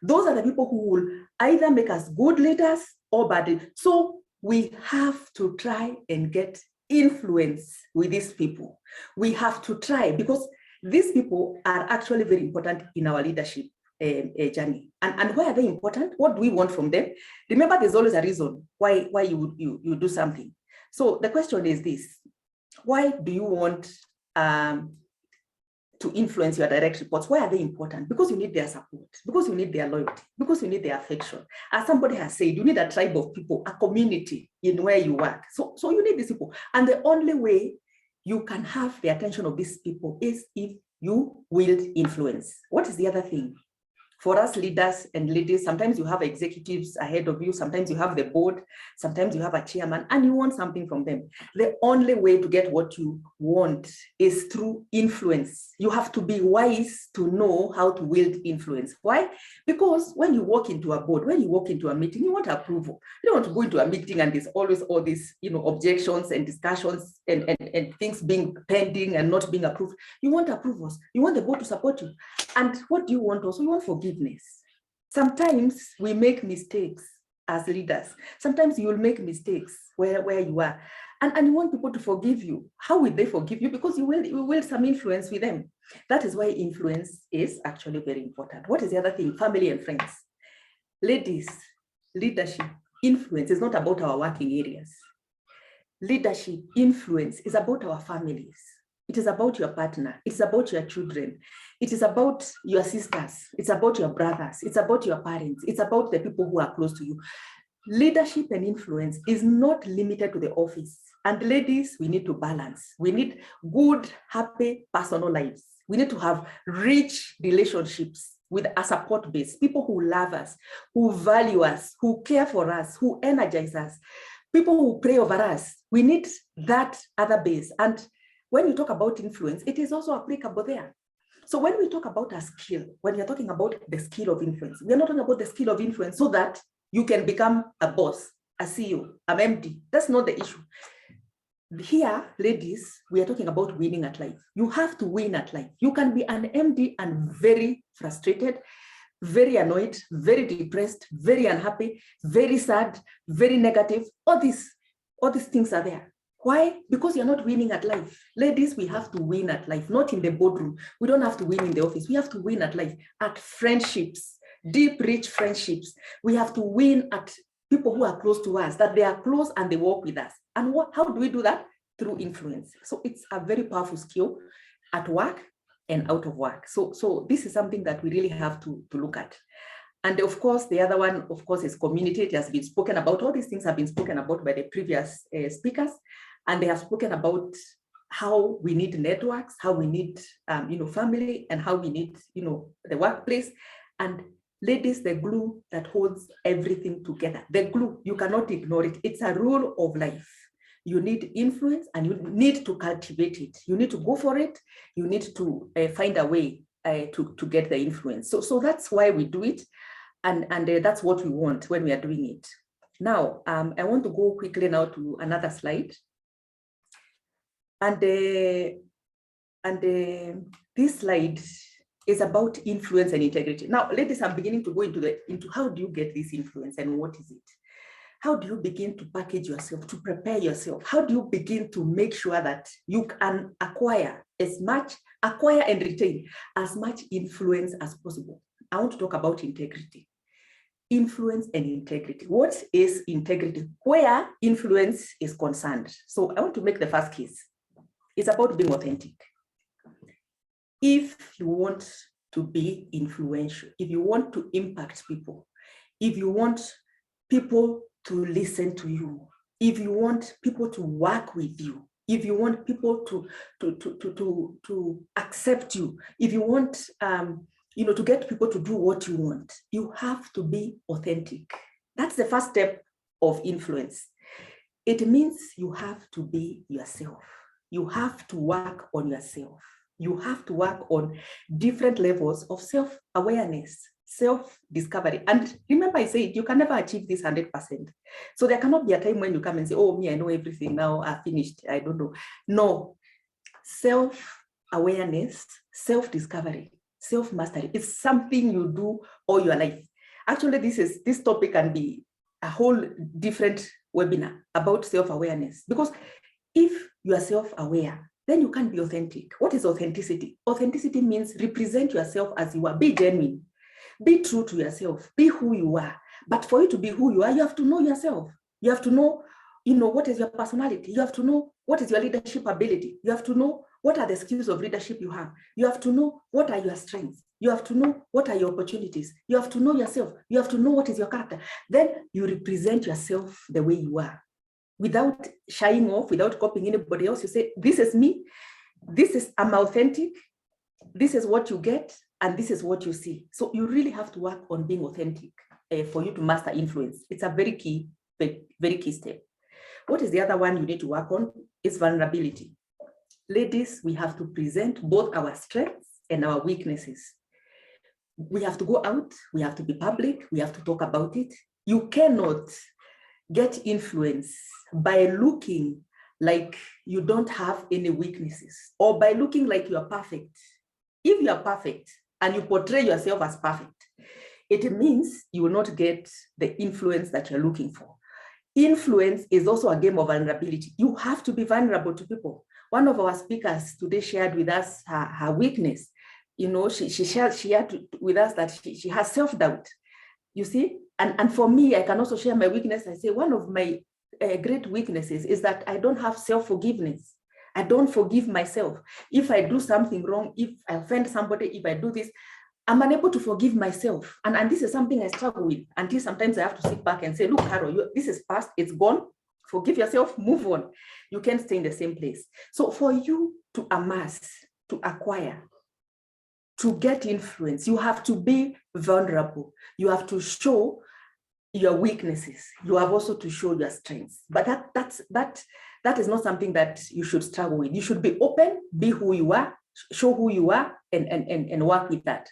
Those are the people who will either make us good leaders or bad. So we have to try and get influence with these people. We have to try, because these people are actually very important in our leadership journey. And why are they important? What do we want from them? Remember, there's always a reason why you do something. So the question is this: why do you want to influence your direct reports? Why are they important? Because you need their support, because you need their loyalty, because you need their affection. As somebody has said, you need a tribe of people, a community in where you work. So you need these people. And the only way you can have the attention of these people is if you wield influence. What is the other thing? For us leaders and ladies, sometimes you have executives ahead of you, sometimes you have the board, sometimes you have a chairman, and you want something from them. The only way to get what you want is through influence. You have to be wise to know how to wield influence. Why? Because when you walk into a board, when you walk into a meeting, you want approval. You don't want to go into a meeting and there's always all these, objections and discussions and things being pending and not being approved. You want approvals. You want the board to support you. And what do you want also? You want forgiveness. Sometimes we make mistakes as leaders. Sometimes you will make mistakes where you are. And you want people to forgive you. How will they forgive you? Because you will some influence with them. That is why influence is actually very important. What is the other thing? Family and friends. Ladies, leadership, influence is not about our working areas. Leadership, influence is about our families. It is about your partner. It's about your children. It is about your sisters. It's about your brothers. It's about your parents. It's about the people who are close to you. Leadership and influence is not limited to the office. And ladies, we need to balance. We need good, happy personal lives. We need to have rich relationships with a support base, people who love us, who value us, who care for us, who energize us, people who pray over us. We need that other base. And when you talk about influence, it is also applicable there. So when we talk about a skill, when you're talking about the skill of influence, we are not talking about the skill of influence so that you can become a boss, a CEO, an MD. That's not the issue. Here, ladies, we are talking about winning at life. You have to win at life. You can be an MD and very frustrated, very annoyed, very depressed, very unhappy, very sad, very negative. All these things are there. Why? Because you're not winning at life. Ladies, we have to win at life, not in the boardroom. We don't have to win in the office. We have to win at life, at friendships, deep, rich friendships. We have to win at people who are close to us, that they are close and they walk with us. And how do we do that? Through influence. So it's a very powerful skill at work and out of work. So this is something that we really have to look at. And of course, the other one, of course, is community. It has been spoken about. All these things have been spoken about by the previous speakers. And they have spoken about how we need networks, how we need, family, and how we need, the workplace. And ladies, the glue that holds everything together. The glue, you cannot ignore it. It's a rule of life. You need influence and you need to cultivate it. You need to go for it. You need to find a way to get the influence. So that's why we do it. And that's what we want when we are doing it. Now, I want to go quickly now to another slide. And this slide is about influence and integrity. Now, ladies, I'm beginning to go into how do you get this influence and what is it? How do you begin to package yourself, to prepare yourself? How do you begin to make sure that you can acquire and retain as much influence as possible? I want to talk about integrity. Influence and integrity. What is integrity? Where influence is concerned. So I want to make the first case. It's about being authentic. If you want to be influential, if you want to impact people, if you want people to listen to you, if you want people to work with you, if you want people to accept you, if you want to get people to do what you want, you have to be authentic. That's the first step of influence. It means you have to be yourself. You have to work on yourself. You have to work on different levels of self-awareness, self-discovery. And remember I said, you can never achieve this 100%. So there cannot be a time when you come and say, oh, me, I know everything now, I finished, I don't know. No, self-awareness, self-discovery, self-mastery, it's something you do all your life. Actually, this topic can be a whole different webinar about self-awareness, because if you are self-aware, then you can be authentic. What is authenticity? Authenticity means represent yourself as you are, be genuine, be true to yourself, be who you are. But for you to be who you are, you have to know yourself. You have to know, what is your personality. You have to know what is your leadership ability. You have to know what are the skills of leadership you have. You have to know what are your strengths. You have to know what are your opportunities. You have to know yourself. You have to know what is your character. Then you represent yourself the way you are, without shying off, without copying anybody else. You say, this is me. I'm authentic. This is what you get. and this is what you see. So you really have to work on being authentic for you to master influence. It's a very key step. What is the other one you need to work on? Is vulnerability. Ladies, we have to present both our strengths and our weaknesses. We have to go out, we have to be public, we have to talk about it. You cannot get influence by looking like you don't have any weaknesses or by looking like you are perfect. If you are perfect and you portray yourself as perfect, it means you will not get the influence that you're looking for. Influence is also a game of vulnerability. You have to be vulnerable to people. One of our speakers today shared with us her weakness. You know, she shared with us that she has self-doubt, you see? And for me, I can also share my weakness. I say one of my great weaknesses is that I don't have self-forgiveness. I don't forgive myself. If I do something wrong, if I offend somebody, if I do this, I'm unable to forgive myself. And this is something I struggle with until sometimes I have to sit back and say, look, Carol, this is past, it's gone. Forgive yourself, move on. You can't stay in the same place. So for you to amass, to acquire, to get influence, you have to be vulnerable. You have to show your weaknesses. You have also to show your strengths. But that is not something that you should struggle with. You should be open, be who you are, show who you are, and work with that.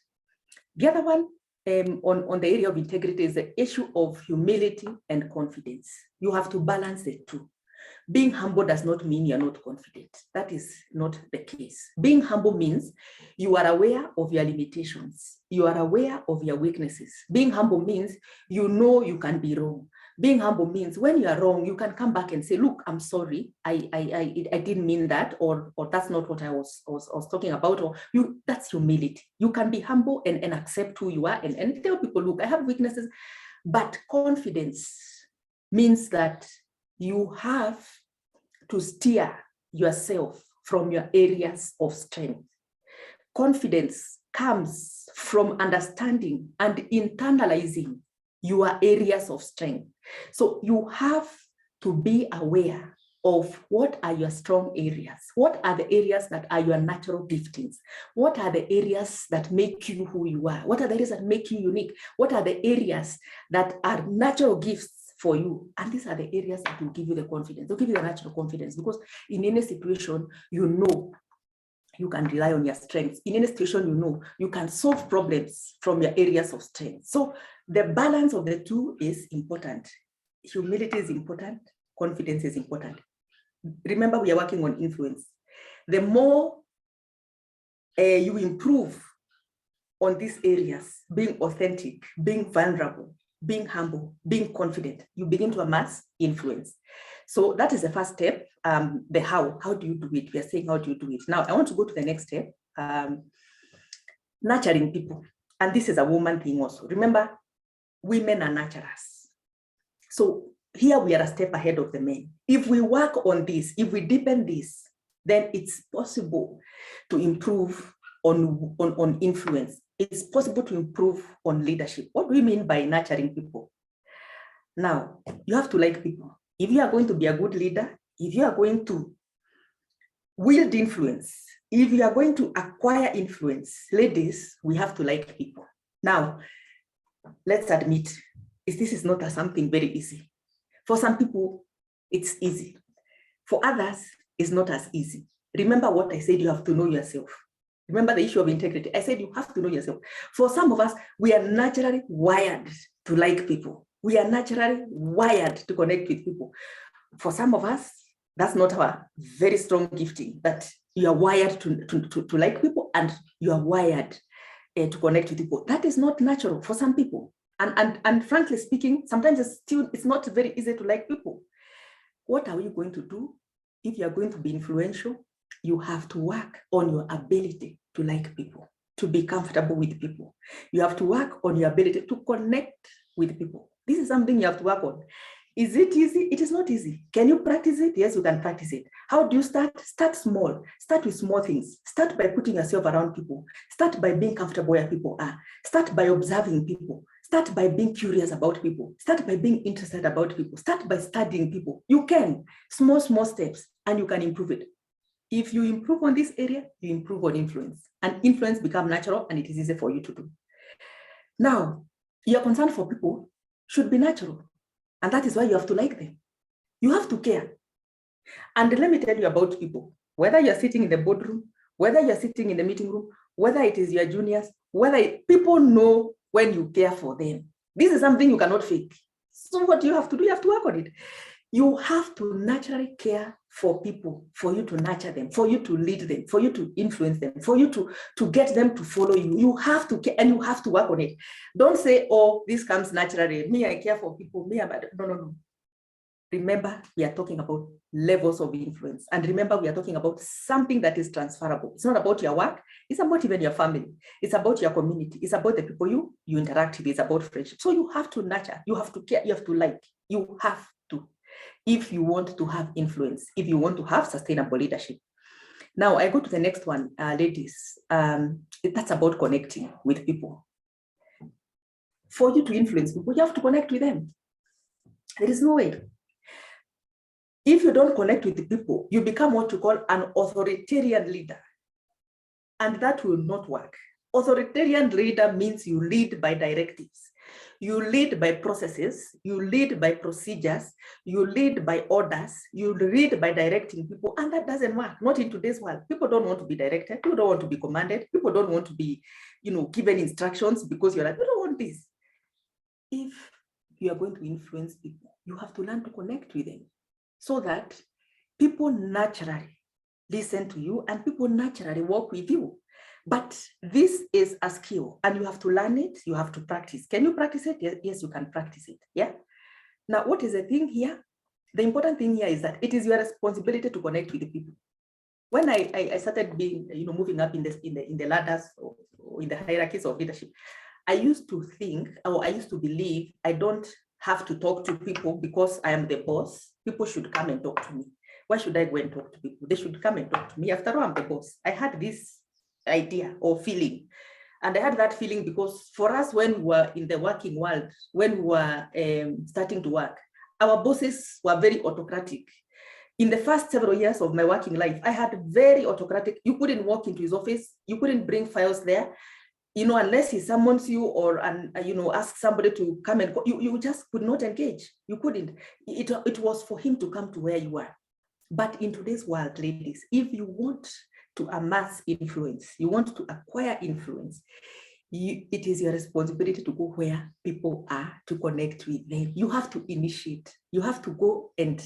The other one on the area of integrity is the issue of humility and confidence. You have to balance the two. Being humble does not mean you're not confident. That is not the case. Being humble means you are aware of your limitations. You are aware of your weaknesses. Being humble means you know you can be wrong. Being humble means when you are wrong, you can come back and say, look, I'm sorry. I didn't mean that, or that's not what I was talking about, or that's humility. You can be humble and accept who you are and tell people, look, I have weaknesses. But confidence means that you have to steer yourself from your areas of strength. Confidence comes from understanding and internalizing your areas of strength. So you have to be aware of what are your strong areas. What are the areas that are your natural giftings? What are the areas that make you who you are? What are the areas that make you unique? What are the areas that are natural gifts for you? And these are the areas that will give you the confidence. They'll give you the natural confidence, because in any situation, you know you can rely on your strengths. In any situation, you know you can solve problems from your areas of strength. So the balance of the two is important. Humility is important. Confidence is important. Remember, we are working on influence. The more you improve on these areas, being authentic, being vulnerable, being humble, being confident, you begin to amass influence. So that is the first step. The how do you do it? We are saying, how do you do it? Now, I want to go to the next step, nurturing people. And this is a woman thing also. Remember, women are nurturers. So here we are a step ahead of the men. If we work on this, if we deepen this, then it's possible to improve on influence. It's possible to improve on leadership. What do we mean by nurturing people? Now, you have to like people. If you are going to be a good leader, if you are going to wield influence, if you are going to acquire influence, ladies, we have to like people. Now, let's admit, this is not something very easy. For some people, it's easy. For others, it's not as easy. Remember what I said, you have to know yourself. Remember the issue of integrity. I said you have to know yourself. For some of us, we are naturally wired to like people. We are naturally wired to connect with people. For some of us, that's not our very strong gifting, that you are wired to like people and you are wired to connect with people. That is not natural for some people. And frankly speaking, sometimes it's not very easy to like people. What are you going to do? If you are going to be influential, you have to work on your ability to like people, to be comfortable with people. You have to work on your ability to connect with people. This is something you have to work on. Is it easy? It is not easy. Can you practice it? Yes, you can practice it. How do you start? Start small. Start with small things. Start by putting yourself around people. Start by being comfortable where people are. Start by observing people. Start by being curious about people. Start by being interested about people. Start by studying people. You can. Small steps, and you can improve it. If you improve on this area, you improve on influence, and influence becomes natural, and it is easy for you to do. Now, your concern for people should be natural, and that is why you have to like them. You have to care. And let me tell you about people, whether you're sitting in the boardroom, whether you're sitting in the meeting room, whether it is your juniors, people know when you care for them. This is something you cannot fake. So what you have to do, you have to work on it. You have to naturally care for people, for you to nurture them, for you to lead them, for you to influence them, for you to get them to follow you. You have to care, and you have to work on it. Don't say, oh, this comes naturally. Me, I care for people. Me, no. Remember, we are talking about levels of influence. And remember, we are talking about something that is transferable. It's not about your work. It's about even your family. It's about your community. It's about the people you interact with. It's about friendship. So you have to nurture. You have to care. You have to like. You have to. If you want to have influence, if you want to have sustainable leadership. Now, I go to the next one, ladies. That's about connecting with people. For you to influence people, you have to connect with them. There is no way. If you don't connect with the people, you become what you call an authoritarian leader. And that will not work. Authoritarian leader means you lead by directives. You lead by processes, you lead by procedures, you lead by orders, you lead by directing people, and that doesn't work, not in today's world. People don't want to be directed, people don't want to be commanded, people don't want to be, given instructions because you're like, we don't want this. If you are going to influence people, you have to learn to connect with them so that people naturally listen to you and people naturally work with you. But this is a skill and you have to learn it, you have to practice. Can you practice it? Yes, you can practice it, yeah? Now, what is the thing here? The important thing here is that it is your responsibility to connect with the people. When I started being, moving up in the ladders or in the hierarchies of leadership, I used to think, or I used to believe, I don't have to talk to people because I am the boss. People should come and talk to me. Why should I go and talk to people? They should come and talk to me. After all, I'm the boss. I had this idea or feeling. And I had that feeling because for us, when we were in the working world, when we were starting to work, our bosses were very autocratic. In the first several years of my working life, I had very autocratic. You couldn't walk into his office. You couldn't bring files there, unless he summons you or, ask somebody to come and go. You just could not engage. You couldn't. It was for him to come to where you are. But in today's world, ladies, if you want to amass influence, you want to acquire influence, it is your responsibility to go where people are, to connect with them. You have to initiate. You have to go and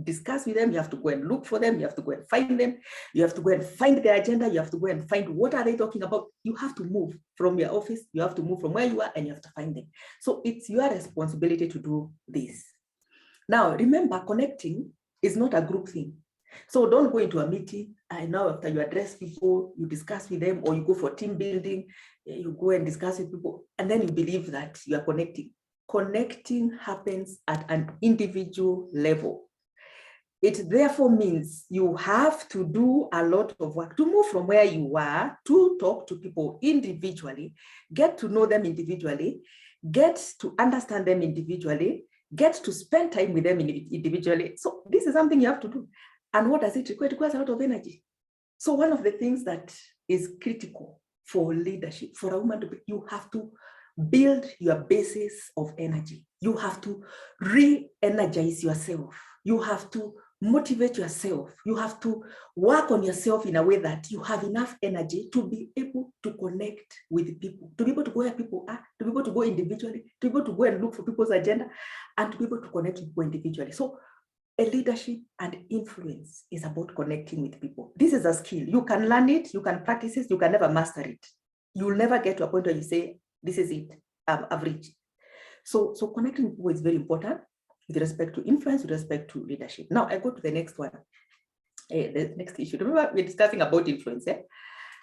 discuss with them. You have to go and look for them. You have to go and find them. You have to go and find their agenda. You have to go and find what are they talking about. You have to move from your office. You have to move from where you are and you have to find them. So it's your responsibility to do this. Now, remember, connecting is not a group thing. So don't go into a meeting and now after you address people, you discuss with them, or you go for team building, you go and discuss with people, and then you believe that you are connecting. Connecting happens at an individual level. It therefore means you have to do a lot of work to move from where you are to talk to people individually, get to know them individually, get to understand them individually, get to spend time with them individually. So this is something you have to do. And what does it require? It requires a lot of energy. So one of the things that is critical for leadership, for a woman to be, you have to build your basis of energy. You have to re-energize yourself. You have to motivate yourself. You have to work on yourself in a way that you have enough energy to be able to connect with people, to be able to go where people are, to be able to go individually, to be able to go and look for people's agenda, and to be able to connect with people individually. So a leadership and influence is about connecting with people. This is a skill. You can learn it, you can practice it, you can never master it. You'll never get to a point where you say, this is it, I've reached. So connecting with people is very important with respect to influence, with respect to leadership. Now I go to the next one, the next issue. Remember, we're discussing about influence.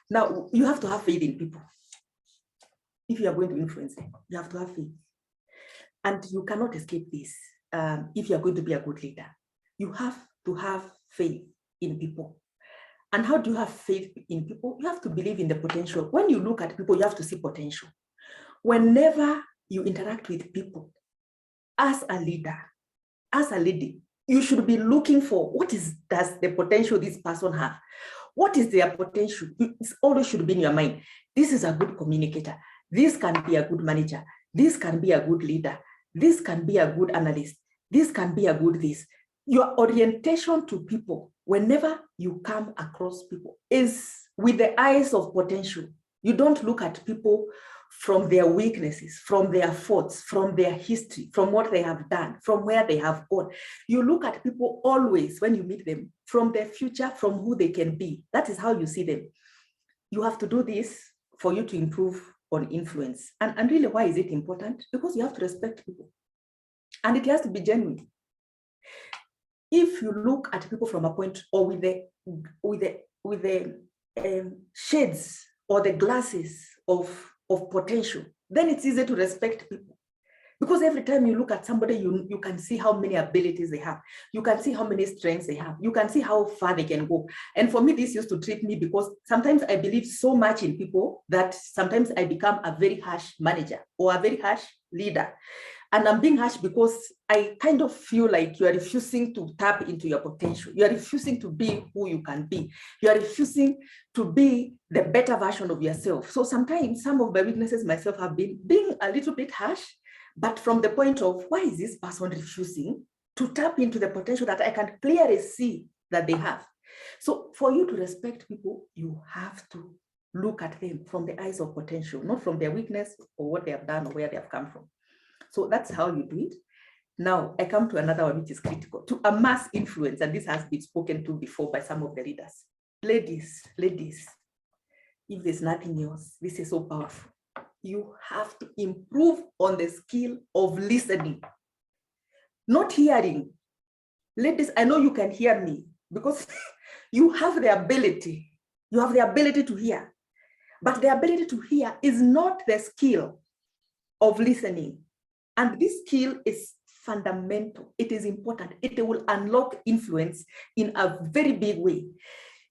Now you have to have faith in people. If you are going to influence them, you have to have faith. And you cannot escape this if you are going to be a good leader. You have to have faith in people. And how do you have faith in people? You have to believe in the potential. When you look at people, you have to see potential. Whenever you interact with people, as a leader, as a lady, you should be looking for does the potential this person have? What is their potential? It always should be in your mind. This is a good communicator. This can be a good manager. This can be a good leader. This can be a good analyst. This can be a good this. Your orientation to people, whenever you come across people, is with the eyes of potential. You don't look at people from their weaknesses, from their faults, from their history, from what they have done, from where they have gone. You look at people always when you meet them from their future, from who they can be. That is how you see them. You have to do this for you to improve on influence. And really, why is it important? Because you have to respect people. And it has to be genuine. If you look at people from a point or with the shades or the glasses of potential, then it's easy to respect people. Because every time you look at somebody, you can see how many abilities they have. You can see how many strengths they have. You can see how far they can go. And for me, this used to trick me because sometimes I believe so much in people that sometimes I become a very harsh manager or a very harsh leader. And I'm being harsh because I kind of feel like you are refusing to tap into your potential. You are refusing to be who you can be. You are refusing to be the better version of yourself. So sometimes some of my weaknesses myself have been being a little bit harsh, but from the point of why is this person refusing to tap into the potential that I can clearly see that they have. So for you to respect people, you have to look at them from the eyes of potential, not from their weakness or what they have done or where they have come from. So that's how you do it. Now I come to another one, which is critical to amass influence. And this has been spoken to before by some of the leaders. Ladies, if there's nothing else, this is so powerful. You have to improve on the skill of listening, not hearing. Ladies, I know you can hear me because you have the ability. You have the ability to hear. But the ability to hear is not the skill of listening. And this skill is fundamental. It is important. It will unlock influence in a very big way.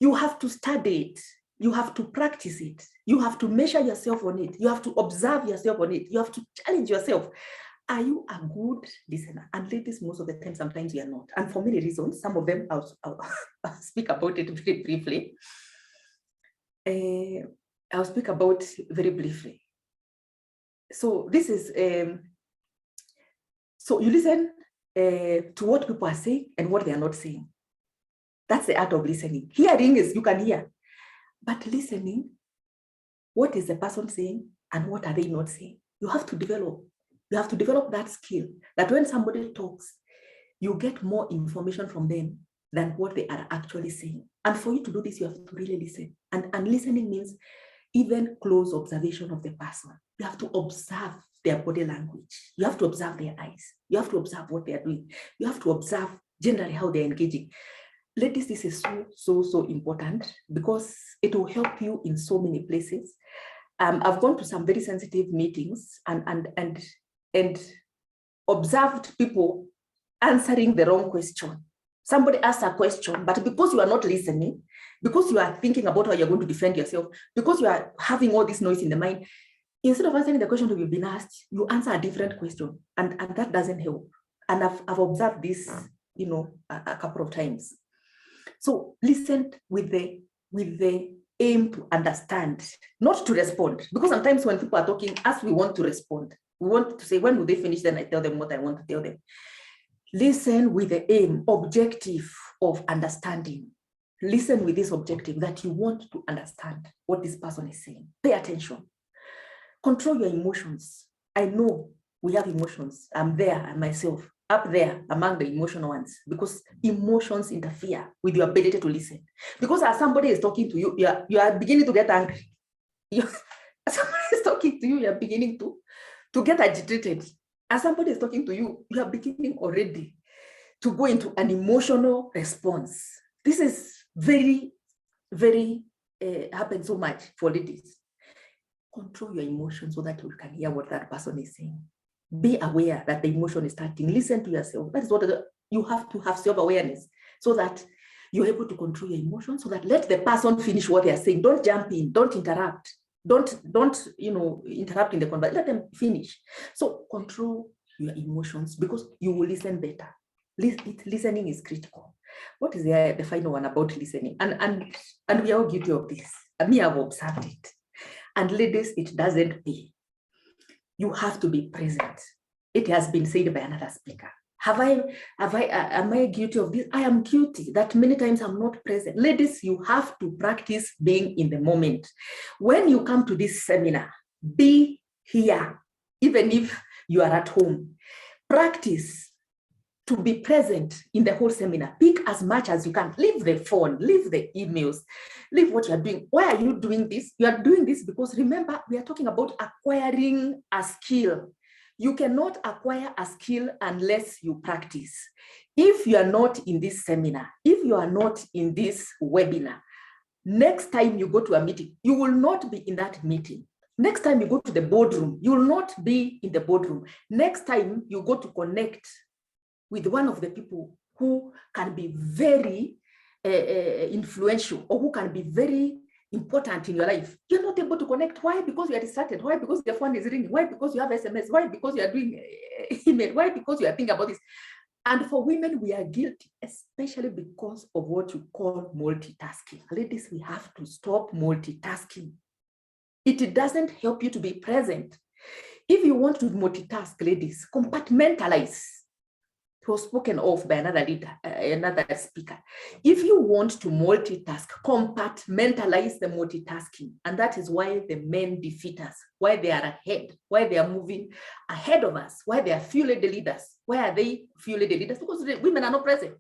You have to study it. You have to practice it. You have to measure yourself on it. You have to observe yourself on it. You have to challenge yourself. Are you a good listener? And ladies, most of the time, sometimes we are not. And for many reasons, some of them, I'll speak about it very briefly. I'll speak about very briefly. So this is, so you listen to what people are saying and what they are not saying. That's the art of listening. Hearing is you can hear, but listening, what is the person saying and what are they not saying? You have to develop. You have to develop that skill that when somebody talks, you get more information from them than what they are actually saying. And for you to do this, you have to really listen. And listening means even close observation of the person. You have to observe their body language. You have to observe their eyes. You have to observe what they are doing. You have to observe generally how they're engaging. Ladies, this is so important because it will help you in so many places. I've gone to some very sensitive meetings and observed people answering the wrong question. Somebody asked a question, but because you are not listening, because you are thinking about how you're going to defend yourself, because you are having all this noise in the mind, instead of answering the question that you've been asked, you answer a different question, and that doesn't help. And I've observed this, a couple of times. So listen with the aim to understand, not to respond. Because sometimes when people are talking, as we want to respond, we want to say, when will they finish? Then I tell them what I want to tell them. Listen with the aim, objective of understanding. Listen with this objective that you want to understand what this person is saying. Pay attention. Control your emotions. I know we have emotions. I'm there myself, up there among the emotional ones, because emotions interfere with your ability to listen. Because as somebody is talking to you, you are beginning to get angry. As somebody is talking to you, you're beginning to get agitated. As somebody is talking to you, you are beginning already to go into an emotional response. This is very, very happens so much for ladies. Control your emotions so that you can hear what that person is saying. Be aware that the emotion is starting. Listen to yourself. That is what you have to have self-awareness so that you're able to control your emotions, so that let the person finish what they are saying. Don't jump in, don't interrupt. Don't interrupt in the conversation. Let them finish. So control your emotions because you will listen better. Listening is critical. What is the final one about listening? And we are all guilty of this. Me, I've observed it. And ladies, it doesn't pay. You have to be present. It has been said by another speaker. Am I guilty of this? I am guilty that many times I'm not present. Ladies, you have to practice being in the moment. When you come to this seminar, be here, even if you are at home. Practice to be present in the whole seminar. Pick as much as you can. Leave the phone, leave the emails, leave what you are doing. Why are you doing this? You are doing this because remember, we are talking about acquiring a skill. You cannot acquire a skill unless you practice. If you are not in this seminar, if you are not in this webinar, next time you go to a meeting, you will not be in that meeting. Next time you go to the boardroom, you will not be in the boardroom. Next time you go to connect with one of the people who can be very influential or who can be very important in your life, you're not able to connect. Why? Because you are distracted. Why? Because your phone is ringing. Why? Because you have SMS. Why? Because you are doing email. Why? Because you are thinking about this. And for women, we are guilty, especially because of what you call multitasking. Ladies, we have to stop multitasking. It doesn't help you to be present. If you want to multitask, ladies, compartmentalize. It was spoken of by another leader, another speaker. If you want to multitask, compartmentalize the multitasking. And that is why the men defeat us, why they are ahead, why they are moving ahead of us, why they are fueling the leaders. Why are they fueling the leaders? Because the women are not present.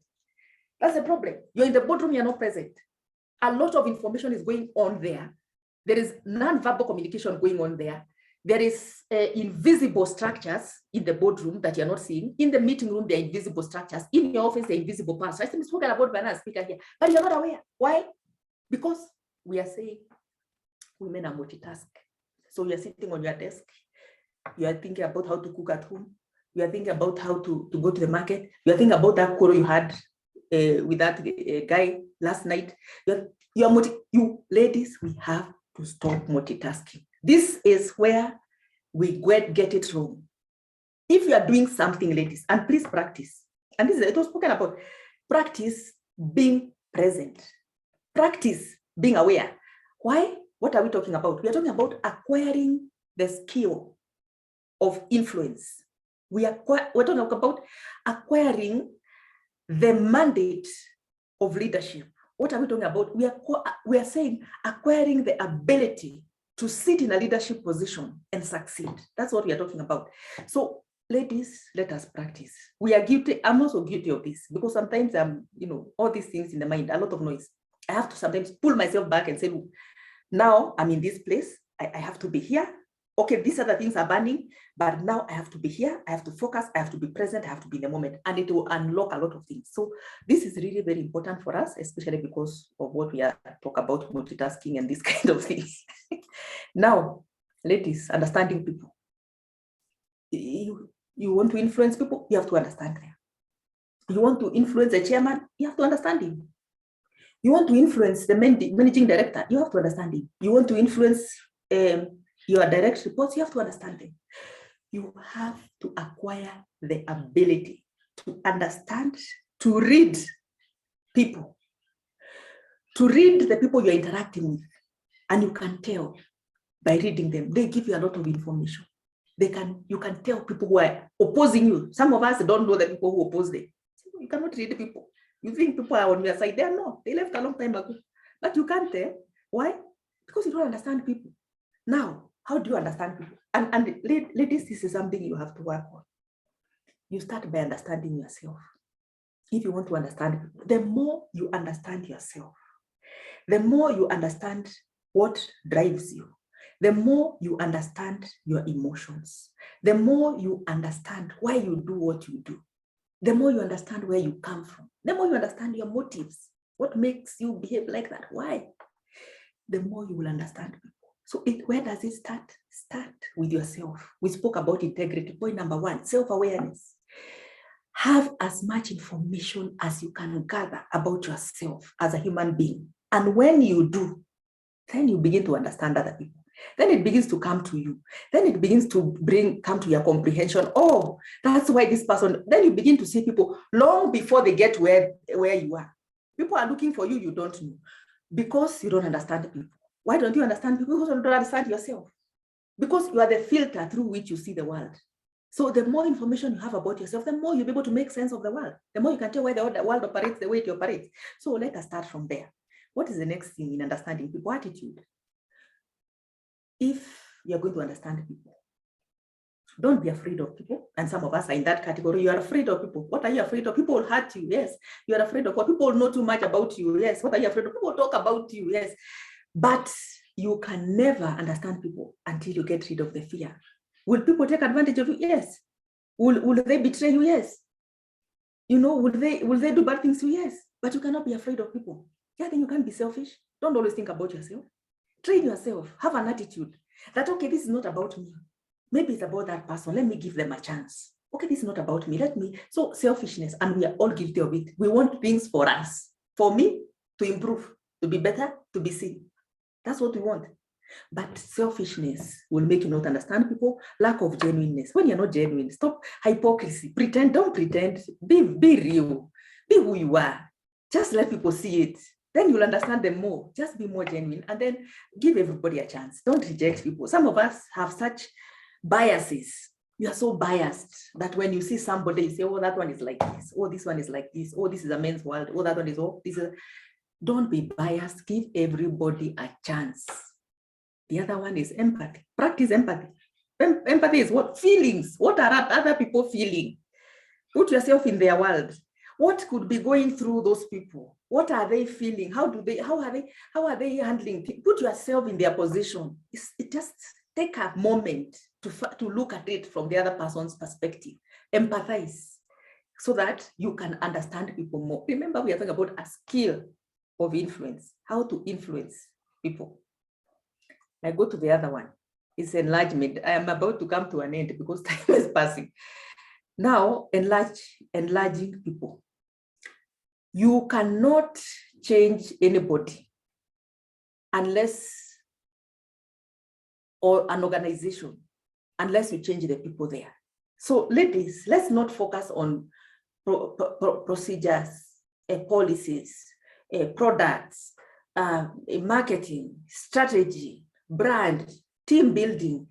That's the problem. You're in the boardroom, you're not present. A lot of information is going on there. There is non-verbal communication going on there. There is invisible structures in the boardroom that you're not seeing. In the meeting room, there are invisible structures. In your office, there are invisible parts. So I think spoken about by another speaker here, but you're not aware. Why? Because we are saying women are multitask. So you're sitting on your desk. You are thinking about how to cook at home. You are thinking about how to go to the market. You are thinking about that quarrel you had with that guy last night. You ladies, we have to stop multitasking. This is where we get it wrong. If you are doing something, ladies, and please practice, and it was spoken about, practice being present, practice being aware. Why? What are we talking about? We are talking about acquiring the skill of influence. We're talking about acquiring the mandate of leadership. What are we talking about? We are saying acquiring the ability to sit in a leadership position and succeed. That's what we are talking about. So ladies, let us practice. We are guilty. I'm also guilty of this because sometimes I'm, all these things in the mind, a lot of noise. I have to sometimes pull myself back and say, now I'm in this place. I have to be here. Okay, these other things are burning, but now I have to be here. I have to focus. I have to be present. I have to be in the moment, and it will unlock a lot of things. So this is really very important for us, especially because of what we are talking about, multitasking and this kind of things. Now, ladies, understanding people. You want to influence people, you have to understand them. You want to influence the chairman, you have to understand him. You want to influence the managing director, you have to understand him. You want to influence your direct reports, you have to understand them. You have to acquire the ability to understand, to read people, to read the people you're interacting with. And you can tell by reading them, they give you a lot of information. You can tell people who are opposing you. Some of us don't know the people who oppose them. You cannot read people. You think people are on your side. They are not. They left a long time ago. But you can't tell. Why? Because you don't understand people. Now, how do you understand people? And ladies, this is something you have to work on. You start by understanding yourself. If you want to understand people, the more you understand yourself, the more you understand what drives you, the more you understand your emotions, the more you understand why you do what you do, the more you understand where you come from, the more you understand your motives, what makes you behave like that, why, the more you will understand people. So where does it start? Start with yourself. We spoke about integrity. Point number 1, self-awareness. Have as much information as you can gather about yourself as a human being. And when you do, then you begin to understand other people. Then it begins to come to you. Then it begins to come to your comprehension. Oh, that's why this person, then you begin to see people long before they get where you are. People are looking for you, you don't know, because you don't understand people. Why don't you understand people? Because you don't understand yourself. Because you are the filter through which you see the world. So the more information you have about yourself, the more you'll be able to make sense of the world. The more you can tell why the world operates the way it operates. So let us start from there. What is the next thing in understanding people? Attitude. If you're going to understand people, don't be afraid of people. And some of us are in that category. You are afraid of people. What are you afraid of? People will hurt you. Yes. You are afraid of what? People know too much about you. Yes. What are you afraid of? People talk about you. Yes. But you can never understand people until you get rid of the fear. Will people take advantage of you? Yes. Will they betray you? Yes. You know, will they do bad things to you? Yes. But you cannot be afraid of people. Yeah, then you can't be selfish. Don't always think about yourself. Train yourself. Have an attitude that, okay, this is not about me. Maybe it's about that person. Let me give them a chance. Okay, this is not about me. So selfishness, and we are all guilty of it. We want things for us, for me, to improve, to be better, to be seen. That's what we want. But selfishness will make you not understand people. Lack of genuineness. When you're not genuine, stop hypocrisy. Pretend, don't pretend. Be real. Be who you are. Just let people see it. Then you'll understand them more. Just be more genuine, and then give everybody a chance. Don't reject people. Some of us have such biases. You are so biased that when you see somebody, you say, oh, that one is like this. Oh, this one is like this. Oh, this is a men's world. Oh, that one is, oh, this is. Don't be biased. Give everybody a chance. The other one is empathy. Practice empathy. Empathy is what? Feelings. What are other people feeling? Put yourself in their world. What could be going through those people? What are they feeling? How are they handling things? Put yourself in their position. It just take a moment to look at it from the other person's perspective. Empathize so that you can understand people more. Remember, we are talking about a skill of influence, how to influence people. I go to the other one. It's enlargement. I am about to come to an end because time is passing. Now, enlarging people. You cannot change anybody or an organization, unless you change the people there. So ladies, let's not focus on procedures, policies, products, marketing, strategy, brand, team building,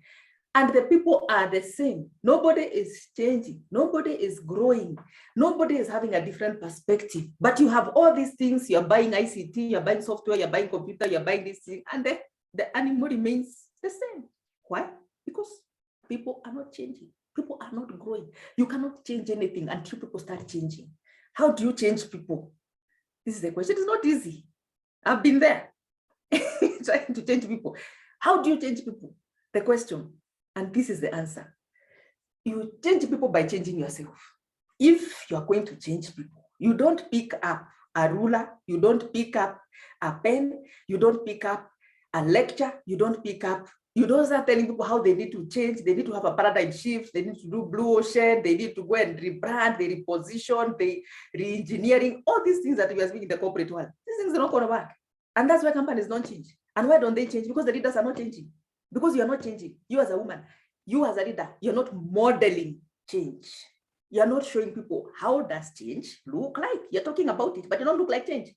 and the people are the same. Nobody is changing. Nobody is growing. Nobody is having a different perspective. But you have all these things. You're buying ICT, you're buying software, you're buying computer, you're buying this thing, and the animal remains the same. Why? Because people are not changing. People are not growing. You cannot change anything until people start changing. How do you change people? This is the question. It's not easy. I've been there trying to change people. How do you change people? The question. And this is the answer. You change people by changing yourself. If you are going to change people, you don't pick up a ruler, you don't pick up a pen, you don't pick up a lecture, you don't start telling people how they need to change, they need to have a paradigm shift, they need to do blue ocean, they need to go and rebrand, they reposition, they re-engineering, all these things that we are speaking in the corporate world. These things are not going to work. And that's why companies don't change. And why don't they change? Because the leaders are not changing. Because you are not changing. You as a woman, you as a leader, you're not modeling change. You're not showing people how does change look like. You're talking about it, but you don't look like change.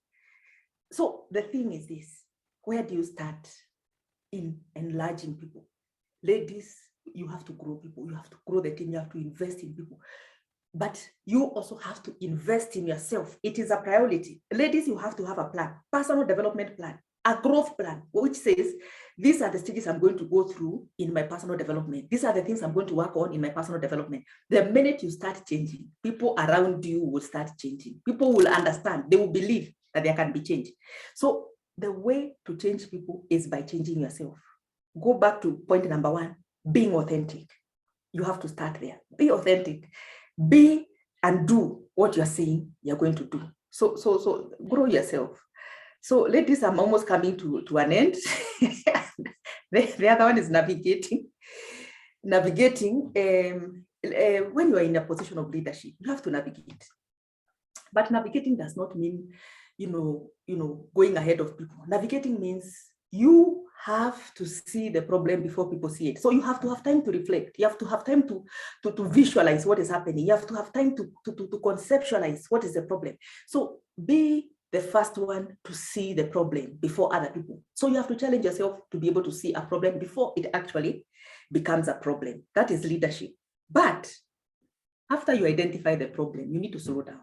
So the thing is this, where do you start in enlarging people? Ladies, you have to grow people. You have to grow the team. You have to invest in people. But you also have to invest in yourself. It is a priority. Ladies, you have to have a plan, personal development plan, a growth plan, which says, these are the stages I'm going to go through in my personal development. These are the things I'm going to work on in my personal development. The minute you start changing, people around you will start changing. People will understand. They will believe that there can be change. So the way to change people is by changing yourself. Go back to point number one, being authentic. You have to start there. Be authentic. Be and do what you're saying you're going to do. So grow yourself. So ladies, I'm almost coming to an end. The other one is navigating. When you are in a position of leadership, you have to navigate. But navigating does not mean, going ahead of people. Navigating means you have to see the problem before people see it. So you have to have time to reflect. You have to have time to visualize what is happening. You have to have time to conceptualize what is the problem. So be the first one to see the problem before other people. So you have to challenge yourself to be able to see a problem before it actually becomes a problem. That is leadership. But after you identify the problem, you need to slow down.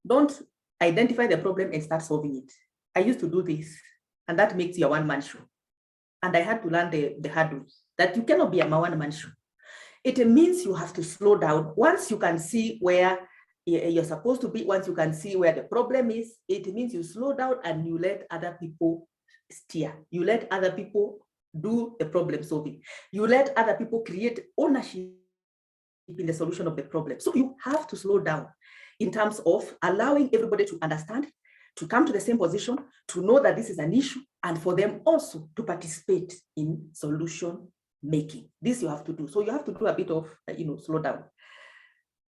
Don't identify the problem and start solving it. I used to do this, and that makes you a one-man show. And I had to learn the hard way, that you cannot be a one-man show. It means you have to slow down. Once you can see where you're supposed to be, once you can see where the problem is, it means you slow down and you let other people steer. You let other people do the problem solving. You let other people create ownership in the solution of the problem. So you have to slow down in terms of allowing everybody to understand, to come to the same position, to know that this is an issue, and for them also to participate in solution making. This you have to do. So you have to do a bit of, slow down.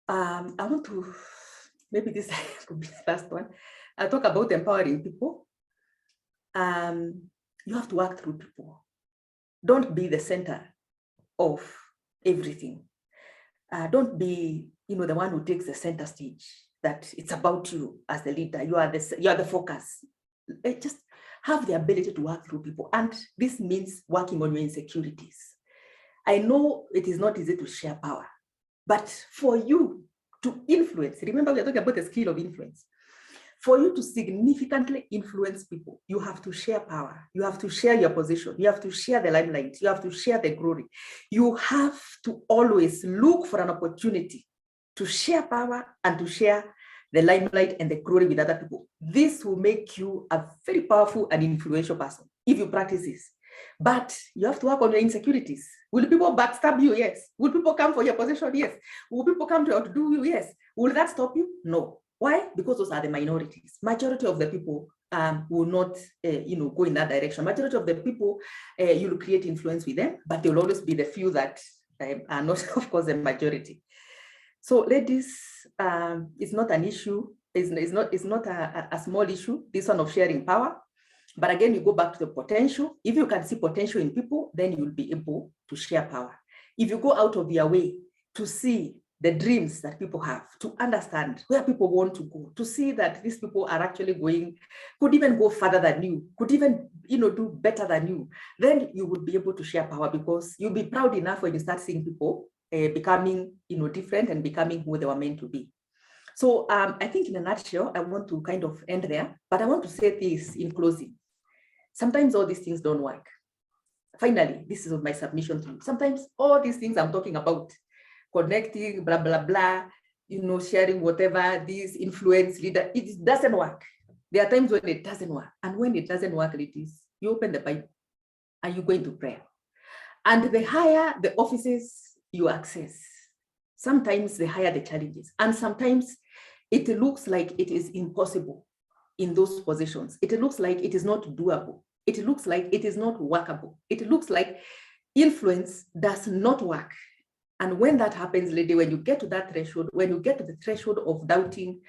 I want to, maybe this could be the last one. I'll talk about empowering people. You have to work through people. Don't be the center of everything. Don't be, the one who takes the center stage, that it's about you as the leader. You are the focus. Just have the ability to work through people. And this means working on your insecurities. I know it is not easy to share power, but for you to influence, remember we are talking about the skill of influence. For you to significantly influence people, you have to share power. You have to share your position. You have to share the limelight. You have to share the glory. You have to always look for an opportunity to share power and to share the limelight and the glory with other people. This will make you a very powerful and influential person if you practice this. But you have to work on your insecurities. Will people backstab you? Yes. Will people come for your position? Yes. Will people come to outdo you? Yes. Will that stop you? No. Why? Because those are the minorities. Majority of the people will not, go in that direction. Majority of the people, you will create influence with them, but there will always be the few that are not, of course, the majority. So, ladies, it's not an issue. It's not a small issue. This one of sharing power. But again, you go back to the potential. If you can see potential in people, then you'll be able to share power. If you go out of your way to see the dreams that people have, to understand where people want to go, to see that these people are actually could even go further than you, could even, do better than you, then you would be able to share power, because you'll be proud enough when you start seeing people becoming, different and becoming who they were meant to be. So I think in a nutshell, I want to kind of end there, but I want to say this in closing. Sometimes all these things don't work. Finally, this is my submission to you. Sometimes all these things I'm talking about, connecting, blah, blah, blah, sharing whatever, this influence leader, it doesn't work. There are times when it doesn't work. And when it doesn't work, you open the Bible and you go into prayer. And the higher the offices you access, sometimes the higher the challenges. And sometimes it looks like it is impossible in those positions. It looks like it is not doable. It looks like it is not workable. It looks like influence does not work. And when that happens, lady, when you get to that threshold, when you get to the threshold of doubting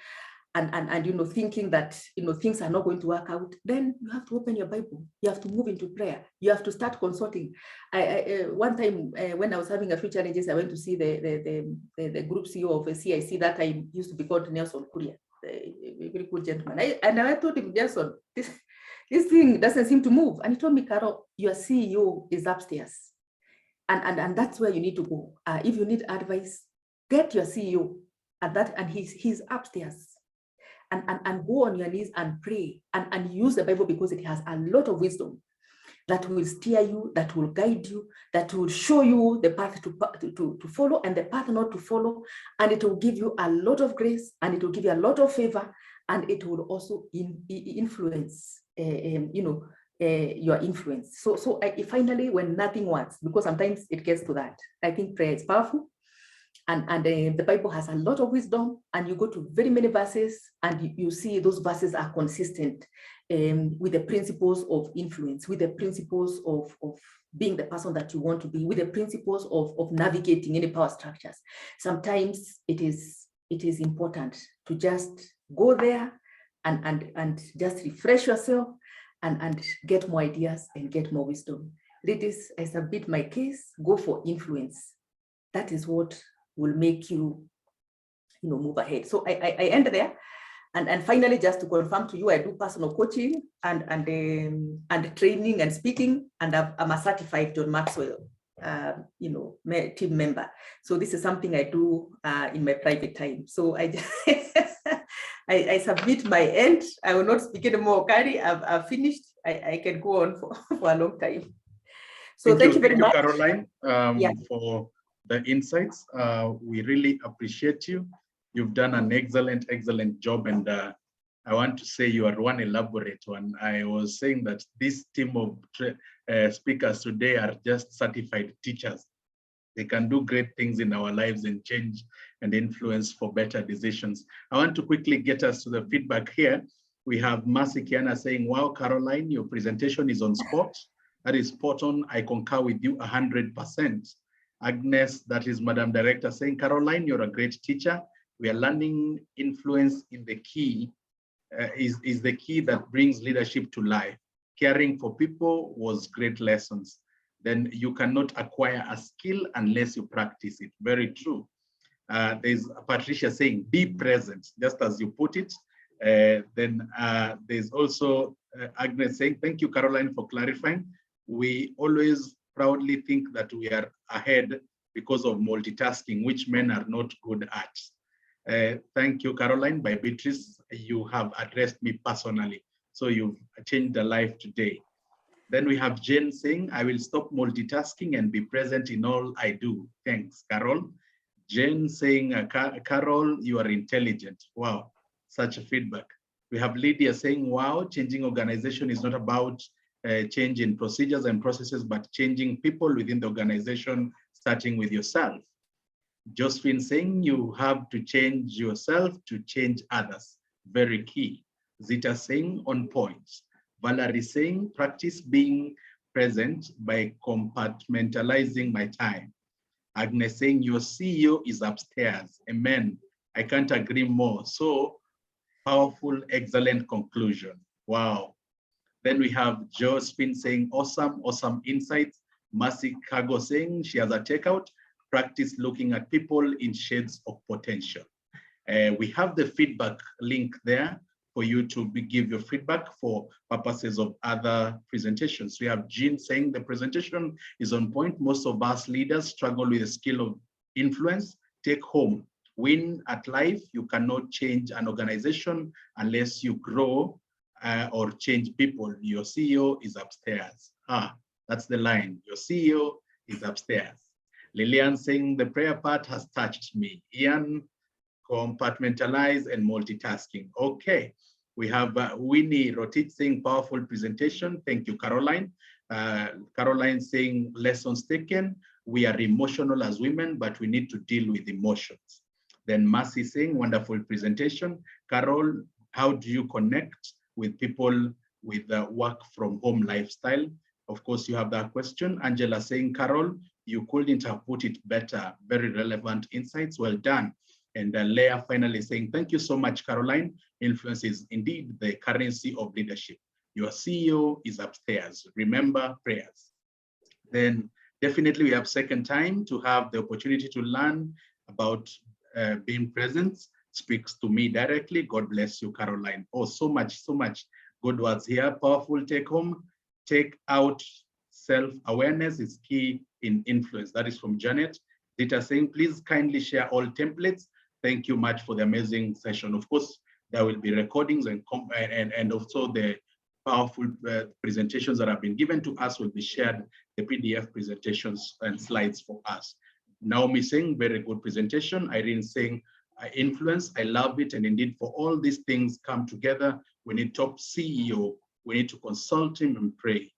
and thinking that things are not going to work out, then you have to open your Bible. You have to move into prayer. You have to start consulting. One time when I was having a few challenges, I went to see the group CEO of a CIC that time used to be called Nelson Kuria, a very cool gentleman. I told him, Nelson, this thing doesn't seem to move. And he told me, Carol, your CEO is upstairs. And that's where you need to go. If you need advice, get your CEO and he's upstairs. And go on your knees and pray and use the Bible, because it has a lot of wisdom that will steer you, that will guide you, that will show you the path to follow and the path not to follow. And it will give you a lot of grace, and it will give you a lot of favor, and it will also influence, your influence. So finally, when nothing works, because sometimes it gets to that, I think prayer is powerful. And the Bible has a lot of wisdom, and you go to very many verses and you see those verses are consistent with the principles of influence, with the principles of being the person that you want to be, with the principles of navigating any power structures. Sometimes it is important to just go there and just refresh yourself and get more ideas and get more wisdom. Ladies, I submit my case, go for influence. That is what will make you, move ahead. So I end there. And finally, just to confirm to you, I do personal coaching and training and speaking, and I'm a certified John Maxwell, team member. So this is something I do in my private time. So I I submit my end. I will not speak anymore, Okari. I've finished. I can go on for a long time. So thank you very much, Caroline, for the insights. We really appreciate you. You've done an excellent job, and I want to say you are one elaborate one. I was saying that this team of speakers today are just certified teachers. They can do great things in our lives and change and influence for better decisions. I want to quickly get us to the feedback here. We have Mercy Kiana saying, wow, Caroline, your presentation is on spot. That is spot on. I concur with you 100%. Agnes, that is Madam Director, saying, Caroline, you're a great teacher. We are learning influence in the key, is the key that brings leadership to life. Caring for people was great lessons. Then you cannot acquire a skill unless you practice it. Very true. There's Patricia saying, be present, just as you put it. Then there's also Agnes saying, thank you, Caroline, for clarifying. We always proudly think that we are ahead because of multitasking, which men are not good at. Thank you, Caroline. By Beatrice, you have addressed me personally. So you've changed the life today. Then we have Jane saying, I will stop multitasking and be present in all I do. Thanks, Carol. Jane saying, Carol, you are intelligent. Wow, such a feedback. We have Lydia saying, wow, changing organization is not about change in procedures and processes, but changing people within the organization, starting with yourself. Josephine saying, you have to change yourself to change others. Very key. Zita saying, on point. Valerie saying, practice being present by compartmentalizing my time. Agnes saying, your CEO is upstairs. Amen. I can't agree more. So powerful, excellent conclusion. Wow. Then we have Josephine saying, awesome insights. Mercy Cargo saying she has a takeout. Practice looking at people in shades of potential. We have the feedback link there for you to give your feedback for purposes of other presentations. We have Jean saying the presentation is on point. Most of us leaders struggle with the skill of influence. Take home, win at life. You cannot change an organization unless you grow or change people. Your CEO is upstairs. That's the line. Your CEO is upstairs. Lillian saying the prayer part has touched me. Ian, compartmentalize and multitasking. Okay, we have Winnie Rotich saying powerful presentation. Thank you, Caroline. Caroline saying lessons taken. We are emotional as women, but we need to deal with emotions. Then Mercy saying wonderful presentation. Carol, how do you connect with people with the work from home lifestyle? Of course, you have that question. Angela saying, Carol, you couldn't have put it better. Very relevant insights. Well done. And Leah finally saying, thank you so much, Caroline. Influence is indeed the currency of leadership. Your CEO is upstairs. Remember prayers. Then definitely we have second time to have the opportunity to learn about being present. Speaks to me directly. God bless you, Caroline. Oh, so much good words here. Powerful take home. Take out self-awareness is key in influence. That is from Janet. Zita saying, please kindly share all templates. Thank you much for the amazing session. Of course, there will be recordings and also the powerful presentations that have been given to us will be shared, the PDF presentations and slides for us. Naomi saying, very good presentation. Irene saying, influence, I love it. And indeed, for all these things come together, we need top CEO. We need to consult him and pray.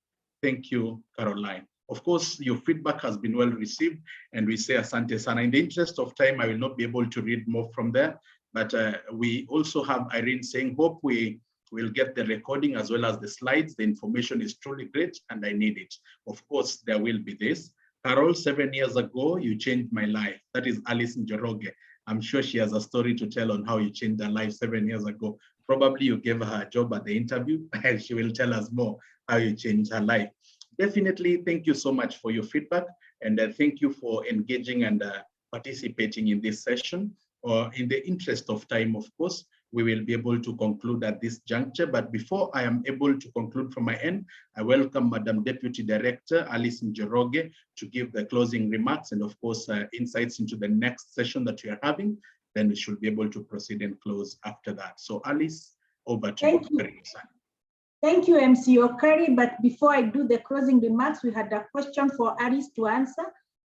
Thank you, Caroline. Of course, your feedback has been well received, and we say asante sana. In the interest of time, I will not be able to read more from there, but we also have Irene saying, hope we will get the recording as well as the slides. The information is truly great, and I need it. Of course, there will be this. Carol, 7 years ago, you changed my life. That is Alice Njoroge. I'm sure she has a story to tell on how you changed her life 7 years ago. Probably you gave her a job at the interview and she will tell us more how you changed her life. Definitely, thank you so much for your feedback. And thank you for engaging and participating in this session. In the interest of time, of course, we will be able to conclude at this juncture. But before I am able to conclude from my end, I welcome Madam Deputy Director Alice Njoroge to give the closing remarks and of course, insights into the next session that we are having. Then we should be able to proceed and close after that. So Alice, over to you. Thank you, MC Okari. But before I do the closing remarks, we had a question for Alice to answer,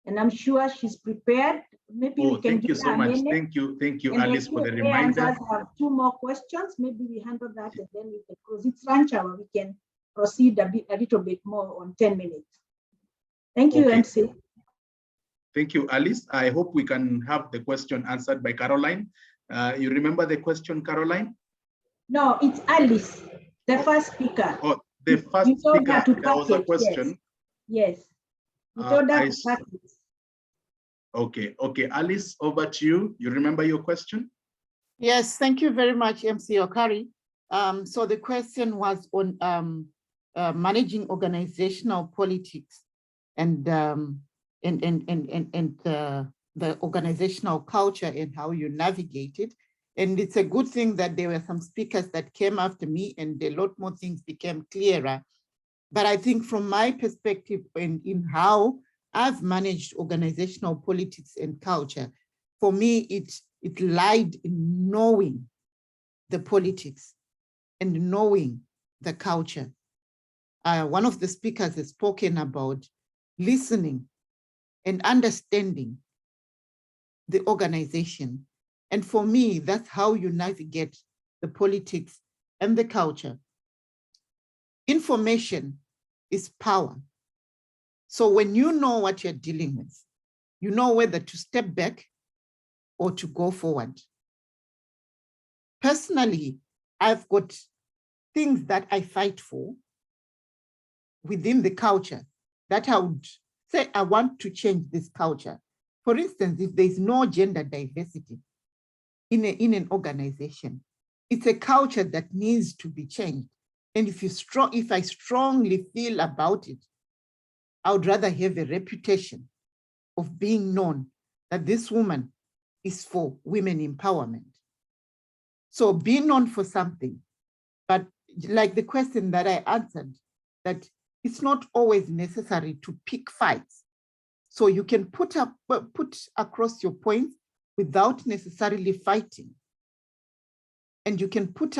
and I'm sure she's prepared. Maybe we can thank you so much. Thank you, Alice, for the reminder. I have 2 more questions. Maybe we handle that and then we can close. It's lunch hour. We can proceed a little bit more on 10 minutes. Thank you, MC. Thank you, Alice. I hope we can have the question answered by Caroline. You remember the question, Caroline? No, it's Alice, the first speaker. Oh, the first speaker, there was a question. Yes. You told her to practice. Okay, Alice, over to you. You remember your question? Yes, thank you very much, MC Okari. So the question was on managing organizational politics and the organizational culture and how you navigate it. And it's a good thing that there were some speakers that came after me and a lot more things became clearer. But I think from my perspective in how I've managed organizational politics and culture, for me, it lied in knowing the politics and knowing the culture. One of the speakers has spoken about listening and understanding the organization. And for me, that's how you navigate the politics and the culture. Information is power. So when you know what you're dealing with, you know whether to step back or to go forward. Personally, I've got things that I fight for within the culture that I would say I want to change this culture. For instance, if there's no gender diversity in an organization, it's a culture that needs to be changed. And if I strongly feel about it, I would rather have a reputation of being known that this woman is for women empowerment. So be known for something, but like the question that I answered, that it's not always necessary to pick fights. So you can put across your points without necessarily fighting. And you can put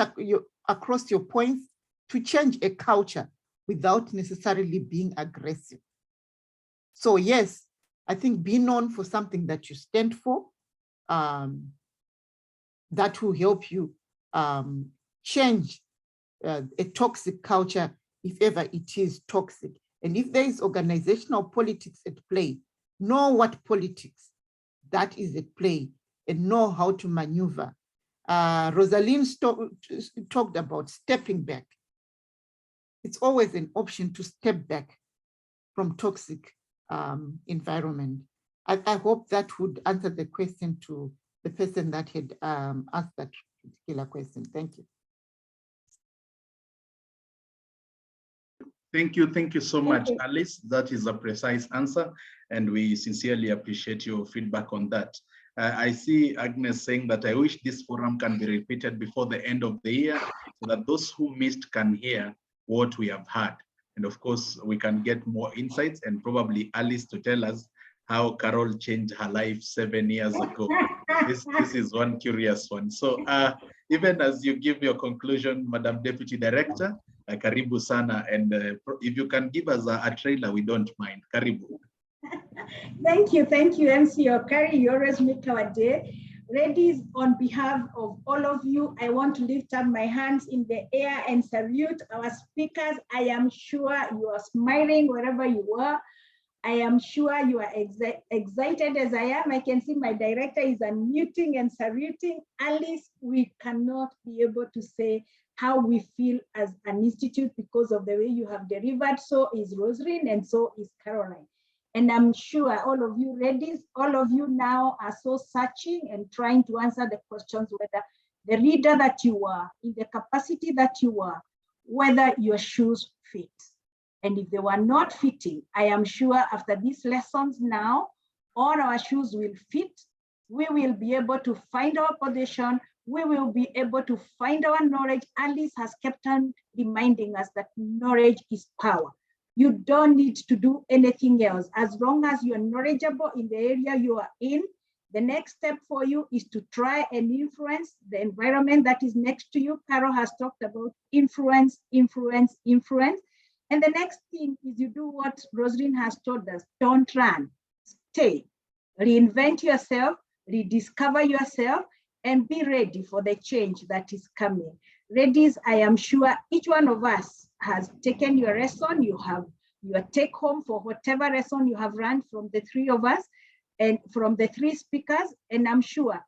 across your points to change a culture without necessarily being aggressive. So yes, I think be known for something that you stand for, that will help you change a toxic culture if ever it is toxic. And if there is organizational politics at play, know what politics that is at play and know how to maneuver. Rosalind talked about stepping back. It's always an option to step back from toxic environment. I hope that would answer the question to the person that had asked that particular question. Thank you. Thank you so much, Alice. That is a precise answer, and we sincerely appreciate your feedback on that. I see Agnes saying that I wish this forum can be repeated before the end of the year so that those who missed can hear what we have heard. And of course, we can get more insights and probably Alice to tell us how Carol changed her life 7 years ago. This is one curious one. So even as you give your conclusion, Madam Deputy Director, karibu sana. And if you can give us a trailer, we don't mind. Karibu. Thank you, MC Okari. You always make our day. Ladies, on behalf of all of you, I want to lift up my hands in the air and salute our speakers. I am sure you are smiling wherever you are. I am sure you are excited as I am. I can see my director is unmuting and saluting. Alice, we cannot be able to say how we feel as an institute because of the way you have delivered. So is Rosalind and so is Caroline. And I'm sure all of you ladies, all of you now are so searching and trying to answer the questions whether the reader that you are, in the capacity that you are, whether your shoes fit. And if they were not fitting, I am sure after these lessons now, all our shoes will fit. We will be able to find our position. We will be able to find our knowledge. Alice has kept on reminding us that knowledge is power. You don't need to do anything else. As long as you're knowledgeable in the area you are in, the next step for you is to try and influence the environment that is next to you. Carol has talked about influence, influence, influence. And the next thing is you do what Rosalind has told us, don't run, stay, reinvent yourself, rediscover yourself, and be ready for the change that is coming. Ladies, I am sure each one of us has taken your lesson. You have your take home for whatever lesson you have run from the three of us and from the three speakers. And I'm sure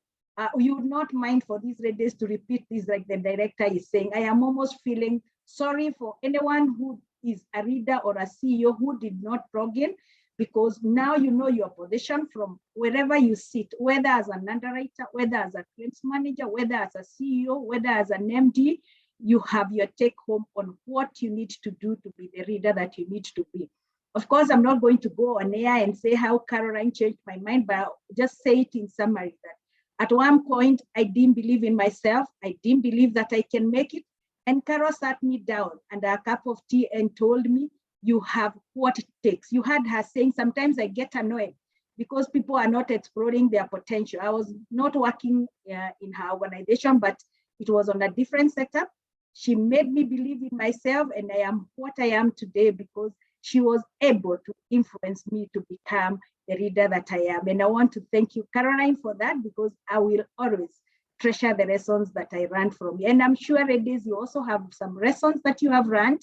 you would not mind for these ladies to repeat this like the director is saying. I am almost feeling sorry for anyone who is a reader or a CEO who did not log in, because now you know your position from wherever you sit, whether as an underwriter, whether as a claims manager, whether as a CEO, whether as an MD, you have your take home on what you need to do to be the reader that you need to be. Of course, I'm not going to go on air and say how Caroline changed my mind, but I'll just say it in summary that at one point, I didn't believe in myself. I didn't believe that I can make it. And Carol sat me down and a cup of tea and told me, you have what it takes. You had her saying, sometimes I get annoyed because people are not exploring their potential. I was not working in her organization, but it was on a different setup. She made me believe in myself, and I am what I am today because she was able to influence me to become the reader that I am. And I want to thank you, Caroline, for that, because I will always treasure the lessons that I ran from you. And I'm sure, ladies, you also have some lessons that you have run,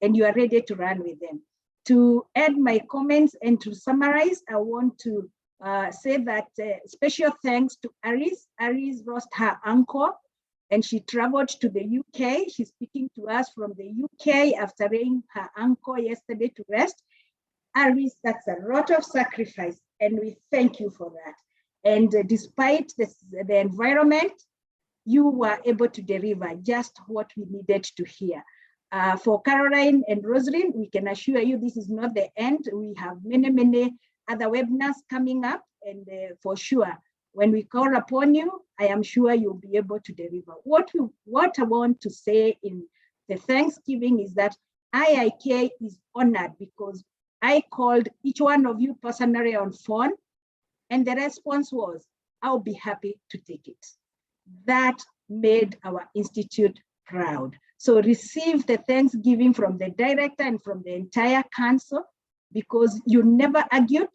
and you are ready to run with them. To add my comments and to summarize, I want to say that special thanks to Aris. Aris lost her uncle and she traveled to the UK. She's speaking to us from the UK after laying her uncle yesterday to rest. Aris, that's a lot of sacrifice, and we thank you for that. And despite the environment, you were able to deliver just what we needed to hear. For Caroline and Rosalind, we can assure you this is not the end. We have many, many other webinars coming up, and for sure, when we call upon you, I am sure you'll be able to deliver. What I want to say in the Thanksgiving is that IIK is honored because I called each one of you personally on phone, and the response was, I'll be happy to take it. That made our institute proud. So receive the Thanksgiving from the director and from the entire council, because you never argued.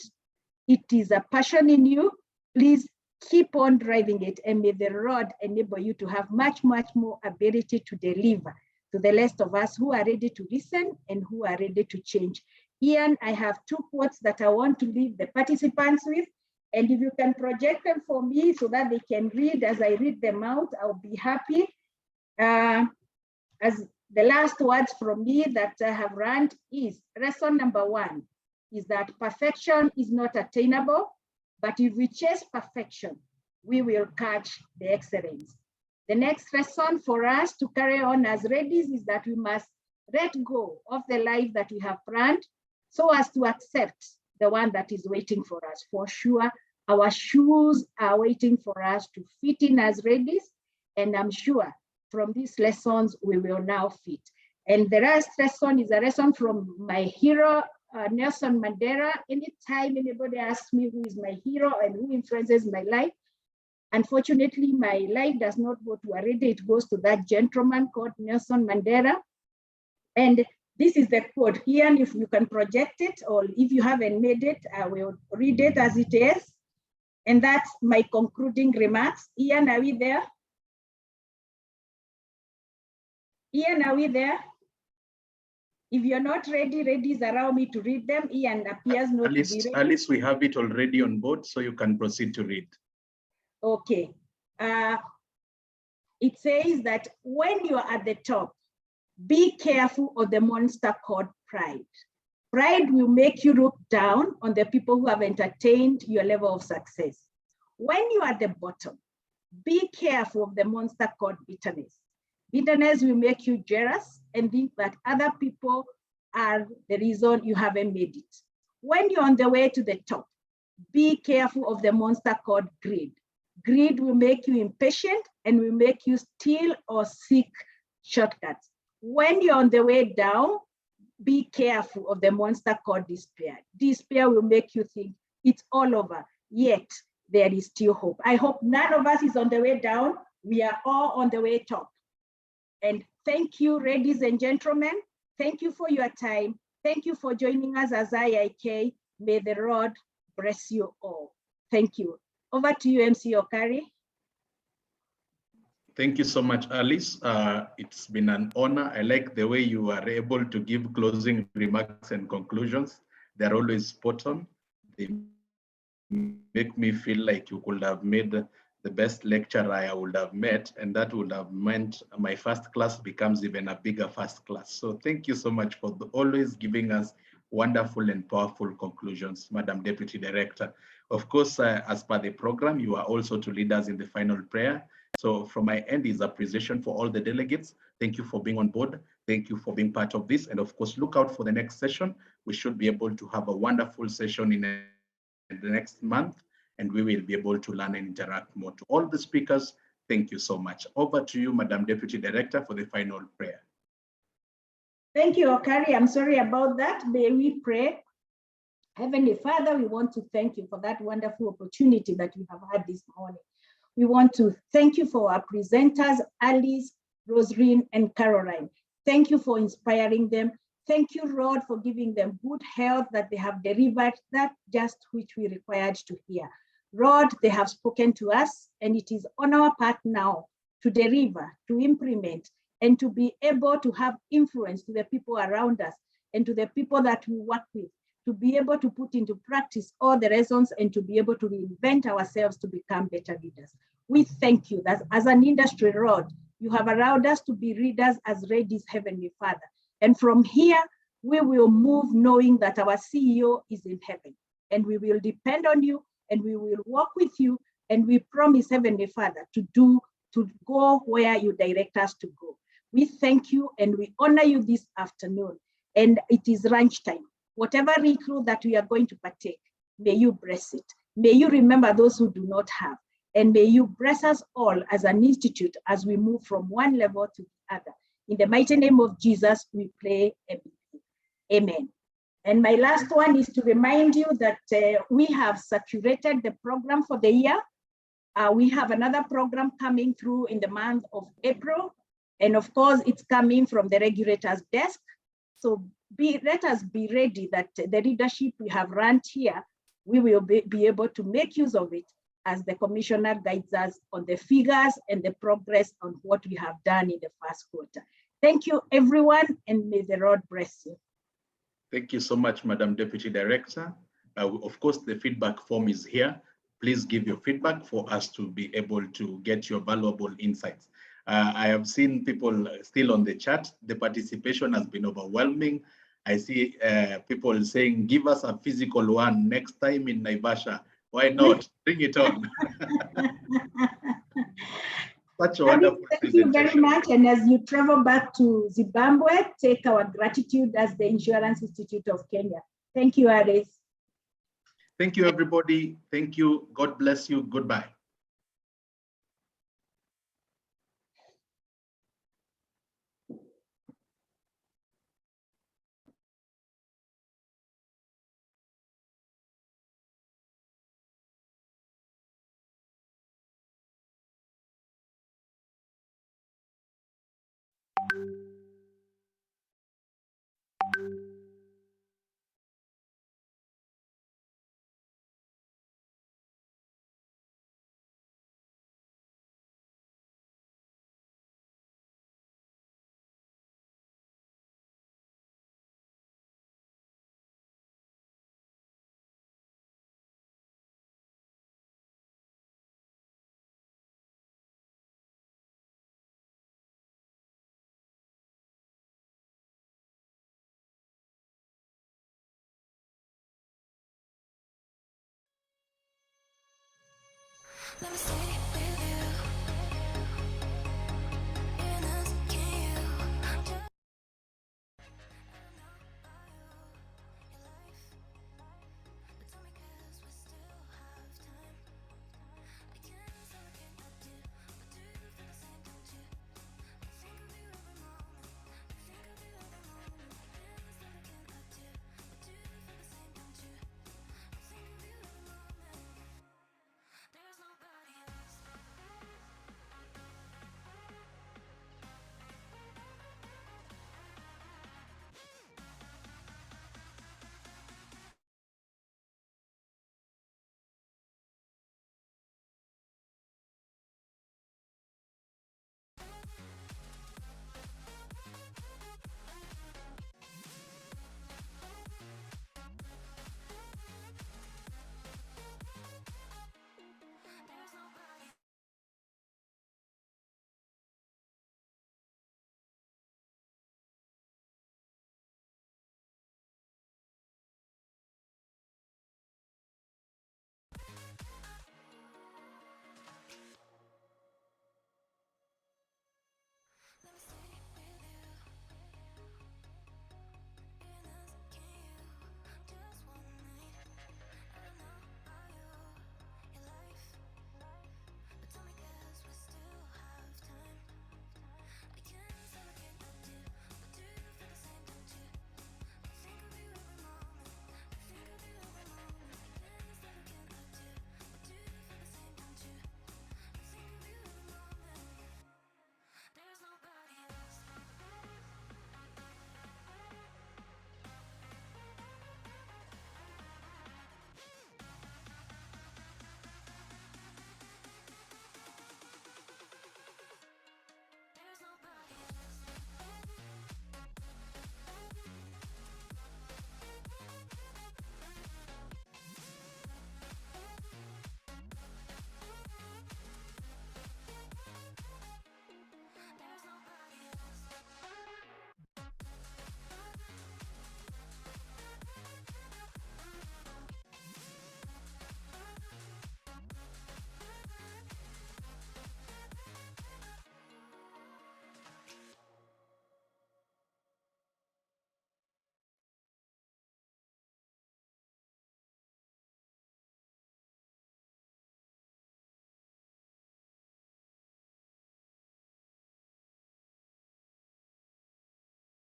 It is a passion in you. Please keep on driving it, and may the Lord enable you to have much, much more ability to deliver to the rest of us who are ready to listen and who are ready to change. Ian, I have two quotes that I want to leave the participants with, and if you can project them for me so that they can read as I read them out, I'll be happy. As the last words from me that I have run is, lesson number one is that perfection is not attainable, but if we chase perfection, we will catch the excellence. The next lesson for us to carry on as ladies is that we must let go of the life that we have planned so as to accept the one that is waiting for us. For sure, our shoes are waiting for us to fit in as ladies, and I'm sure from these lessons, we will now fit. And the last lesson is a lesson from my hero, Nelson Mandela. Anytime anybody asks me who is my hero and who influences my life, unfortunately, my life does not go to a lady, it goes to that gentleman called Nelson Mandela. And this is the quote here, and if you can project it, or if you haven't made it, I will read it as it is. And that's my concluding remarks. Ian, are we there? Ian, are we there? If you're not ready, ladies, allow me to read them. Ian appears not to be ready. Alice, we have it already on board, so you can proceed to read. Okay. It says that when you are at the top, be careful of the monster called pride. Pride will make you look down on the people who have entertained your level of success. When you are at the bottom, be careful of the monster called bitterness. Bitterness will make you jealous and think that other people are the reason you haven't made it. When you're on the way to the top, be careful of the monster called greed. Greed will make you impatient and will make you steal or seek shortcuts. When you're on the way down, be careful of the monster called despair. Despair will make you think it's all over, yet there is still hope. I hope none of us is on the way down. We are all on the way top. And thank you, ladies and gentlemen. Thank you for your time. Thank you for joining us as IIK. May the Lord bless you all. Thank you. Over to you, MC Okari. Thank you so much, Alice. It's been an honor. I like the way you are able to give closing remarks and conclusions. They're always spot on. They make me feel like you could have made the best lecturer I would have met, and that would have meant my first class becomes even a bigger first class. So thank you so much for always giving us wonderful and powerful conclusions, Madam Deputy Director. Of course, as per the program, you are also to lead us in the final prayer. So from my end is appreciation for all the delegates. Thank you for being on board. Thank you for being part of this. And of course, look out for the next session. We should be able to have a wonderful session in the next month, and we will be able to learn and interact more. To all the speakers, thank you so much. Over to you, Madam Deputy Director, for the final prayer. Thank you, Okari. I'm sorry about that. May we pray. Heavenly Father, we want to thank you for that wonderful opportunity that we have had this morning. We want to thank you for our presenters, Alice, Rosalind, and Caroline. Thank you for inspiring them. Thank you, Lord, for giving them good health that they have delivered that just which we required to hear. Lord, they have spoken to us, and it is on our part now to deliver, to implement, and to be able to have influence to the people around us and to the people that we work with, to be able to put into practice all the lessons and to be able to reinvent ourselves to become better leaders. We thank you that as an industry, Lord, you have allowed us to be leaders as ladies, Heavenly Father. And from here, we will move knowing that our CEO is in heaven, and we will depend on you, and we will work with you, and we promise, Heavenly Father, to go where you direct us to go. We thank you and we honor you this afternoon. And it is lunchtime. Whatever recruit that we are going to partake, may you bless it. May you remember those who do not have. And may you bless us all as an institute as we move from one level to the other. In the mighty name of Jesus, we pray. Amen. And my last one is to remind you that we have saturated the program for the year. We have another program coming through in the month of April. And of course, it's coming from the regulator's desk. So let us be ready that the leadership we have run here, we will be able to make use of it as the commissioner guides us on the figures and the progress on what we have done in the first quarter. Thank you, everyone, and may the Lord bless you. Thank you so much, Madam Deputy Director. Of course, the feedback form is here. Please give your feedback for us to be able to get your valuable insights. I have seen people still on the chat. The participation has been overwhelming. I see people saying, give us a physical one next time in Naivasha. Why not? Bring it on. Such a wonderful Thank you very much. And as you travel back to Zimbabwe, take our gratitude as the Insurance Institute of Kenya. Thank you, Alice. Thank you, everybody. Thank you. God bless you. Goodbye.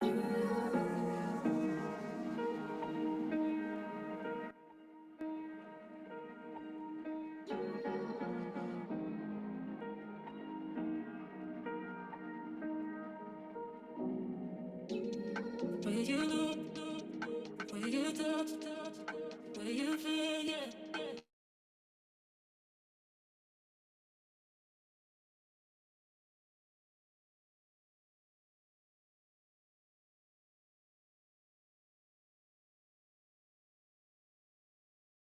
Where you look, where you talk, where you feel, yeah.